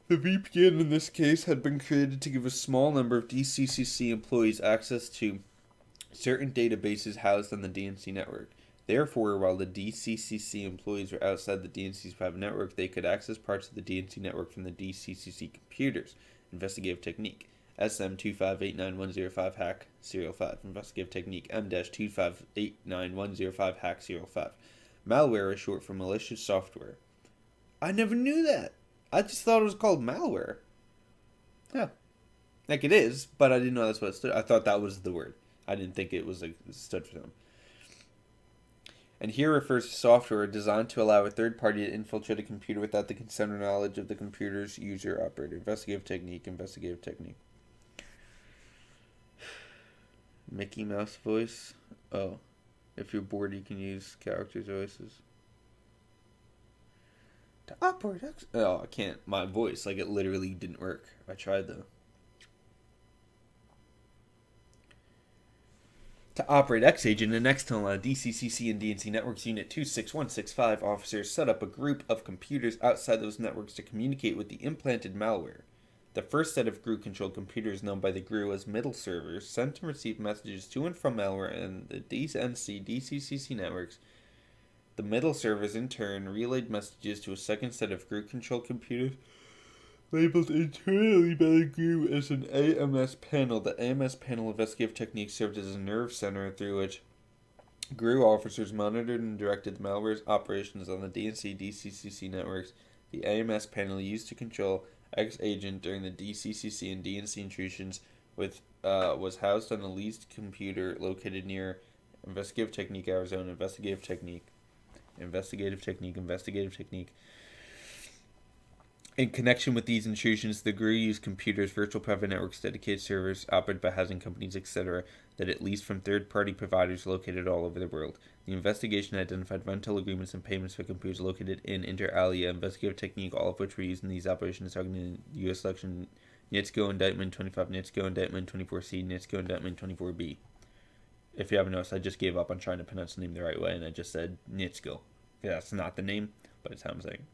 The VPN in this case had been created to give a small number of DCCC employees access to certain databases housed on the DNC network. Therefore, while the DCCC employees were outside the DNC's private network, they could access parts of the DNC network from the DCCC computers. Investigative Technique. SM2589105 hack 05. Investigative Technique. M-2589105 hack 05. Malware is short for malicious software. I never knew that. I just thought it was called malware. Yeah. Like it is, but I didn't know that's what it stood. I thought that was the word. I didn't think it was like stood for something. And here refers to software designed to allow a third party to infiltrate a computer without the consent or knowledge of the computer's user operator. Investigative technique, investigative technique. Mickey Mouse voice. Oh. If you're bored, you can use characters' voices. To operate X. Oh, I can't. My voice, like, it literally didn't work. I tried, though. To operate X-Agent and X-Tunnel on DCCC and DNC Networks Unit 26165, officers set up a group of computers outside those networks to communicate with the implanted malware. The first set of GRU-controlled computers, known by the GRU as middle servers, sent and received messages to and from malware and the DNC DCCC networks. The middle servers, in turn, relayed messages to a second set of GRU-controlled computers, labeled internally by the GRU as an AMS panel. The AMS panel investigative technique served as a nerve center through which GRU officers monitored and directed the malware's operations on the DNC DCCC networks. The AMS panel used to control X-Agent during the DCCC and DNC intrusions was housed on a leased computer located near Investigative Technique, Arizona. Investigative Technique. In connection with these intrusions, the GRU used computers, virtual private networks, dedicated servers operated by housing companies, etc., that it leased from third-party providers located all over the world. The investigation identified rental agreements and payments for computers located in inter alia investigative technique, all of which were used in these operations targeting the U.S. election NITSCO Indictment 25, NITSCO Indictment 24C, NITSCO Indictment 24B. If you haven't noticed, I just gave up on trying to pronounce the name the right way, and I just said NITSCO. Yeah, that's not the name, but it's how I'm saying.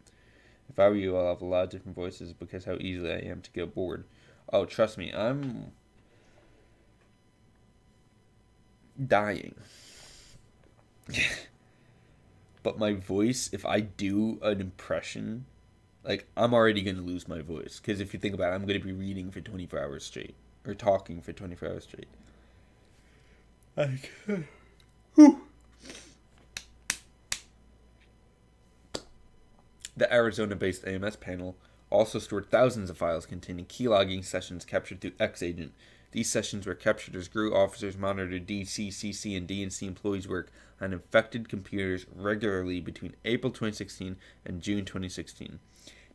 If I were you, I'll have a lot of different voices because how easily I am to get bored. Oh, trust me, I'm dying. But my voice, if I do an impression, like, I'm already going to lose my voice. Because if you think about it, I'm going to be reading for 24 hours straight. Or talking for 24 hours straight. Whew. The Arizona-based AMS panel also stored thousands of files containing keylogging sessions captured through X-Agent. These sessions were captured as GRU officers monitored DCCC and DNC employees' work on infected computers regularly between April 2016 and June 2016.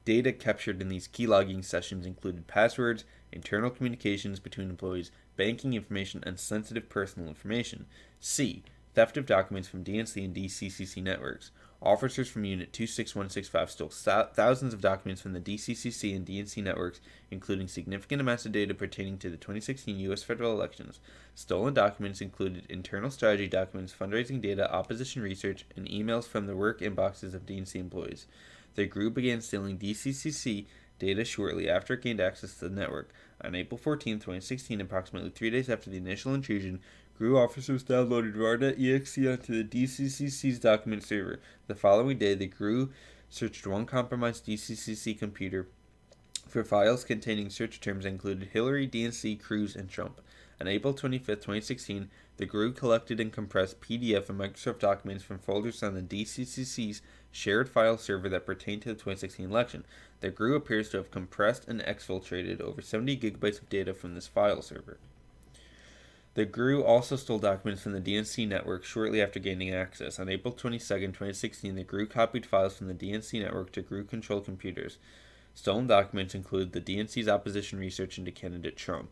Data captured in these keylogging sessions included passwords, internal communications between employees, banking information, and sensitive personal information. C. Theft of documents from DNC and DCCC networks. Officers from Unit 26165 stole thousands of documents from the DCCC and DNC networks, including significant amounts of data pertaining to the 2016 U.S. federal elections. Stolen documents included internal strategy documents, fundraising data, opposition research, and emails from the work inboxes of DNC employees. The group began stealing DCCC data shortly after it gained access to the network. On April 14, 2016, approximately 3 days after the initial intrusion, GRU officers downloaded RAR.exe onto the DCCC's document server. The following day, the GRU searched one compromised DCCC computer for files containing search terms that included Hillary, DNC, Cruz, and Trump. On April 25, 2016, the GRU collected and compressed PDF and Microsoft documents from folders on the DCCC's shared file server that pertained to the 2016 election. The GRU appears to have compressed and exfiltrated over 70 gigabytes of data from this file server. The GRU also stole documents from the DNC network shortly after gaining access. On April 22, 2016, the GRU copied files from the DNC network to GRU-controlled computers. Stolen documents include the DNC's opposition research into candidate Trump.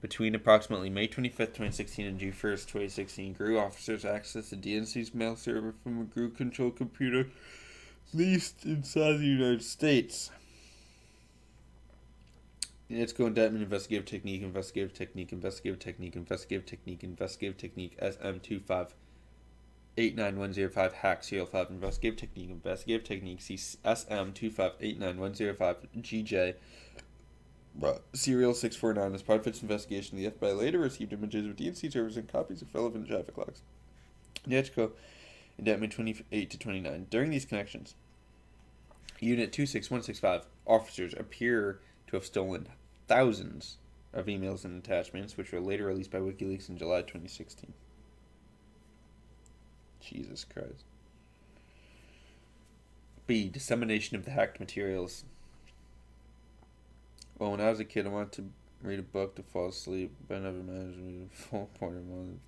Between approximately May 25, 2016 and June 1, 2016, GRU officers accessed the DNC's mail server from a GRU-controlled computer leased inside the United States. NITSCO Indictment investigative technique SM2589105 hack serial 5 investigative technique SM2589105 GJ serial 649. As part of its investigation, the FBI later received images of DNC servers and copies of relevant traffic logs. NITSCO Indictment 28 to 29. During these connections, Unit 26165 officers appear to have stolen thousands of emails and attachments, which were later released by WikiLeaks in July 2016. Jesus Christ. B. Dissemination of the hacked materials. Well, when I was a kid, I wanted to read a book to fall asleep, but I never managed to read a full point of one.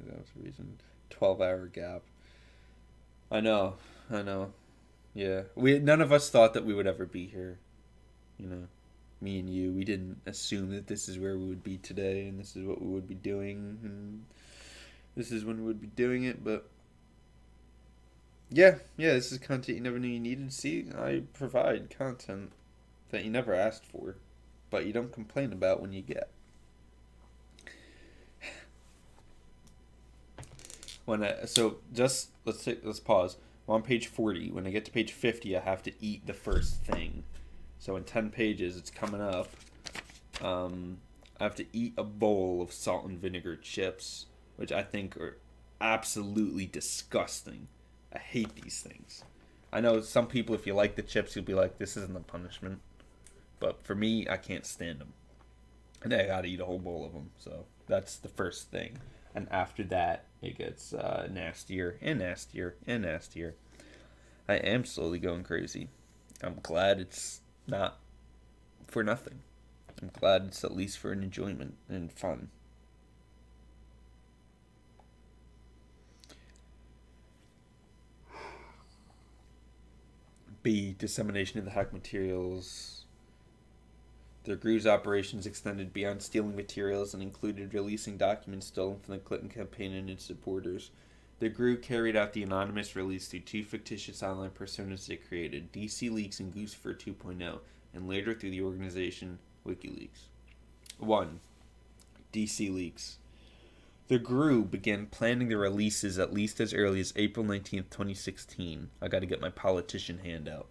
That was the reason. 12-hour gap. I know. I know. Yeah. None of us thought that we would ever be here. You know, me and you. We didn't assume that this is where we would be today, and this is what we would be doing, and this is when we would be doing it. But yeah, this is content you never knew you needed. See, I provide content that you never asked for, but you don't complain about when you get. So just let's pause. I'm on page 40. When I get to page 50, I have to eat the first thing. So in 10 pages, it's coming up. I have to eat a bowl of salt and vinegar chips, which I think are absolutely disgusting. I hate these things. I know some people, if you like the chips, you'll be like, this isn't a punishment. But for me, I can't stand them. And I gotta eat a whole bowl of them. So that's the first thing. And after that, it gets nastier and nastier and nastier. I am slowly going crazy. I'm glad it's not for nothing. I'm glad it's at least for an enjoyment and fun. B. Dissemination of the hack materials. The GRU's operations extended beyond stealing materials and included releasing documents stolen from the Clinton campaign and its supporters. The GRU carried out the anonymous release through two fictitious online personas it created, DC Leaks and Goosifer 2.0, and later through the organization WikiLeaks. 1. DC Leaks. The GRU began planning the releases at least as early as April 19th, 2016. I gotta get my politician hand out.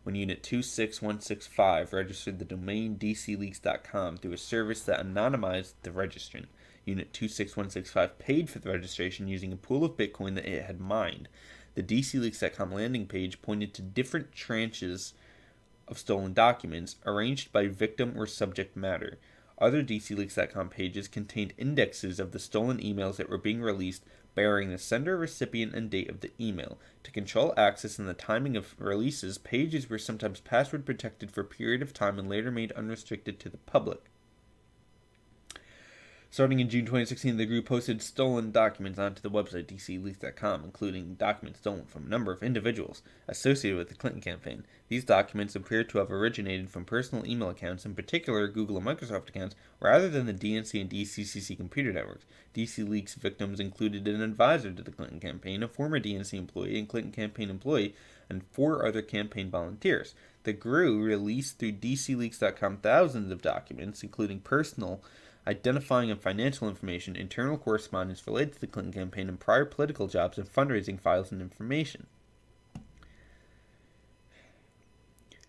When Unit 26165 registered the domain dcleaks.com through a service that anonymized the registrant. Unit 26165 paid for the registration using a pool of Bitcoin that it had mined. The dcleaks.com landing page pointed to different tranches of stolen documents arranged by victim or subject matter. Other dcleaks.com pages contained indexes of the stolen emails that were being released, bearing the sender, recipient, and date of the email. To control access and the timing of releases, pages were sometimes password protected for a period of time and later made unrestricted to the public. Starting in June 2016, the group posted stolen documents onto the website dcleaks.com, including documents stolen from a number of individuals associated with the Clinton campaign. These documents appear to have originated from personal email accounts, in particular Google and Microsoft accounts, rather than the DNC and DCCC computer networks. DC Leaks victims included an advisor to the Clinton campaign, a former DNC employee and Clinton campaign employee, and 4 other campaign volunteers. The GRU released through dcleaks.com thousands of documents, including personal, identifying and financial information, internal correspondence related to the Clinton campaign, and prior political jobs and fundraising files and information.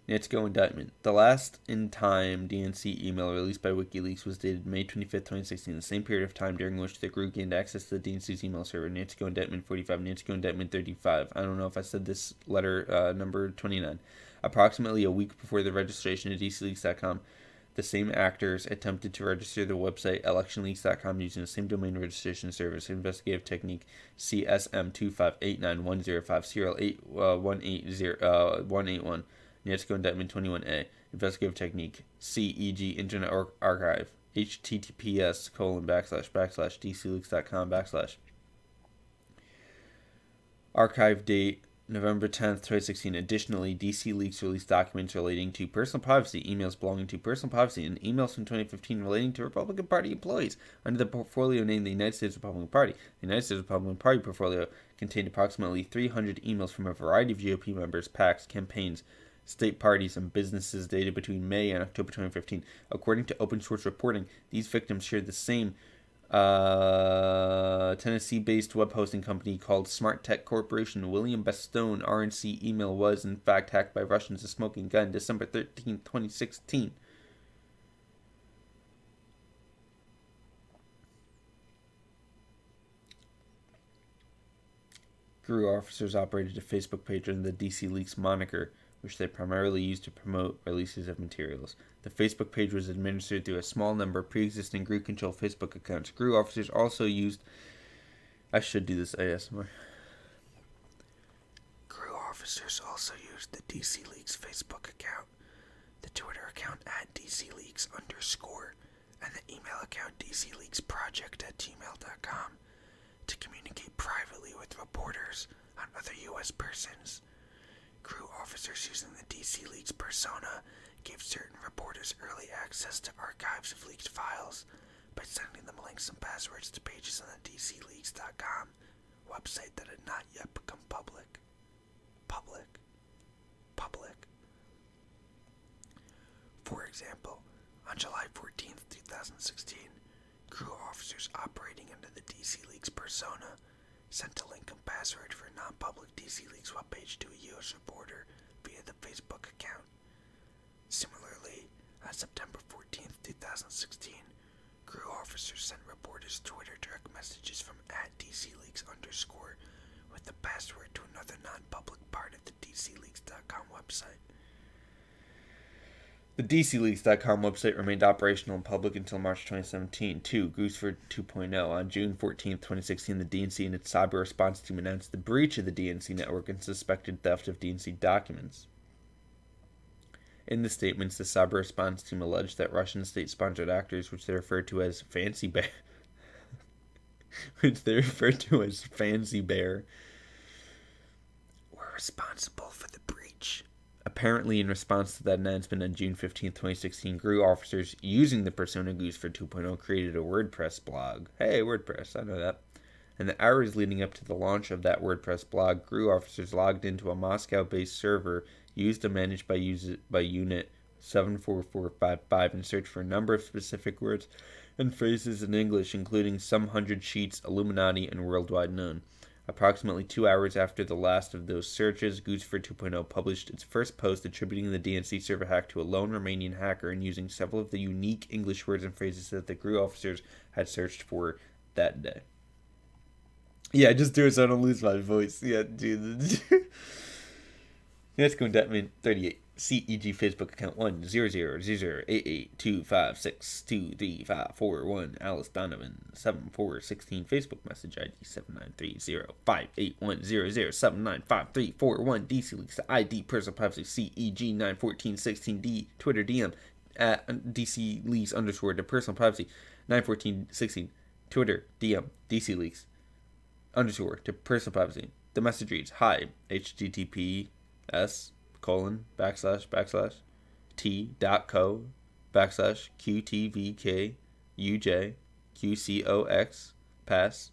Natsko indictment. The last in-time DNC email released by WikiLeaks was dated May 25, 2016, the same period of time during which the group gained access to the DNC's email server. Natsko indictment 45, Natsko indictment 35. I don't know if I said this letter number 29. Approximately a week before the registration of DCLeaks.com, the same actors attempted to register the website electionleaks.com using the same domain registration service. Investigative technique CSM258910508180181. Natsko indictment 21A. Investigative technique CEG Internet Archive https://dcleaks.com/ archive date November 10th, 2016. Additionally, DC Leaks released documents relating to personal privacy, emails belonging to personal privacy, and emails from 2015 relating to Republican Party employees under the portfolio named the United States Republican Party. The United States Republican Party portfolio contained approximately 300 emails from a variety of GOP members, PACs, campaigns, state parties, and businesses dated between May and October 2015. According to open source reporting, these victims shared the same Tennessee-based web hosting company called Smart Tech Corporation. William Bestone RNC email was, in fact, hacked by Russians. A smoking gun, December 13, 2016. GRU officers operated a Facebook page under the DC Leaks moniker, which they primarily used to promote releases of materials. The Facebook page was administered through a small number of pre-existing GRU-controlled Facebook accounts. GRU officers also used... I should do this ASMR. GRU officers also used the DC Leaks Facebook account, the Twitter account @DCLeaks_, and the email account dcleaksproject@gmail.com to communicate privately with reporters on other U.S. persons. Crew officers using the DC Leaks persona gave certain reporters early access to archives of leaked files by sending them links and passwords to pages on the DCLeaks.com website that had not yet become public. For example, on July 14th, 2016, crew officers operating under the DC Leaks persona sent a link and password for a non-public DC Leaks webpage to a U.S. reporter via the Facebook account. Similarly, on September 14th, 2016, crew officers sent reporters Twitter direct messages from @DCLeaks_ with the password to another non-public part of the DCLeaks.com website. The DCLeaks.com website remained operational and public until March 2017. 2. Gooseford 2.0. On June 14, 2016, the DNC and its cyber response team announced the breach of the DNC network and suspected theft of DNC documents. In the statements, the cyber response team alleged that Russian state-sponsored actors, which they referred to as Fancy Bear, were responsible for the breach. Apparently, in response to that announcement on June 15, 2016, GRU officers using the persona Gooseford 2.0 created a WordPress blog. Hey, WordPress, I know that. In the hours leading up to the launch of that WordPress blog, GRU officers logged into a Moscow-based server used and managed by Unit 74455 and searched for a number of specific words and phrases in English, including some hundred sheets, Illuminati, and worldwide known. Approximately 2 hours after the last of those searches, Gooseford 2.0 published its first post attributing the DNC server hack to a lone Romanian hacker and using several of the unique English words and phrases that the GRU officers had searched for that day. Yeah, just do it so I don't lose my voice. Yeah, dude. Let's go to Datman 38. CEG Facebook account 1008825623541. Alice Donovan 7416. Facebook message ID 7930581007953441. DC Leaks ID personal privacy CEG 91416D. Twitter DM at DC Leaks _ to personal privacy 91416. Twitter DM DC Leaks _ to personal privacy. The message reads, hi, https://t.co/qtvkuj_qcox pass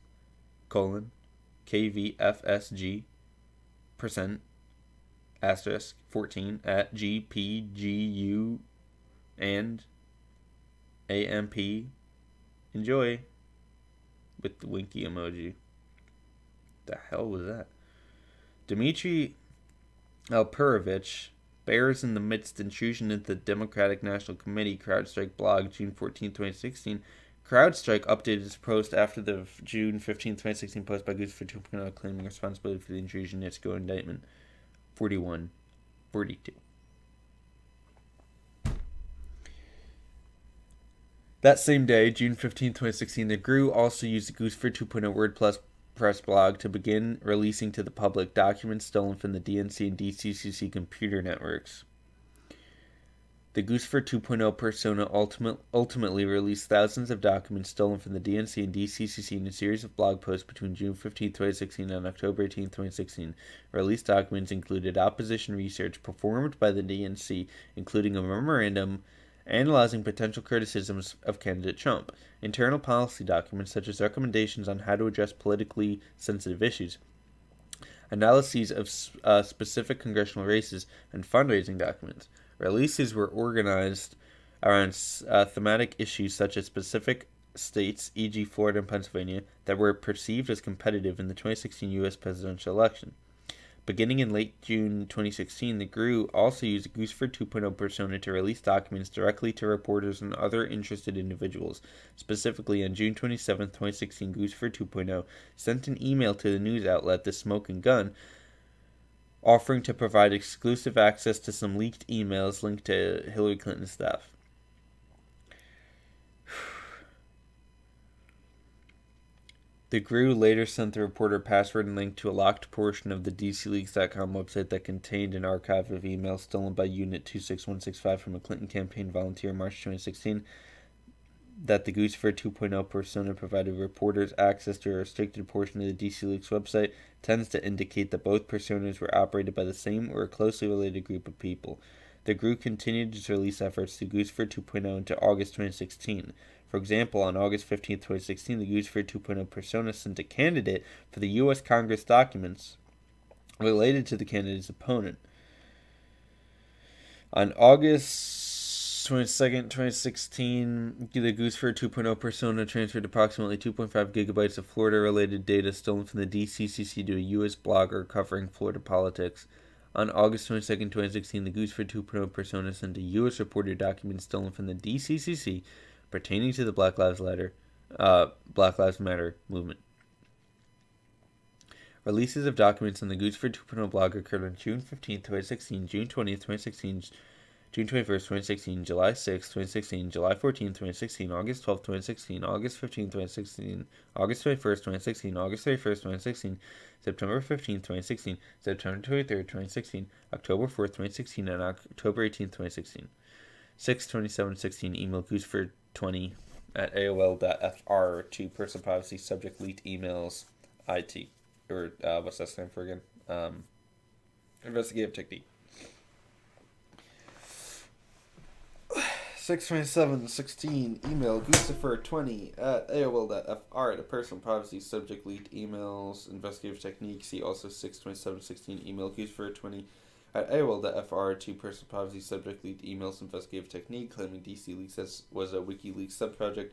kvfsg %*14 at gpgu and amp enjoy with the winky emoji. The hell was that? Dmitry Alperovich bears in the midst intrusion into the Democratic National Committee CrowdStrike blog June 14, 2016. CrowdStrike updated its post after the June 15, 2016 post by Gooseford 2.0 claiming responsibility for the intrusion. Its go indictment 4142. That same day, June 15, 2016, the GRU also used the Gooseford 2.0 WordPress blog to begin releasing to the public documents stolen from the DNC and DCCC computer networks. The Gooseford 2.0 persona ultimately released thousands of documents stolen from the DNC and DCCC in a series of blog posts between June 15, 2016 and October 18, 2016. Released documents included opposition research performed by the DNC, including a memorandum analyzing potential criticisms of candidate Trump, internal policy documents such as recommendations on how to address politically sensitive issues, analyses of specific congressional races, and fundraising documents. Releases were organized around thematic issues such as specific states, e.g. Florida and Pennsylvania, that were perceived as competitive in the 2016 U.S. presidential election. Beginning in late June 2016, the GRU also used a Gooseford 2.0 persona to release documents directly to reporters and other interested individuals. Specifically, on June 27, 2016, Gooseford 2.0 sent an email to the news outlet The Smoke and Gun, offering to provide exclusive access to some leaked emails linked to Hillary Clinton's staff. The GRU later sent the reporter a password and link to a locked portion of the DCLeaks.com website that contained an archive of emails stolen by Unit 26165 from a Clinton campaign volunteer in March 2016. that the Guccifer 2.0 persona provided reporters access to a restricted portion of the DC Leaks website tends to indicate that both personas were operated by the same or a closely related group of people. The group continued its release efforts to Guccifer 2.0 into August 2016. For example, on August 15, 2016, the Guccifer 2.0 persona sent a candidate for the U.S. Congress documents related to the candidate's opponent. On August 22nd, 2016, the Guccifer 2.0 persona transferred approximately 2.5 gigabytes of Florida-related data stolen from the DCCC to a U.S. blogger covering Florida politics. On August 22nd, 2016, the Guccifer 2.0 persona sent a U.S. reporter documents stolen from the DCCC pertaining to the Black Lives Matter movement. Releases of documents on the Guccifer 2.0 blog occurred on June 15th, 2016, June 20th, 2016, June 21st, 2016, July 6th, 2016, July 14th, 2016, August 12th, 2016, August 15th, 2016, August 21st, 2016, August 31st, 2016, September 15th, 2016, September 23rd, 2016, October 4th, 2016, and October 18th, 2016. 6/27/16, email Guccifer20 at AOL.fr to personal privacy subject leaked emails IT. Or what's that stand for again? Investigative technique. 6/27/16, email Guccifer20 at AOL.fr to personal privacy subject leaked emails investigative technique. See also 6/27/16, email Guccifer20 at AOL.fr to personal privacy subject leaked emails investigative technique, claiming DC Leaks was a WikiLeaks subproject.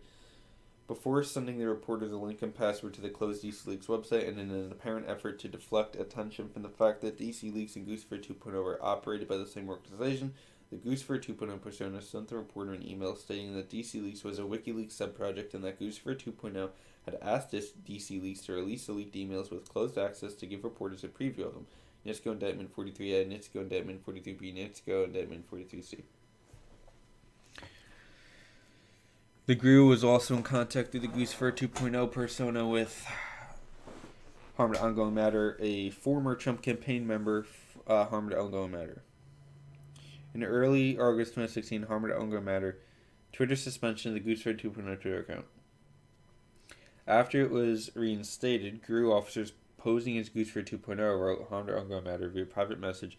Before sending the reporters a link and password to the closed DC Leaks website, and in an apparent effort to deflect attention from the fact that DC Leaks and Guccifer 2.0 were operated by the same organization, the Guccifer 2.0 persona sent the reporter an email stating that DC Leaks was a WikiLeaks subproject and that Guccifer 2.0 had asked DC Leaks to release the leaked emails with closed access to give reporters a preview of them. NITSCO Indictment 43A, NITSCO Indictment 43B, NITSCO Indictment 43C. The GRU was also in contact through the Guccifer 2.0 persona with Harm to Ongoing Matter, a former Trump campaign member, Harm to Ongoing Matter. In early August 2016, Harm to Ongoing Matter, Twitter suspension of the Guccifer 2.0 Twitter account. After it was reinstated, GRU officers posing as Guccifer 2.0 wrote Harm to Ongoing Matter via private message,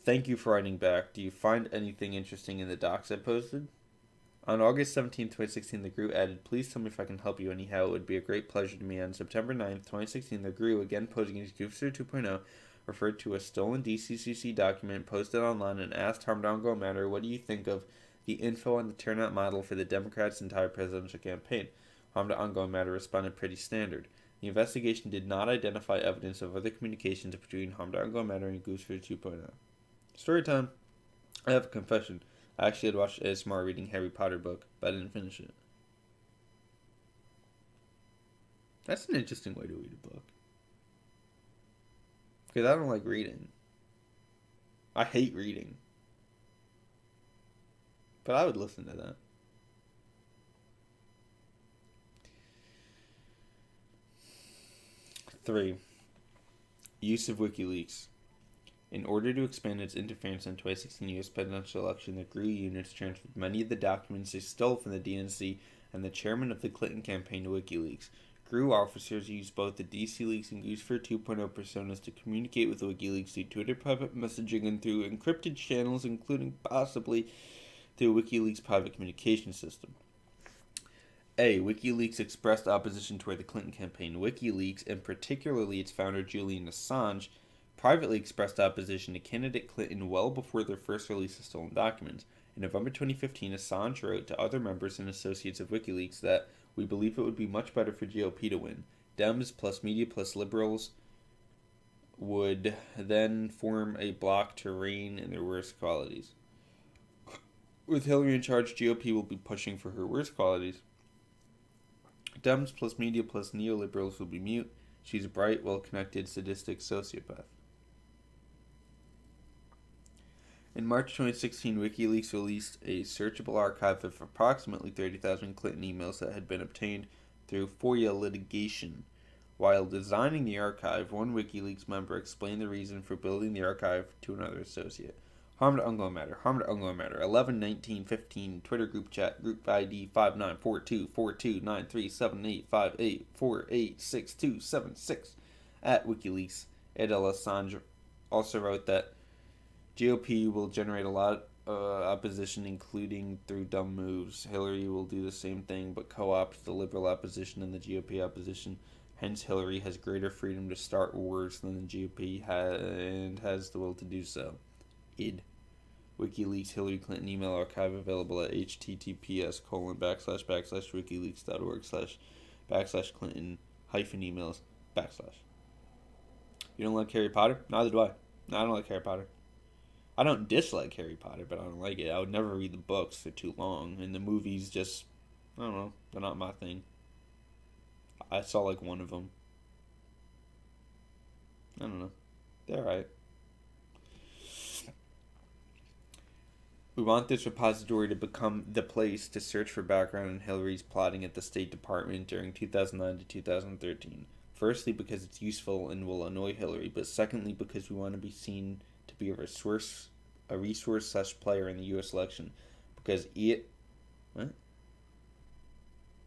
"Thank you for writing back. Do you find anything interesting in the docs I posted?" On August 17, 2016, the GRU added, "Please tell me if I can help you anyhow. It would be a great pleasure to me." On September 9th, 2016, the GRU, again posing as Guccifer 2.0, referred to a stolen DCCC document posted online and asked Harm to Ongoing Matter, "What do you think of the info on the turnout model for the Democrats' entire presidential campaign?" Harm to Ongoing Matter responded, "Pretty standard." The investigation did not identify evidence of other communications between Harm to Ongoing Matter and Guccifer 2.0. Story time. I have a confession. I actually had watched ASMR reading Harry Potter book, but I didn't finish it. That's an interesting way to read a book. Because I don't like reading. I hate reading. But I would listen to that. Three, use of WikiLeaks. In order to expand its interference in the 2016 U.S. presidential election, the GRU units transferred many of the documents they stole from the DNC and the chairman of the Clinton campaign to WikiLeaks. GRU officers used both the DC Leaks and Guccifer 2.0 personas to communicate with WikiLeaks through Twitter private messaging and through encrypted channels, including possibly through WikiLeaks' private communication system. A. WikiLeaks expressed opposition toward the Clinton campaign. WikiLeaks, and particularly its founder Julian Assange, privately expressed opposition to candidate Clinton well before their first release of stolen documents. In November 2015, Assange wrote to other members and associates of WikiLeaks that, "We believe it would be much better for GOP to win. Dems plus media plus liberals would then form a bloc to reign in their worst qualities. With Hillary in charge, GOP will be pushing for her worst qualities. Dems plus media plus neoliberals will be mute. She's a bright, well-connected, sadistic sociopath." In March 2016, WikiLeaks released a searchable archive of approximately 30,000 Clinton emails that had been obtained through FOIA litigation. While designing the archive, one WikiLeaks member explained the reason for building the archive to another associate. Harm to Ungo Matter. Harm to Ungo Matter. 11-19-15. Twitter group chat. Group ID 594242937858486276 at WikiLeaks. Ed Assange also wrote that GOP will generate a lot opposition, including through dumb moves. Hillary will do the same thing, but co-opt the liberal opposition and the GOP opposition. Hence, Hillary has greater freedom to start wars than the GOP and has the will to do so. Id. WikiLeaks Hillary Clinton email archive available at https://wikileaks.org/Clinton-emails/. You don't like Harry Potter? Neither do I. No, I don't like Harry Potter. I don't dislike Harry Potter, but I don't like it. I would never read the books. They're too long. And the movies just, I don't know, they're not my thing. I saw like one of them. I don't know. They're alright. We want this repository to become the place to search for background in Hillary's plotting at the State Department during 2009 to 2013. Firstly, because it's useful and will annoy Hillary, but secondly, because we want to be seen to be a resource/player in the U.S. election, because it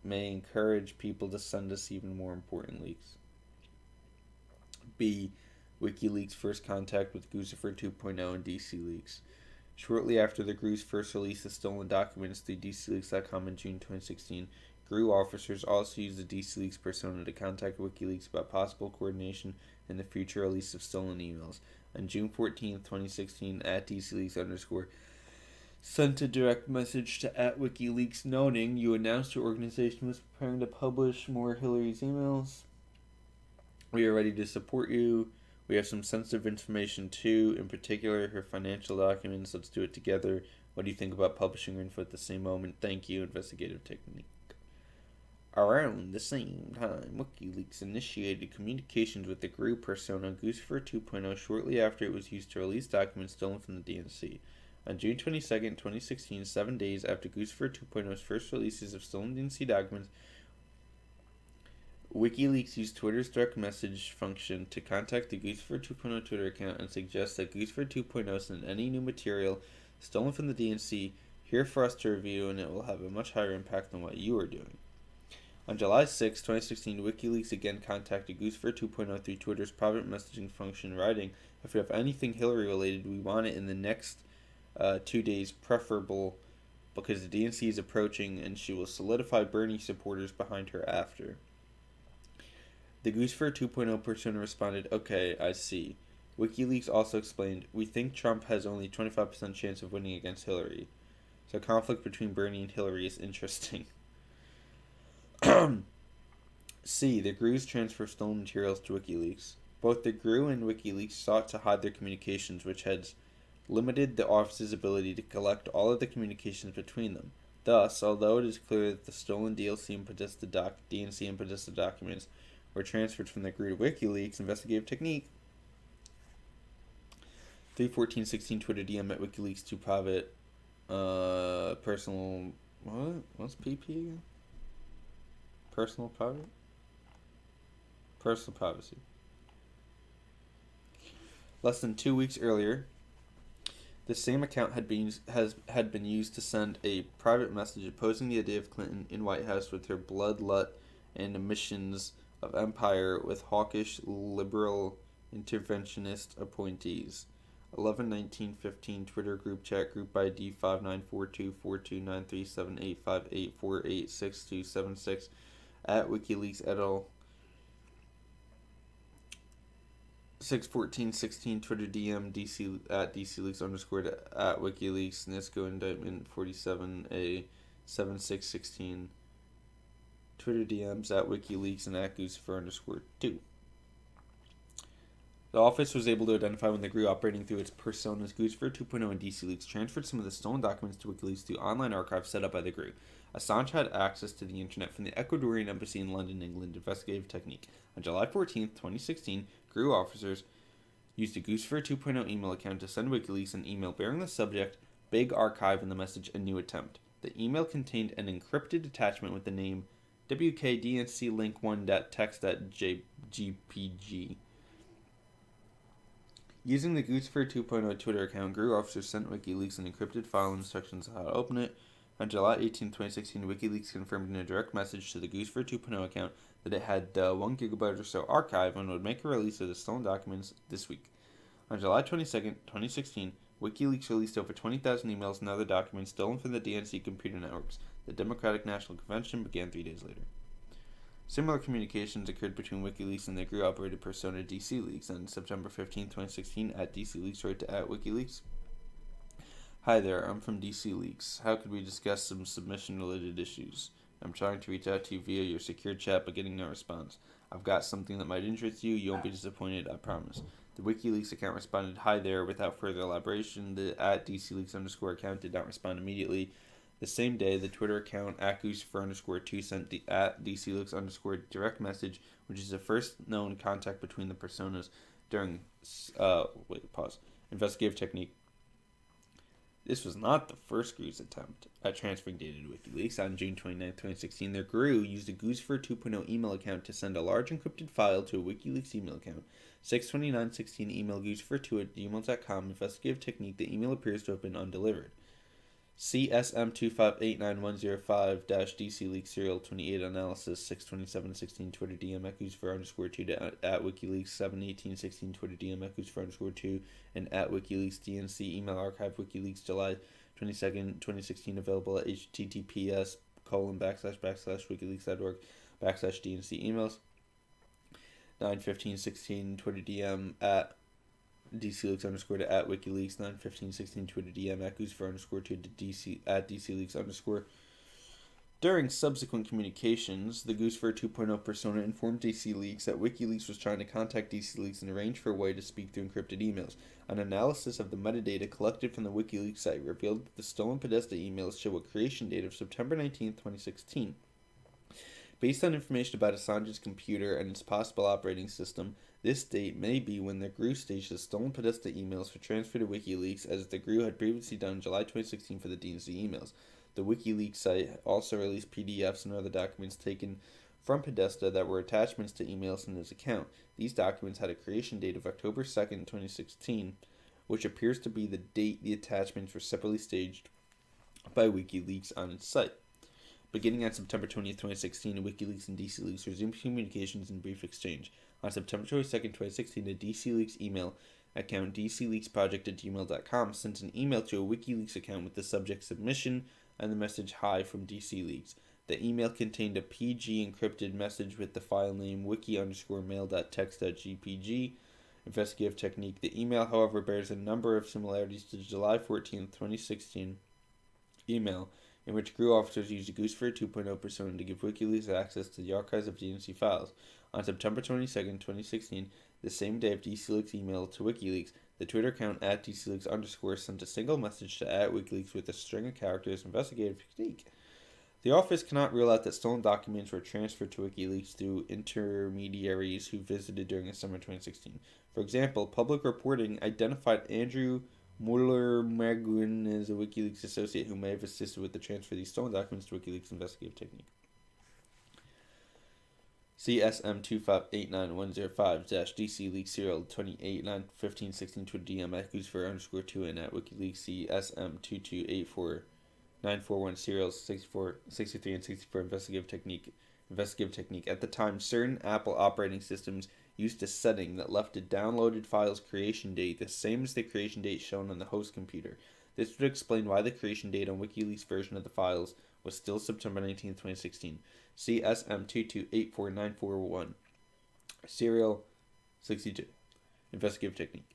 may encourage people to send us even more important leaks. B. WikiLeaks' first contact with Guccifer 2.0 and DC Leaks. Shortly after the GRU's first release of stolen documents through DCLeaks.com in June 2016, GRU officers also used the DCLeaks persona to contact WikiLeaks about possible coordination in the future release of stolen emails. On June 14, 2016, at DCLeaks_ sent a direct message to @WikiLeaks noting, "You announced your organization was preparing to publish more Hillary's emails. We are ready to support you. We have some sensitive information too, in particular her financial documents. Let's do it together. What do you think about publishing her info at the same moment? Thank you. Investigative technique." Around the same time, WikiLeaks initiated communications with the GRU persona Guccifer 2.0 shortly after it was used to release documents stolen from the DNC. On June 22, 2016, 7 days after Guccifer 2.0's first releases of stolen DNC documents, WikiLeaks used Twitter's direct message function to contact the Guccifer 2.0 Twitter account and suggest that Guccifer 2.0 send any new material stolen from the DNC here for us to review, and it will have a much higher impact than what you are doing. On July 6, 2016, WikiLeaks again contacted Guccifer 2.0 through Twitter's private messaging function, writing, "If we have anything Hillary related, we want it in the next 2 days, preferable, because the DNC is approaching and she will solidify Bernie supporters behind her after." The Guccifer 2.0 persona responded, "Okay, I see." WikiLeaks also explained, "We think Trump has only 25% chance of winning against Hillary. So conflict between Bernie and Hillary is interesting." C. The GRU's transfer of stolen materials to WikiLeaks. Both the GRU and WikiLeaks sought to hide their communications, which has limited the office's ability to collect all of the communications between them. Thus, although it is clear that the stolen DNC and Podesta documents were transferred from the GRU to WikiLeaks, investigative technique. 3/14/16 Twitter DM at WikiLeaks to private personal. What's PP again? Personal private? Personal privacy. Less than 2 weeks earlier, the same account had been used to send a private message opposing the idea of Clinton in White House with her bloodlet and emissions of empire with hawkish liberal interventionist appointees. 11-19-15 Twitter group chat, group ID 594242937858486276 at WikiLeaks et al. 6/14/16 Twitter DM DC at DCLeaks at WikiLeaks NISCO indictment 47A 7616 Twitter DMs at WikiLeaks and at Guccifer_2. The office was able to identify when the GRU operating through its personas Guccifer 2.0 and DCLeaks transferred some of the stolen documents to WikiLeaks through online archives set up by the GRU. Assange had access to the internet from the Ecuadorian embassy in London, England. Investigative technique. On July 14, 2016, GRU officers used a Guccifer 2.0 email account to send WikiLeaks an email bearing the subject "Big Archive" in the message "A New Attempt." The email contained an encrypted attachment with the name WKDNC link1.text.jpg. Using the Goosefer 2.0 Twitter account, GRU officers sent WikiLeaks an encrypted file and instructions on how to open it. On July 18, 2016, WikiLeaks confirmed in a direct message to the Goosefer 2.0 account that it had 1 gigabyte or so archive and would make a release of the stolen documents this week. On July 22, 2016, WikiLeaks released over 20,000 emails and other documents stolen from the DNC computer networks. The Democratic National Convention began 3 days later. Similar communications occurred between WikiLeaks and the GRU-operated persona DC Leaks. On September 15, 2016, DC Leaks wrote to @WikiLeaks, "Hi there, I'm from DC Leaks. How could we discuss some submission-related issues? I'm trying to reach out to you via your secure chat, but getting no response. I've got something that might interest you. You won't be disappointed, I promise." The WikiLeaks account responded, "Hi there," without further elaboration. The @DCLeaks_ account did not respond immediately. The same day, the Twitter account @Goosefer_2 sent the @DCLeaks_ direct message, which is the first known contact between the personas during investigative technique. This was not the first GRU's attempt at transferring data to WikiLeaks. On June 29, 2016, the GRU used a Goosefer 2.0 email account to send a large encrypted file to a WikiLeaks email account. 6/29/16 email goosefer2@gmail.com. Investigative technique. The email appears to have been undelivered. CSM2589105-DC Leaks Serial 28 Analysis 6/27/16 Twitter DM @Goosefer_2 to @WikiLeaks 7/18/16 Twitter DM @Goosefer_2 and @WikiLeaks DNC Email Archive WikiLeaks July 22nd 2016 available at https://wikileaks.org/DNC emails 9/15/16 Twitter DM @DCLeaks_ to @WikiLeaks 9/15/16 Twitter DM @Goosefer_2 to @DCLeaks_. During subsequent communications, the Goosefer 2.0 persona informed DC Leaks that WikiLeaks was trying to contact DC Leaks and arrange for a way to speak through encrypted emails. An analysis of the metadata collected from the WikiLeaks site revealed that the stolen Podesta emails show a creation date of September 19, 2016. Based on information about Assange's computer and its possible operating system, this date may be when the GRU staged the stolen Podesta emails for transfer to WikiLeaks, as the GRU had previously done in July 2016 for the DNC emails. The WikiLeaks site also released PDFs and other documents taken from Podesta that were attachments to emails in his account. These documents had a creation date of October 2nd, 2016, which appears to be the date the attachments were separately staged by WikiLeaks on its site. Beginning on September 20th, 2016, WikiLeaks and DC Leaks resumed communications in brief exchange. On September 22nd, 2016, the DC Leaks email account dcleaksproject@gmail.com sent an email to a WikiLeaks account with the subject submission and the message "Hi" from DC Leaks. The email contained a PG encrypted message with the file name wiki_mail.txt.gpg. Investigative technique. The email, however, bears a number of similarities to the July 14th, 2016 email, in which GRU officers used a Goosefer 2.0 persona to give WikiLeaks access to the archives of DNC files. On September 22nd, 2016, the same day of DC Leaks' email to WikiLeaks, the Twitter account @DCLeaks_ sent a single message to @WikiLeaks with a string of characters. Investigative technique. The office cannot rule out that stolen documents were transferred to WikiLeaks through intermediaries who visited during the summer 2016. For example, public reporting identified Andrew Mueller as a WikiLeaks associate who may have assisted with the transfer of these stolen documents to WikiLeaks. Investigative technique. CSM2589105-DC Leaks Serial 28 9/15/16 Twitter DM @Goosefer_2 and @WikiLeaks CSM2284941 Serials 63 and 64 Investigative technique. At the time, certain Apple operating systems used a setting that left a downloaded file's creation date the same as the creation date shown on the host computer. This would explain why the creation date on WikiLeaks' version of the files was still September 19, 2016. CSM2284941 Serial 62 Investigative technique.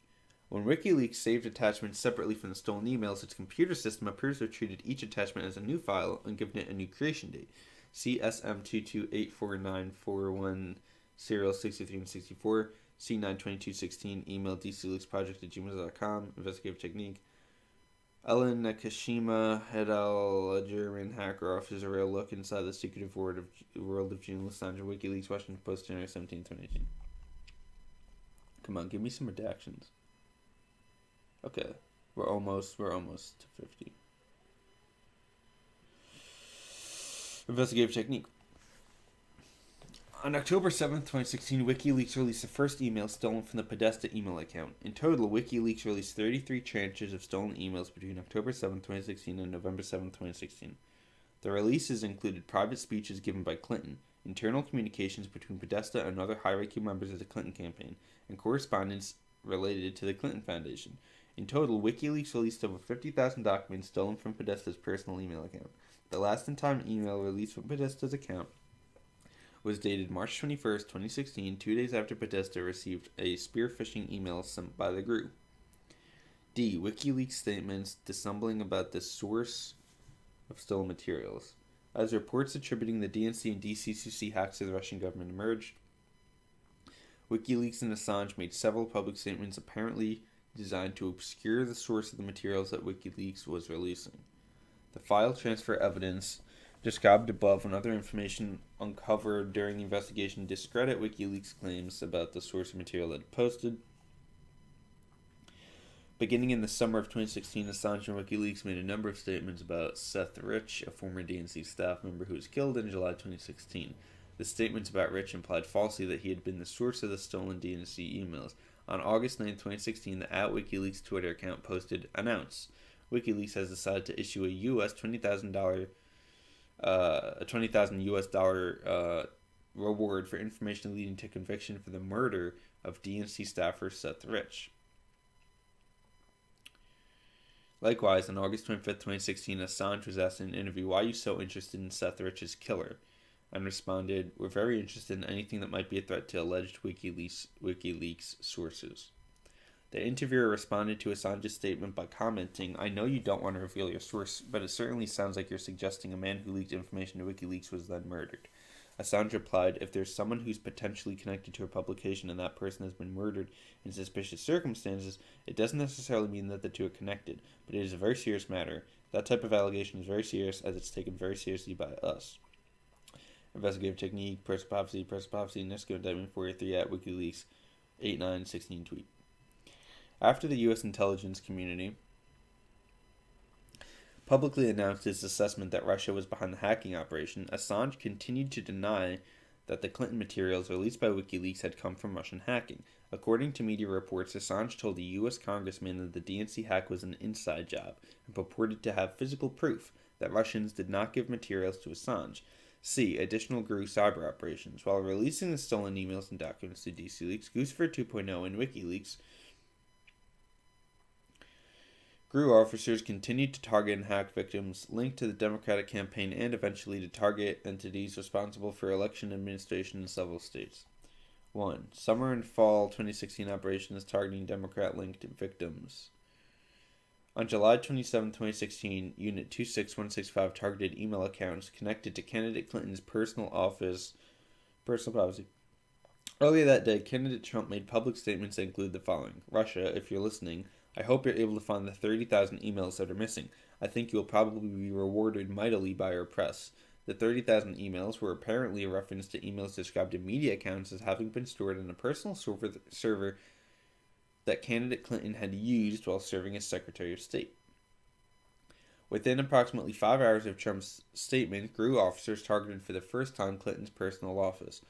When WikiLeaks saved attachments separately from the stolen emails, its computer system appears to have treated each attachment as a new file and given it a new creation date. CSM2284941 Serial 63 and 64 C92216 Email DCLeaksProject@gmail.com. Investigative technique. Ellen Nakashima et al., a German hacker, offers a real look inside the secretive world of journalist Sandra WikiLeaks, Washington Post, January 17, 2018. Come on, give me some redactions. Okay, we're almost to 50. Investigative technique. On October 7th, 2016, WikiLeaks released the first email stolen from the Podesta email account. In total, WikiLeaks released 33 tranches of stolen emails between October 7th, 2016 and November 7th, 2016. The releases included private speeches given by Clinton, internal communications between Podesta and other high-ranking members of the Clinton campaign, and correspondence related to the Clinton Foundation. In total, WikiLeaks released over 50,000 documents stolen from Podesta's personal email account. The last in time email released from Podesta's account was dated March 21st, 2016, 2 days after Podesta received a spear phishing email sent by the group. D. WikiLeaks statements dissembling about the source of stolen materials. As reports attributing the DNC and DCCC hacks to the Russian government emerged, WikiLeaks and Assange made several public statements apparently designed to obscure the source of the materials that WikiLeaks was releasing. The file transfer evidence described above and other information uncovered during the investigation discredit WikiLeaks' claims about the source of material that it posted. Beginning in the summer of 2016, Assange and WikiLeaks made a number of statements about Seth Rich, a former DNC staff member who was killed in July 2016. The statements about Rich implied falsely that he had been the source of the stolen DNC emails. On August 9, 2016, the @WikiLeaks Twitter account posted, "Announce. WikiLeaks has decided to issue a US $20,000 US reward for information leading to conviction for the murder of DNC staffer Seth Rich." Likewise, on August 25th, 2016, Assange was asked in an interview, "Why are you so interested in Seth Rich's killer?" and responded, "We're very interested in anything that might be a threat to alleged WikiLeaks sources." The interviewer responded to Assange's statement by commenting, "I know you don't want to reveal your source, but it certainly sounds like you're suggesting a man who leaked information to WikiLeaks was then murdered." Assange replied, "If there's someone who's potentially connected to a publication and that person has been murdered in suspicious circumstances, it doesn't necessarily mean that the two are connected, but it is a very serious matter. That type of allegation is very serious as it's taken very seriously by us." Investigative technique, personal prophecy, NISCO indictment 483 at WikiLeaks 8/9/16 tweet. After the U.S. intelligence community publicly announced its assessment that Russia was behind the hacking operation, Assange continued to deny that the Clinton materials released by WikiLeaks had come from Russian hacking. According to media reports, Assange told a U.S. congressman that the DNC hack was an inside job and purported to have physical proof that Russians did not give materials to Assange. C. Additional GRU cyber operations. While releasing the stolen emails and documents to DC Leaks, Goosefer 2.0, and WikiLeaks, GRU officers continued to target and hack victims linked to the Democratic campaign and eventually to target entities responsible for election administration in several states. 1. Summer and fall 2016 operations targeting Democrat-linked victims. On July 27, 2016, Unit 26165 targeted email accounts connected to candidate Clinton's personal privacy. Earlier that day, candidate Trump made public statements that include the following. "Russia, if you're listening, I hope you're able to find the 30,000 emails that are missing. I think you'll probably be rewarded mightily by our press." The 30,000 emails were apparently a reference to emails described in media accounts as having been stored in a personal server that candidate Clinton had used while serving as Secretary of State. Within approximately 5 hours of Trump's statement, GRU officers targeted for the first time Clinton's personal office.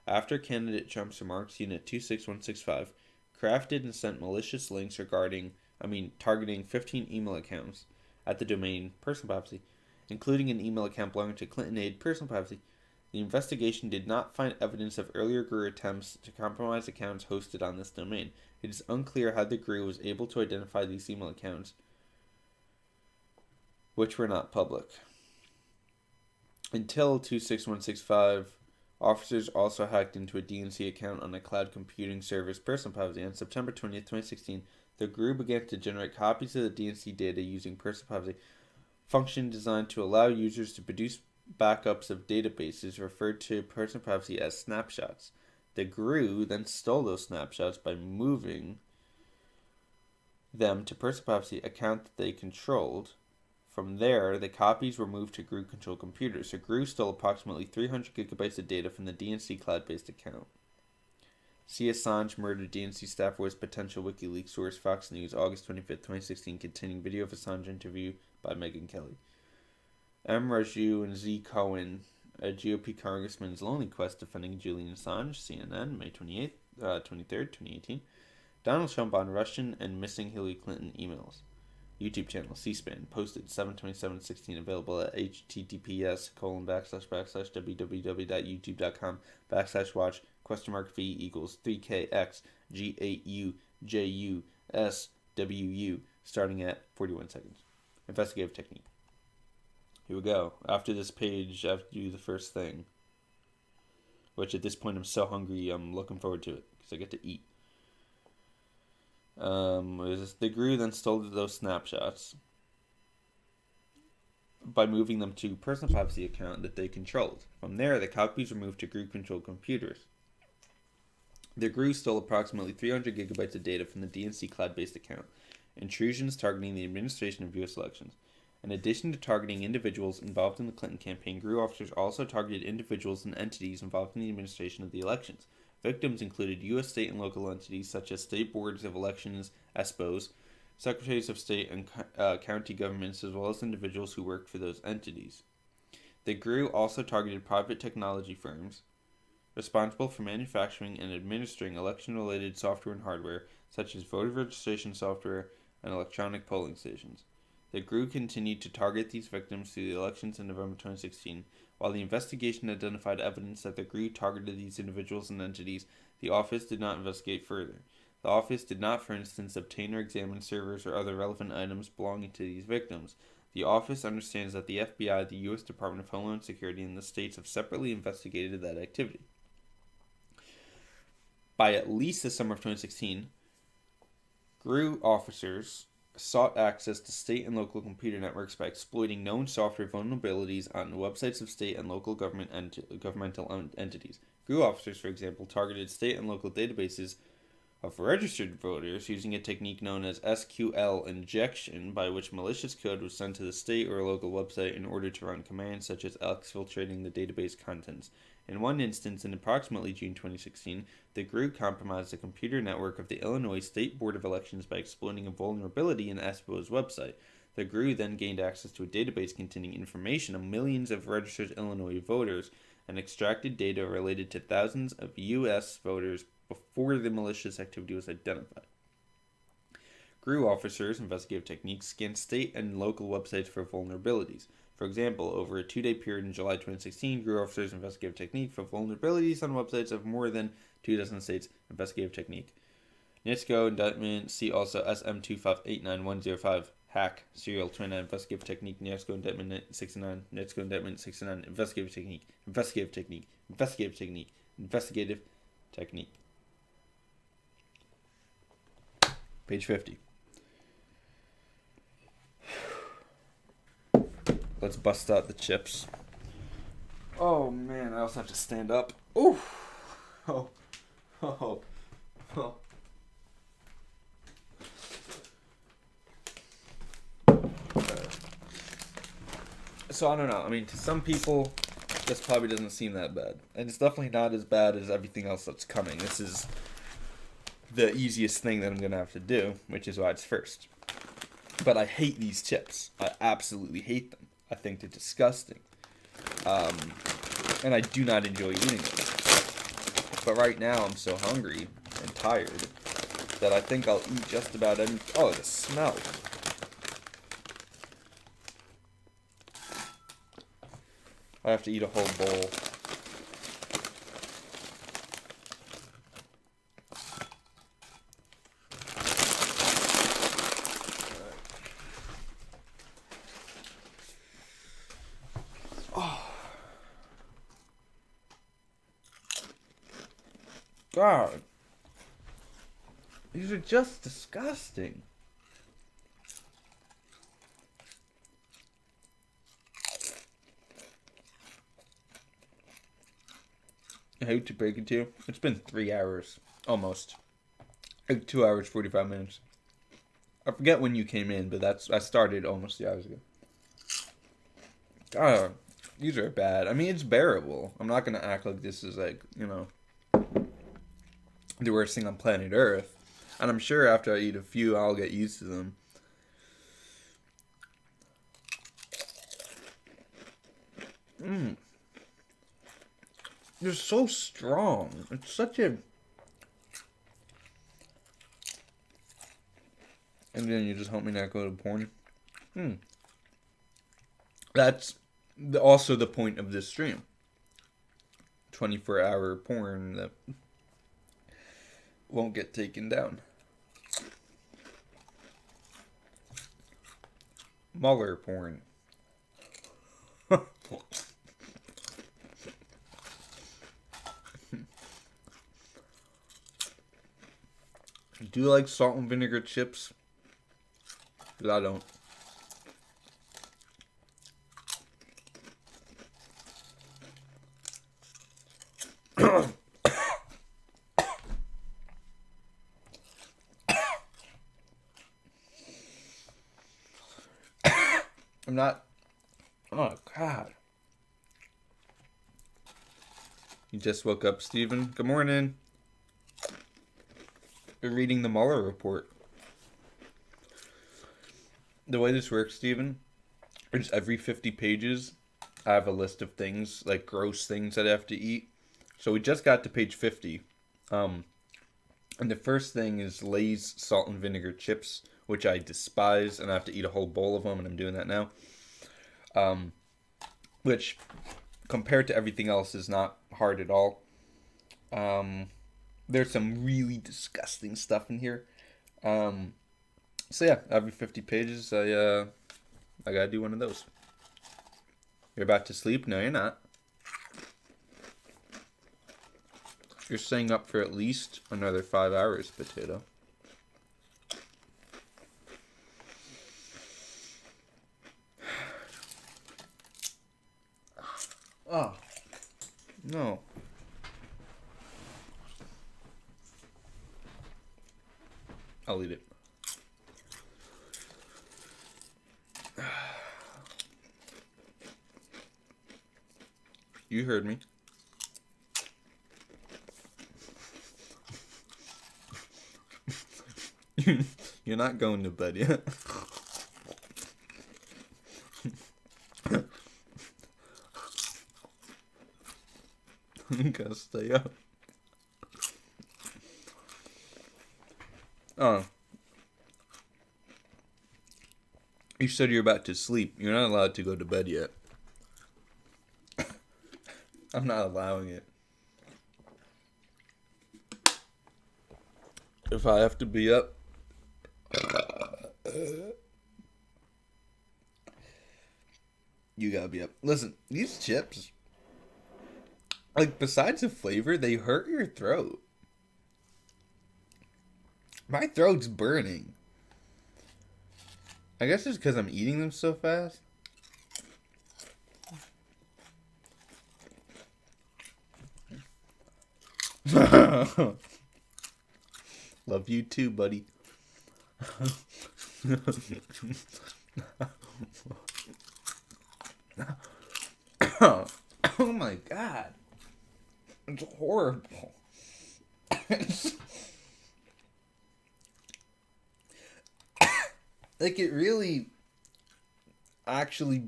After candidate Trump's remarks, Unit 26165 crafted and sent malicious links targeting 15 email accounts at the domain personal privacy, including an email account belonging to Clinton aide personal privacy. The investigation did not find evidence of earlier GRU attempts to compromise accounts hosted on this domain. It is unclear how the GRU was able to identify these email accounts, which were not public. Until 26165, officers also hacked into a DNC account on a cloud computing service personal privacy. On September 20th, 2016, the GRU began to generate copies of the DNC data using personal privacy function designed to allow users to produce backups of databases referred to personal privacy as snapshots. The GRU then stole those snapshots by moving them to personal privacy account that they controlled. From there, the copies were moved to GRU-controlled computers. So GRU stole approximately 300 gigabytes of data from the DNC cloud-based account. C. Assange murdered DNC staffer was potential WikiLeaks source. Fox News, August 25th, 2016, containing video of Assange interview by Megyn Kelly. M. Raju and Z. Cohen A GOP congressman's lonely quest defending Julian Assange, CNN, May 23rd, 2018. Donald Trump on Russian and missing Hillary Clinton emails. YouTube channel, C-SPAN, posted 7/27/16, available at https://www.youtube.com/watch, fee equals 3kx G8UJUSWU, starting at 41 seconds. Investigative technique. Here we go. After this page, I have to do the first thing, which at this point I'm so hungry, I'm looking forward to it, because I get to eat. The GRU then stole those snapshots by moving them to personal privacy account that they controlled. From there, the copies were moved to GRU-controlled computers. The GRU stole approximately 300 gigabytes of data from the DNC cloud-based account. Intrusions targeting the administration of U.S. elections. In addition to targeting individuals involved in the Clinton campaign, GRU officers also targeted individuals and entities involved in the administration of the elections. Victims included U.S. state and local entities such as state boards of elections, ESPOs, secretaries of state and county governments, as well as individuals who worked for those entities. The GRU also targeted private technology firms responsible for manufacturing and administering election-related software and hardware, such as voter registration software and electronic polling stations. The GRU continued to target these victims through the elections in November 2016. While the investigation identified evidence that the GRU targeted these individuals and entities, the office did not investigate further. The office did not, for instance, obtain or examine servers or other relevant items belonging to these victims. The office understands that the FBI, the U.S. Department of Homeland Security, and the states have separately investigated that activity. By at least the summer of 2016, GRU officers sought access to state and local computer networks by exploiting known software vulnerabilities on websites of state and local governmental entities. GRU officers, for example, targeted state and local databases of registered voters using a technique known as SQL injection, by which malicious code was sent to the state or local website in order to run commands such as exfiltrating the database contents. In one instance, in approximately June 2016, the GRU compromised the computer network of the Illinois State Board of Elections by exploiting a vulnerability in ESPO's website. The GRU then gained access to a database containing information on millions of registered Illinois voters and extracted data related to thousands of U.S. voters before the malicious activity was identified. GRU officers' investigative techniques scanned state and local websites for vulnerabilities. For example, over a 2-day period in July 2016, GRU officers' investigative technique for vulnerabilities on websites of more than 24 states. Investigative technique. NITSCO indictment, see also SM2589105, hack, serial 29, investigative technique, NITSCO indictment 69, NITSCO indictment 69, investigative technique, investigative technique, investigative technique, investigative technique. Page 50. Let's bust out the chips. Oh man, I also have to stand up. Ooh. Oh. Oh. Oh. So I don't know. I mean, to some people, this probably doesn't seem that bad. And it's definitely not as bad as everything else that's coming. This is the easiest thing that I'm going to have to do, which is why it's first. But I hate these chips. I absolutely hate them. I think they're disgusting. And I do not enjoy eating them. But right now I'm so hungry and tired that I think I'll eat just about any... Oh, the smell. I have to eat a whole bowl. God, these are just disgusting. I hate to break it to you. It's been 3 hours, almost. Like 2 hours, 45 minutes. I forget when you came in, but I started almost 2 hours ago. God, these are bad. I mean, it's bearable. I'm not going to act like this is like, the worst thing on planet Earth. And I'm sure after I eat a few, I'll get used to them. They're so strong. It's such a... And then you just help me not go to porn. That's also the point of this stream. 24-hour porn that won't get taken down. Mueller porn. Do you like salt and vinegar chips? Because I don't. I'm not. Oh, God. You just woke up, Steven. Good morning. You're reading the Mueller report. The way this works, Steven, is every 50 pages, I have a list of things, like gross things that I have to eat. So we just got to page 50. And the first thing is Lay's salt and vinegar chips, which I despise, and I have to eat a whole bowl of them, and I'm doing that now. Which, compared to everything else, is not hard at all. There's some really disgusting stuff in here. So yeah, every 50 pages, I gotta do one of those. You're about to sleep? No, you're not. You're staying up for at least another 5 hours, potato. Oh, no. I'll eat it. You heard me. You're not going to bed yet. You gotta stay up. Oh. You said you're about to sleep. You're not allowed to go to bed yet. I'm not allowing it. If I have to be up, you gotta be up. Listen, these chips, like, besides the flavor, they hurt your throat. My throat's burning. I guess it's because I'm eating them so fast. Love you too, buddy. Oh my God. It's horrible. Like, it really actually...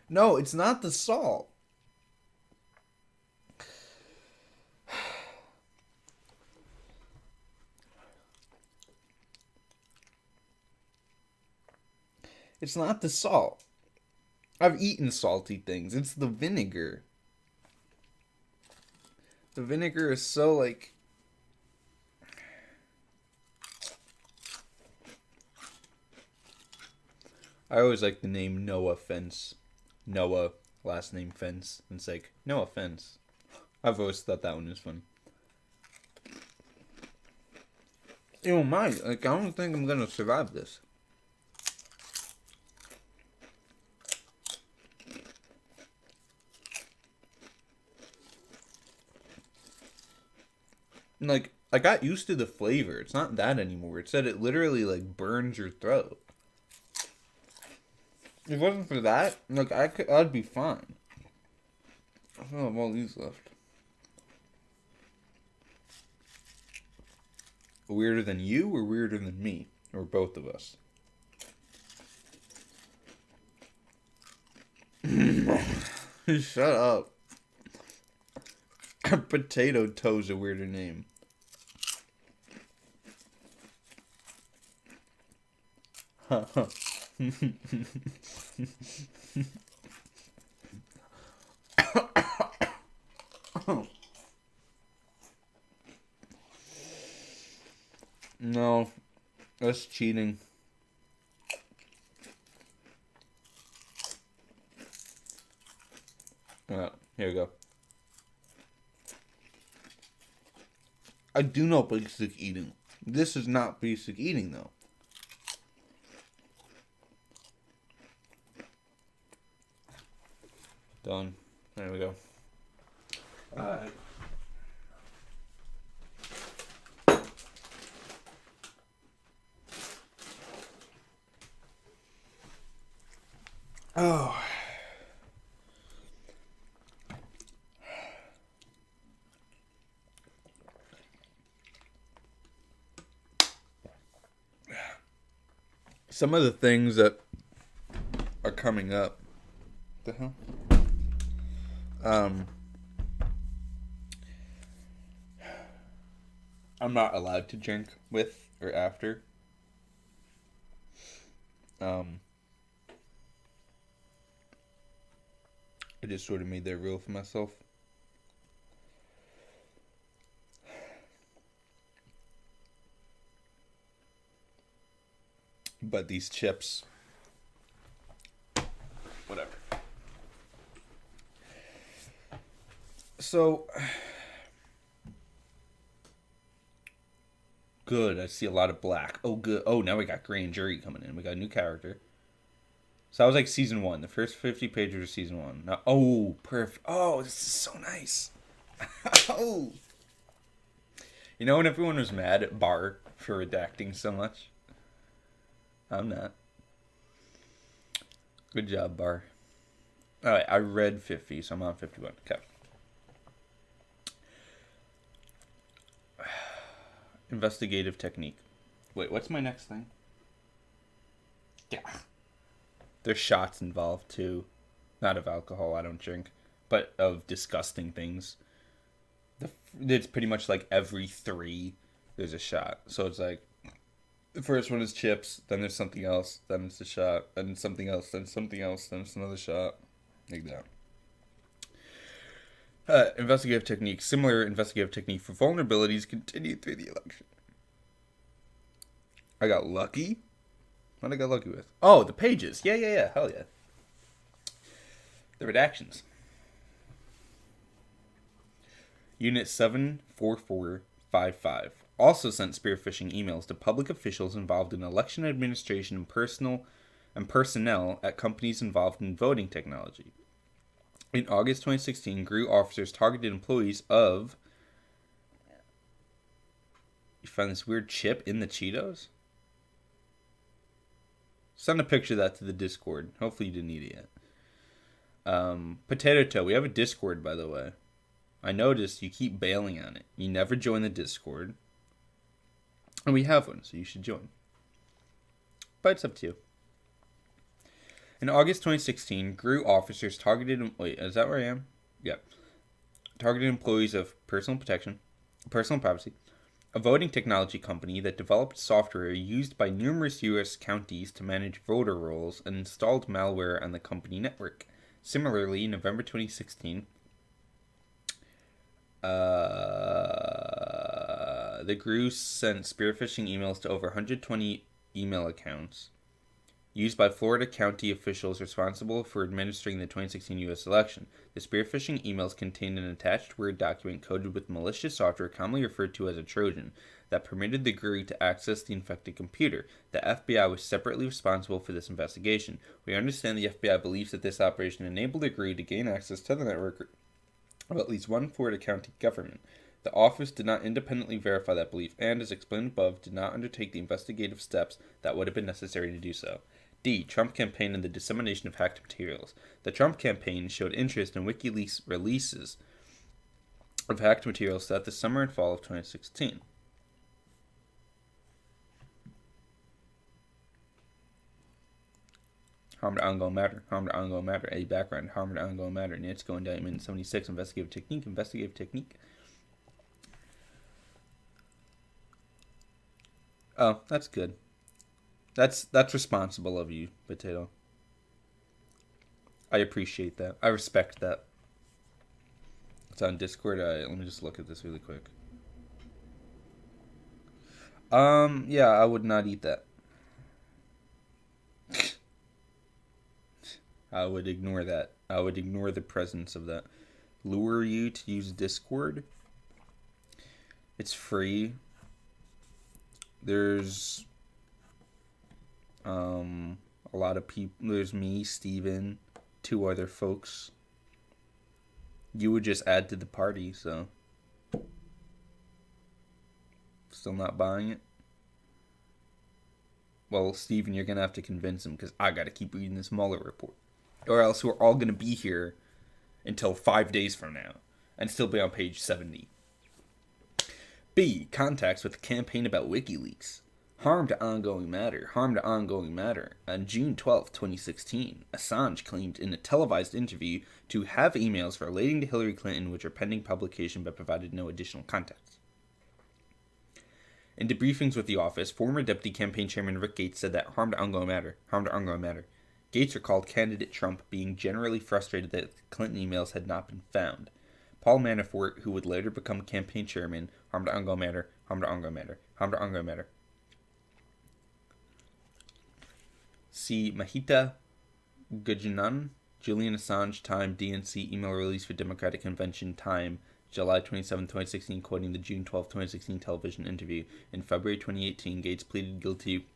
No, it's not the salt. It's not the salt. I've eaten salty things. It's the vinegar. The vinegar is so, like... I always like the name Noah Fence. Noah, last name Fence. And it's like, no offense. I've always thought that one was fun. You know, like, I don't think I'm gonna survive this. Like, I got used to the flavor. It's not that anymore. It said it literally, like, burns your throat. If it wasn't for that, like, I'd be fine. I still have all these left. Weirder than you or weirder than me? Or both of us? Shut up. Potato Toe's a weirder name. No, that's cheating. Here we go. I do know basic eating. This is not basic eating, though. Done. There we go. Alright. Oh. Some of the things that are coming up. What the hell? I'm not allowed to drink with or after. I just sort of made that rule for myself. But these chips, whatever. So, good. I see a lot of black. Oh, good. Oh, now we got grand jury coming in. We got a new character. So that was like season 1. The first 50 pages of season 1. Now, oh, perfect. Oh, this is so nice. Oh. You know when everyone was mad at Barr for redacting so much? I'm not. Good job, Barr. Alright, I read 50, so I'm on 51. Okay. Investigative technique. Wait, what's my next thing? Yeah. There's shots involved, too. Not of alcohol, I don't drink. But of disgusting things. It's pretty much like every 3, there's a shot. So it's like, the first one is chips, then there's something else, then it's a shot, then something else, then something else, then it's another shot. Like that. Investigative technique. Similar investigative technique for vulnerabilities continued through the election. I got lucky. What did I got lucky with? Oh, the pages. Yeah. Hell yeah. The redactions. Unit 74455 also sent spear phishing emails to public officials involved in election administration and personnel at companies involved in voting technology. In August 2016, GRU officers targeted employees of... You found this weird chip in the Cheetos? Send a picture of that to the Discord. Hopefully you didn't eat it yet. Potato Toe. We have a Discord, by the way. I noticed you keep bailing on it. You never join the Discord. And we have one, so you should join. But it's up to you. In August 2016, GRU officers targeted... Wait, is that where I am? Yeah. Targeted employees of personal privacy, a voting technology company that developed software used by numerous U.S. counties to manage voter rolls and installed malware on the company network. Similarly, in November 2016, the GRU sent spear phishing emails to over 120 email accounts used by Florida county officials responsible for administering the 2016 U.S. election. The spear phishing emails contained an attached Word document coded with malicious software commonly referred to as a Trojan that permitted the GRU to access the infected computer. The FBI was separately responsible for this investigation. We understand the FBI believes that this operation enabled the GRU to gain access to the network of at least one Florida county government. The office did not independently verify that belief and, as explained above, did not undertake the investigative steps that would have been necessary to do so. D. Trump campaign and the dissemination of hacked materials. The Trump campaign showed interest in WikiLeaks releases of hacked materials throughout the summer and fall of 2016. Harm to ongoing matter. Harm to ongoing matter. A background. Harm to ongoing matter. Nantico indictment 76. Investigative technique. Investigative technique. Oh, that's good. That's responsible of you, Potato. I appreciate that. I respect that. It's on Discord. Let me just look at this really quick. Yeah, I would not eat that. I would ignore that. I would ignore the presence of that. Lure you to use Discord. It's free. There's a lot of people. There's me, Steven, 2 other folks. You would just add to the party, so. Still not buying it? Well, Steven, you're going to have to convince him because I got to keep reading this Mueller report. Or else we're all going to be here until 5 days from now and still be on page 70. B. Contacts with the campaign about WikiLeaks. Harm to ongoing matter. Harm to ongoing matter. On June 12, 2016, Assange claimed in a televised interview to have emails relating to Hillary Clinton which are pending publication but provided no additional context. In debriefings with the office, former Deputy Campaign Chairman Rick Gates said that harm to ongoing matter. Harm to ongoing matter. Gates recalled candidate Trump being generally frustrated that Clinton emails had not been found. Paul Manafort, who would later become campaign chairman, harm to ongoing matter, harm to ongoing matter, harm to ongoing matter. See Mahita Gujanan, Julian Assange, time, DNC, email release for Democratic Convention, time, July 27, 2016, quoting the June 12, 2016 television interview. In February 2018, Gates pleaded guilty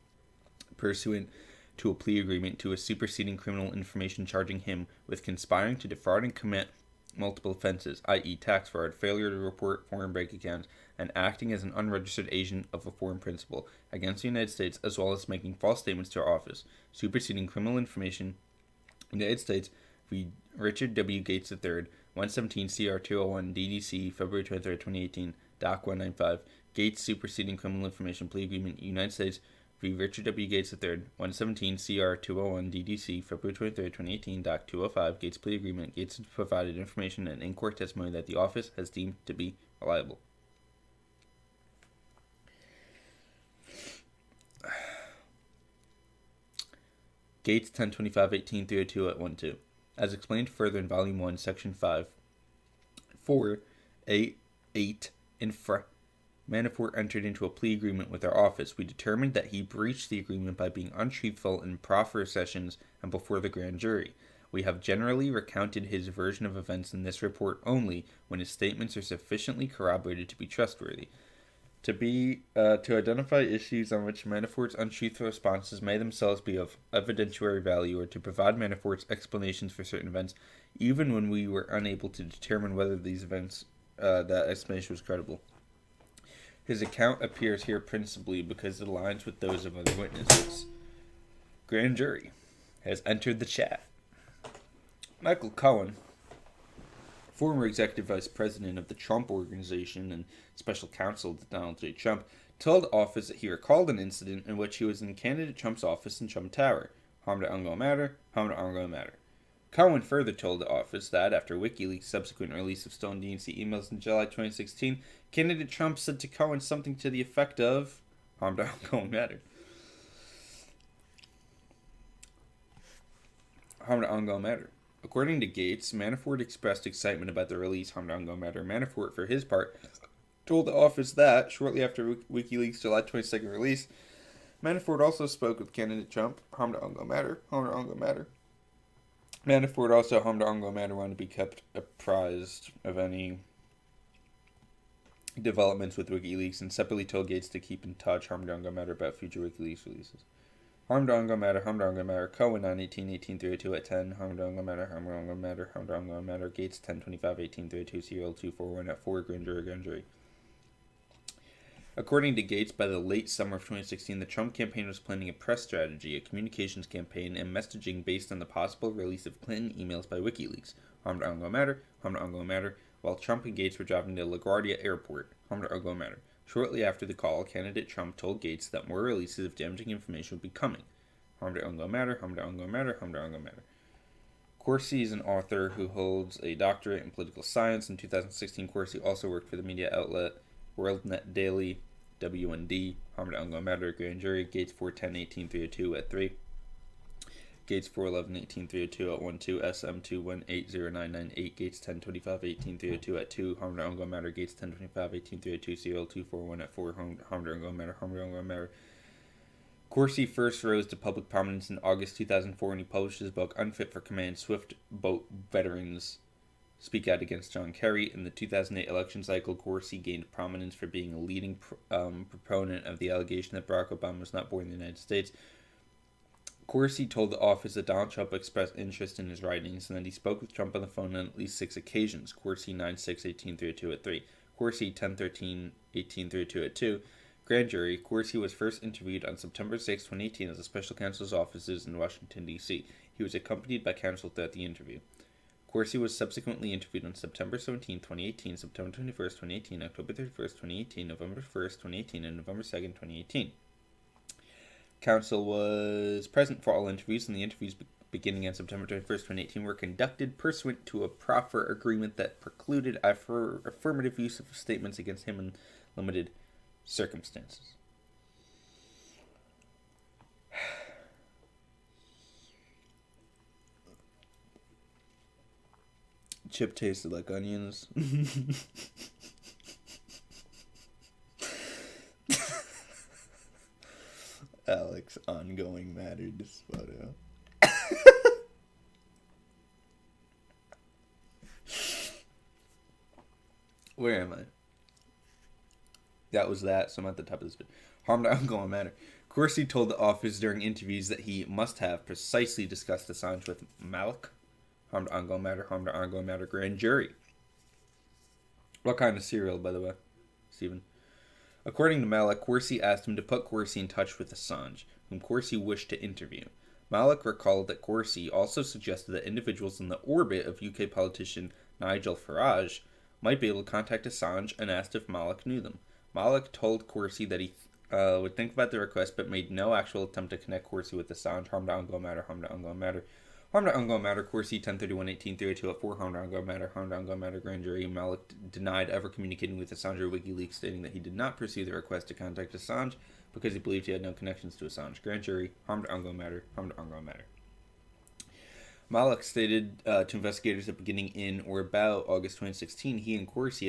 pursuant to a plea agreement to a superseding criminal information charging him with conspiring to defraud and commit multiple offenses, i.e. tax fraud, failure to report foreign bank accounts, and acting as an unregistered agent of a foreign principal against the United States, as well as making false statements to our office, superseding criminal information, United States v. Richard W. Gates III, 117 CR 201 DDC, February 23, 2018, Doc 195, Gates superseding criminal information plea agreement, United States v. Richard W. Gates III, 117 CR 201 DDC, February 23, 2018, Doc 205, Gates plea agreement. Gates has provided information and in-court testimony that the office has deemed to be reliable. Gates 1025-18-302 at 1-2. As explained further in Volume 1, Section 5, 4, 8, infra. Manafort entered into a plea agreement with our office. We determined that he breached the agreement by being untruthful in proffer sessions and before the grand jury. We have generally recounted his version of events in this report only when his statements are sufficiently corroborated to be trustworthy. To identify issues on which Manafort's untruthful responses may themselves be of evidentiary value, or to provide Manafort's explanations for certain events, even when we were unable to determine whether these events, that explanation was credible. His account appears here principally because it aligns with those of other witnesses. Grand jury has entered the chat. Michael Cohen, former executive vice president of the Trump Organization and special counsel to Donald J. Trump, told office that he recalled an incident in which he was in candidate Trump's office in Trump Tower. Harm to ongoing matter, harm to ongoing matter. Cohen further told the office that after WikiLeaks' subsequent release of stolen DNC emails in July 2016, candidate Trump said to Cohen something to the effect of harm to ongoing matter. Harm to ongoing matter. According to Gates, Manafort expressed excitement about the release harm to ongoing matter. Manafort, for his part, told the office that, shortly after WikiLeaks' July 22nd release, Manafort also spoke with candidate Trump, harm to ongoing matter, harm to ongoing matter. Manafort also, harm to ongoing matter, wanted to be kept apprised of any developments with WikiLeaks and separately told Gates to keep in touch, harm to ongoing matter, about future WikiLeaks releases. Harm to ongoing matter, harm to ongoing matter. Cohen 9/18/18-302 at 10. Harm to ongoing matter, harm to ongoing matter, harm to ongoing matter. Gates 10/25/18-302 serial 241 at 4. Grand jury. According to Gates, by the late summer of 2016, the Trump campaign was planning a press strategy, a communications campaign, and messaging based on the possible release of Clinton emails by WikiLeaks. Harm to ongoing matter, harm to ongoing matter. While Trump and Gates were driving to LaGuardia Airport. Harm to ongoing matter. Shortly after the call, candidate Trump told Gates that more releases of damaging information would be coming. harm to ongoing matter, harm to ongoing matter, harm to ongoing matter. Corsi is an author who holds a doctorate in political science. In 2016, Corsi also worked for the media outlet WorldNet Daily, WND, harm to ongoing matter, grand jury, Gates 410-18302 at 3. Gates 411-18302 at 1-2, SM 2180998, Gates 1025-18302 at 2, harm to ongoing matter, Gates 1025-18302, CL 241 at 4, harm to ongoing matter, harm to ongoing matter. Corsi first rose to public prominence in August 2004 when he published his book Unfit for Command, Swift Boat Veterans Speak Out Against John Kerry. In the 2008 election cycle, Corsi gained prominence for being a leading proponent of the allegation that Barack Obama was not born in the United States. Corsi told the office that Donald Trump expressed interest in his writings and that he spoke with Trump on the phone on at least 6 occasions. Corsi 9-6-18-302 at 3. Corsi 10-13-18-302 at 2. Grand jury, Corsi was first interviewed on September 6, 2018 at the special counsel's offices in Washington, D.C. He was accompanied by counsel throughout the interview. Corsi was subsequently interviewed on September 17, 2018, September 21, 2018, October 31, 2018, November 1, 2018, and November 2, 2018. Counsel was present for all interviews, and the interviews beginning on September 21, 2018 were conducted pursuant to a proffer agreement that precluded affirmative use of statements against him in limited circumstances. Chip tasted like onions. Alex, ongoing matter, this photo. Where am I? That was that, so I'm at the top of this bit. Harm to ongoing matter. Corsi told the office during interviews that he must have precisely discussed Assange with Malik. Harm to ongoing matter, grand jury. What kind of cereal, by the way, Stephen? According to Malik, Corsi asked him to put Corsi in touch with Assange, whom Corsi wished to interview. Malik recalled that Corsi also suggested that individuals in the orbit of UK politician Nigel Farage might be able to contact Assange and asked if Malik knew them. Malik told Corsi that he would think about the request, but made no actual attempt to connect Corsi with Assange. Harm to ongoing matter, harm to ongoing matter. Harm to ongoing matter, Corsi 1031-18-302 at 4, harm to ongoing matter, grand jury. Malik denied ever communicating with Assange or WikiLeaks, stating that he did not pursue the request to contact Assange because he believed he had no connections to Assange. Grand jury, harm to ongoing matter, harm to ongoing matter. Malik stated to investigators that beginning in or about August 2016, he and Corsi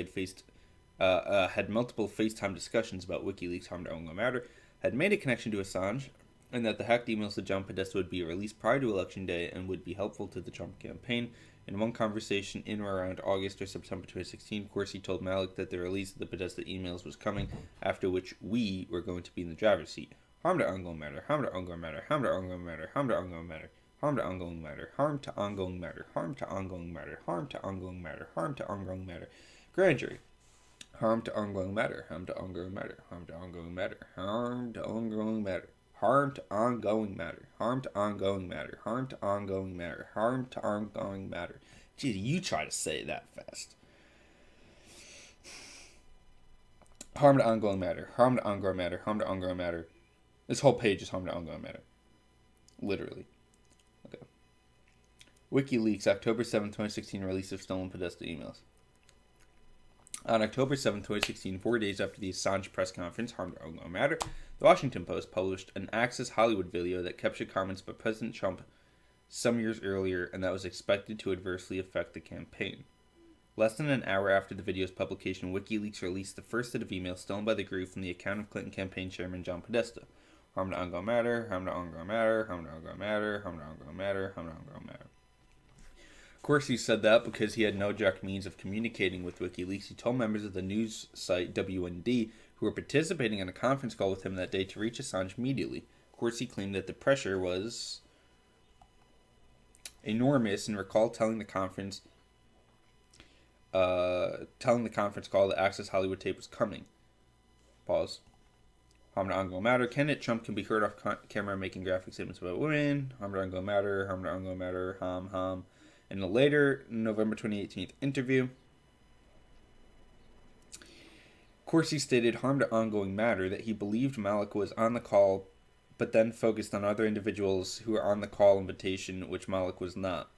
had multiple FaceTime discussions about WikiLeaks, harm to ongoing matter, had made a connection to Assange, and that the hacked emails to John Podesta would be released prior to Election Day and would be helpful to the Trump campaign. In one conversation in or around August or September 2016, Corsi told Malik that the release of the Podesta emails was coming, after which we were going to be in the driver's seat. Harm to ongoing matter, harm to ongoing matter, harm to ongoing matter, harm to ongoing matter, harm to ongoing matter, harm to ongoing matter, harm to ongoing matter, harm to ongoing matter, harm to ongoing matter. Grand jury. Harm to ongoing matter, harm to ongoing matter, harm to ongoing matter, harm to ongoing matter. Harm to ongoing matter. Harm to ongoing matter. Harm to ongoing matter. Harm to ongoing matter. Gee, you try to say that fast. Harm to ongoing matter. Harm to ongoing matter. Harm to ongoing matter. This whole page is harm to ongoing matter. Literally. Okay. WikiLeaks, October 7, 2016, release of stolen Podesta emails. On October 7, 2016, 4 days after the Assange press conference, harm to ongoing matter, the Washington Post published an Access Hollywood video that captured comments by President Trump some years earlier and that was expected to adversely affect the campaign. Less than an hour after the video's publication, WikiLeaks released the first set of emails stolen by the group from the account of Clinton campaign chairman John Podesta. Harm to ongoing matter, harm to ongoing matter, harm to ongoing matter, harm to ongoing matter, harm to ongoing matter. Corsi said that because he had no direct means of communicating with WikiLeaks, he told members of the news site WND who were participating in a conference call with him that day to reach Assange immediately. Corsi claimed that the pressure was enormous and recalled telling the conference call that Access Hollywood tape was coming. Pause. Harm to ongoing matter. Candidate Trump can be heard off camera making graphic statements about women. Harm to ongoing matter. Harm to ongoing matter. Ham. In a later November 2018 interview, Corsi stated harm to ongoing matter that he believed Malik was on the call but then focused on other individuals who were on the call invitation, which Malik was not.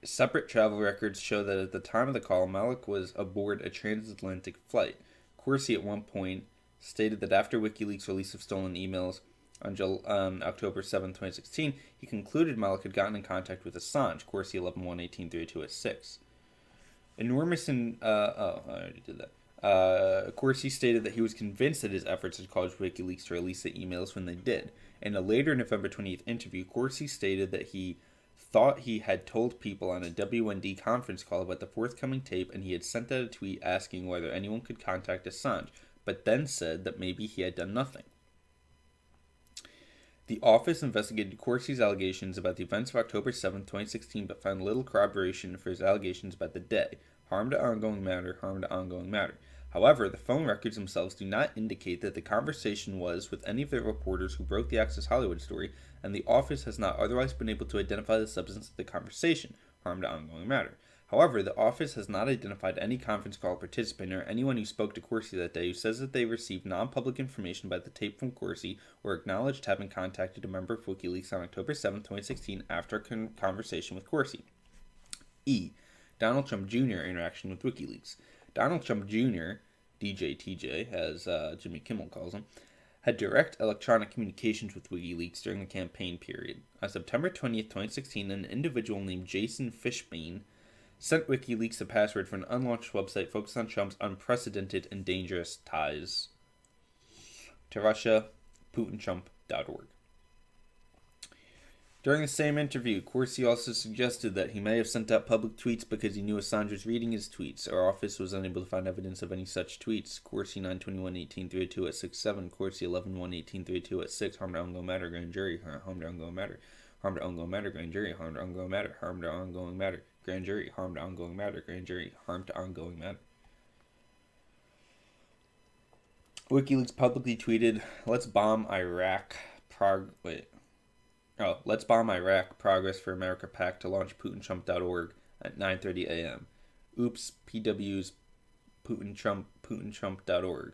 Separate travel records show that at the time of the call, Malik was aboard a transatlantic flight. Corsi at one point stated that after WikiLeaks' release of stolen emails on October 7, 2016, he concluded Malik had gotten in contact with Assange, Corsi 11-1-1832 at 6. Enormous in... I already did that. Corsi stated that he was convinced that his efforts had caused WikiLeaks to release the emails when they did. In a later November 28th interview, Corsi stated that he thought he had told people on a WND conference call about the forthcoming tape, and he had sent out a tweet asking whether anyone could contact Assange, but then said that maybe he had done nothing. The office investigated Corsi's allegations about the events of October 7, 2016, but found little corroboration for his allegations about the day. Harm to ongoing matter, harm to ongoing matter. However, the phone records themselves do not indicate that the conversation was with any of the reporters who broke the Access Hollywood story, and the office has not otherwise been able to identify the substance of the conversation, harm to ongoing matter. However, the office has not identified any conference call participant or anyone who spoke to Corsi that day who says that they received non-public information about the tape from Corsi or acknowledged having contacted a member of WikiLeaks on October 7, 2016 after a conversation with Corsi. E. Donald Trump Jr. interaction with WikiLeaks. Donald Trump Jr., DJTJ, as Jimmy Kimmel calls him, had direct electronic communications with WikiLeaks during the campaign period. On September 20th, 2016, an individual named Jason Fishbein sent WikiLeaks the password for an unlaunched website focused on Trump's unprecedented and dangerous ties to Russia, PutinTrump.org. During the same interview, Corsi also suggested that he may have sent out public tweets because he knew Assange was reading his tweets. Our office was unable to find evidence of any such tweets. Corsi 9/21/1832 at 6-7, Corsi 11/1/1832 at 6, harm to ongoing matter, grand jury, harm to ongoing matter, harm to ongoing matter, grand jury, harm to ongoing matter, harm to ongoing matter, grand jury, harm to ongoing matter, grand jury, harm to ongoing matter. WikiLeaks publicly tweeted, let's bomb Iraq, let's bomb Iraq, Progress for America PAC to launch PutinTrump.org at 9:30 a.m. Oops, PW's PutinTrump.org.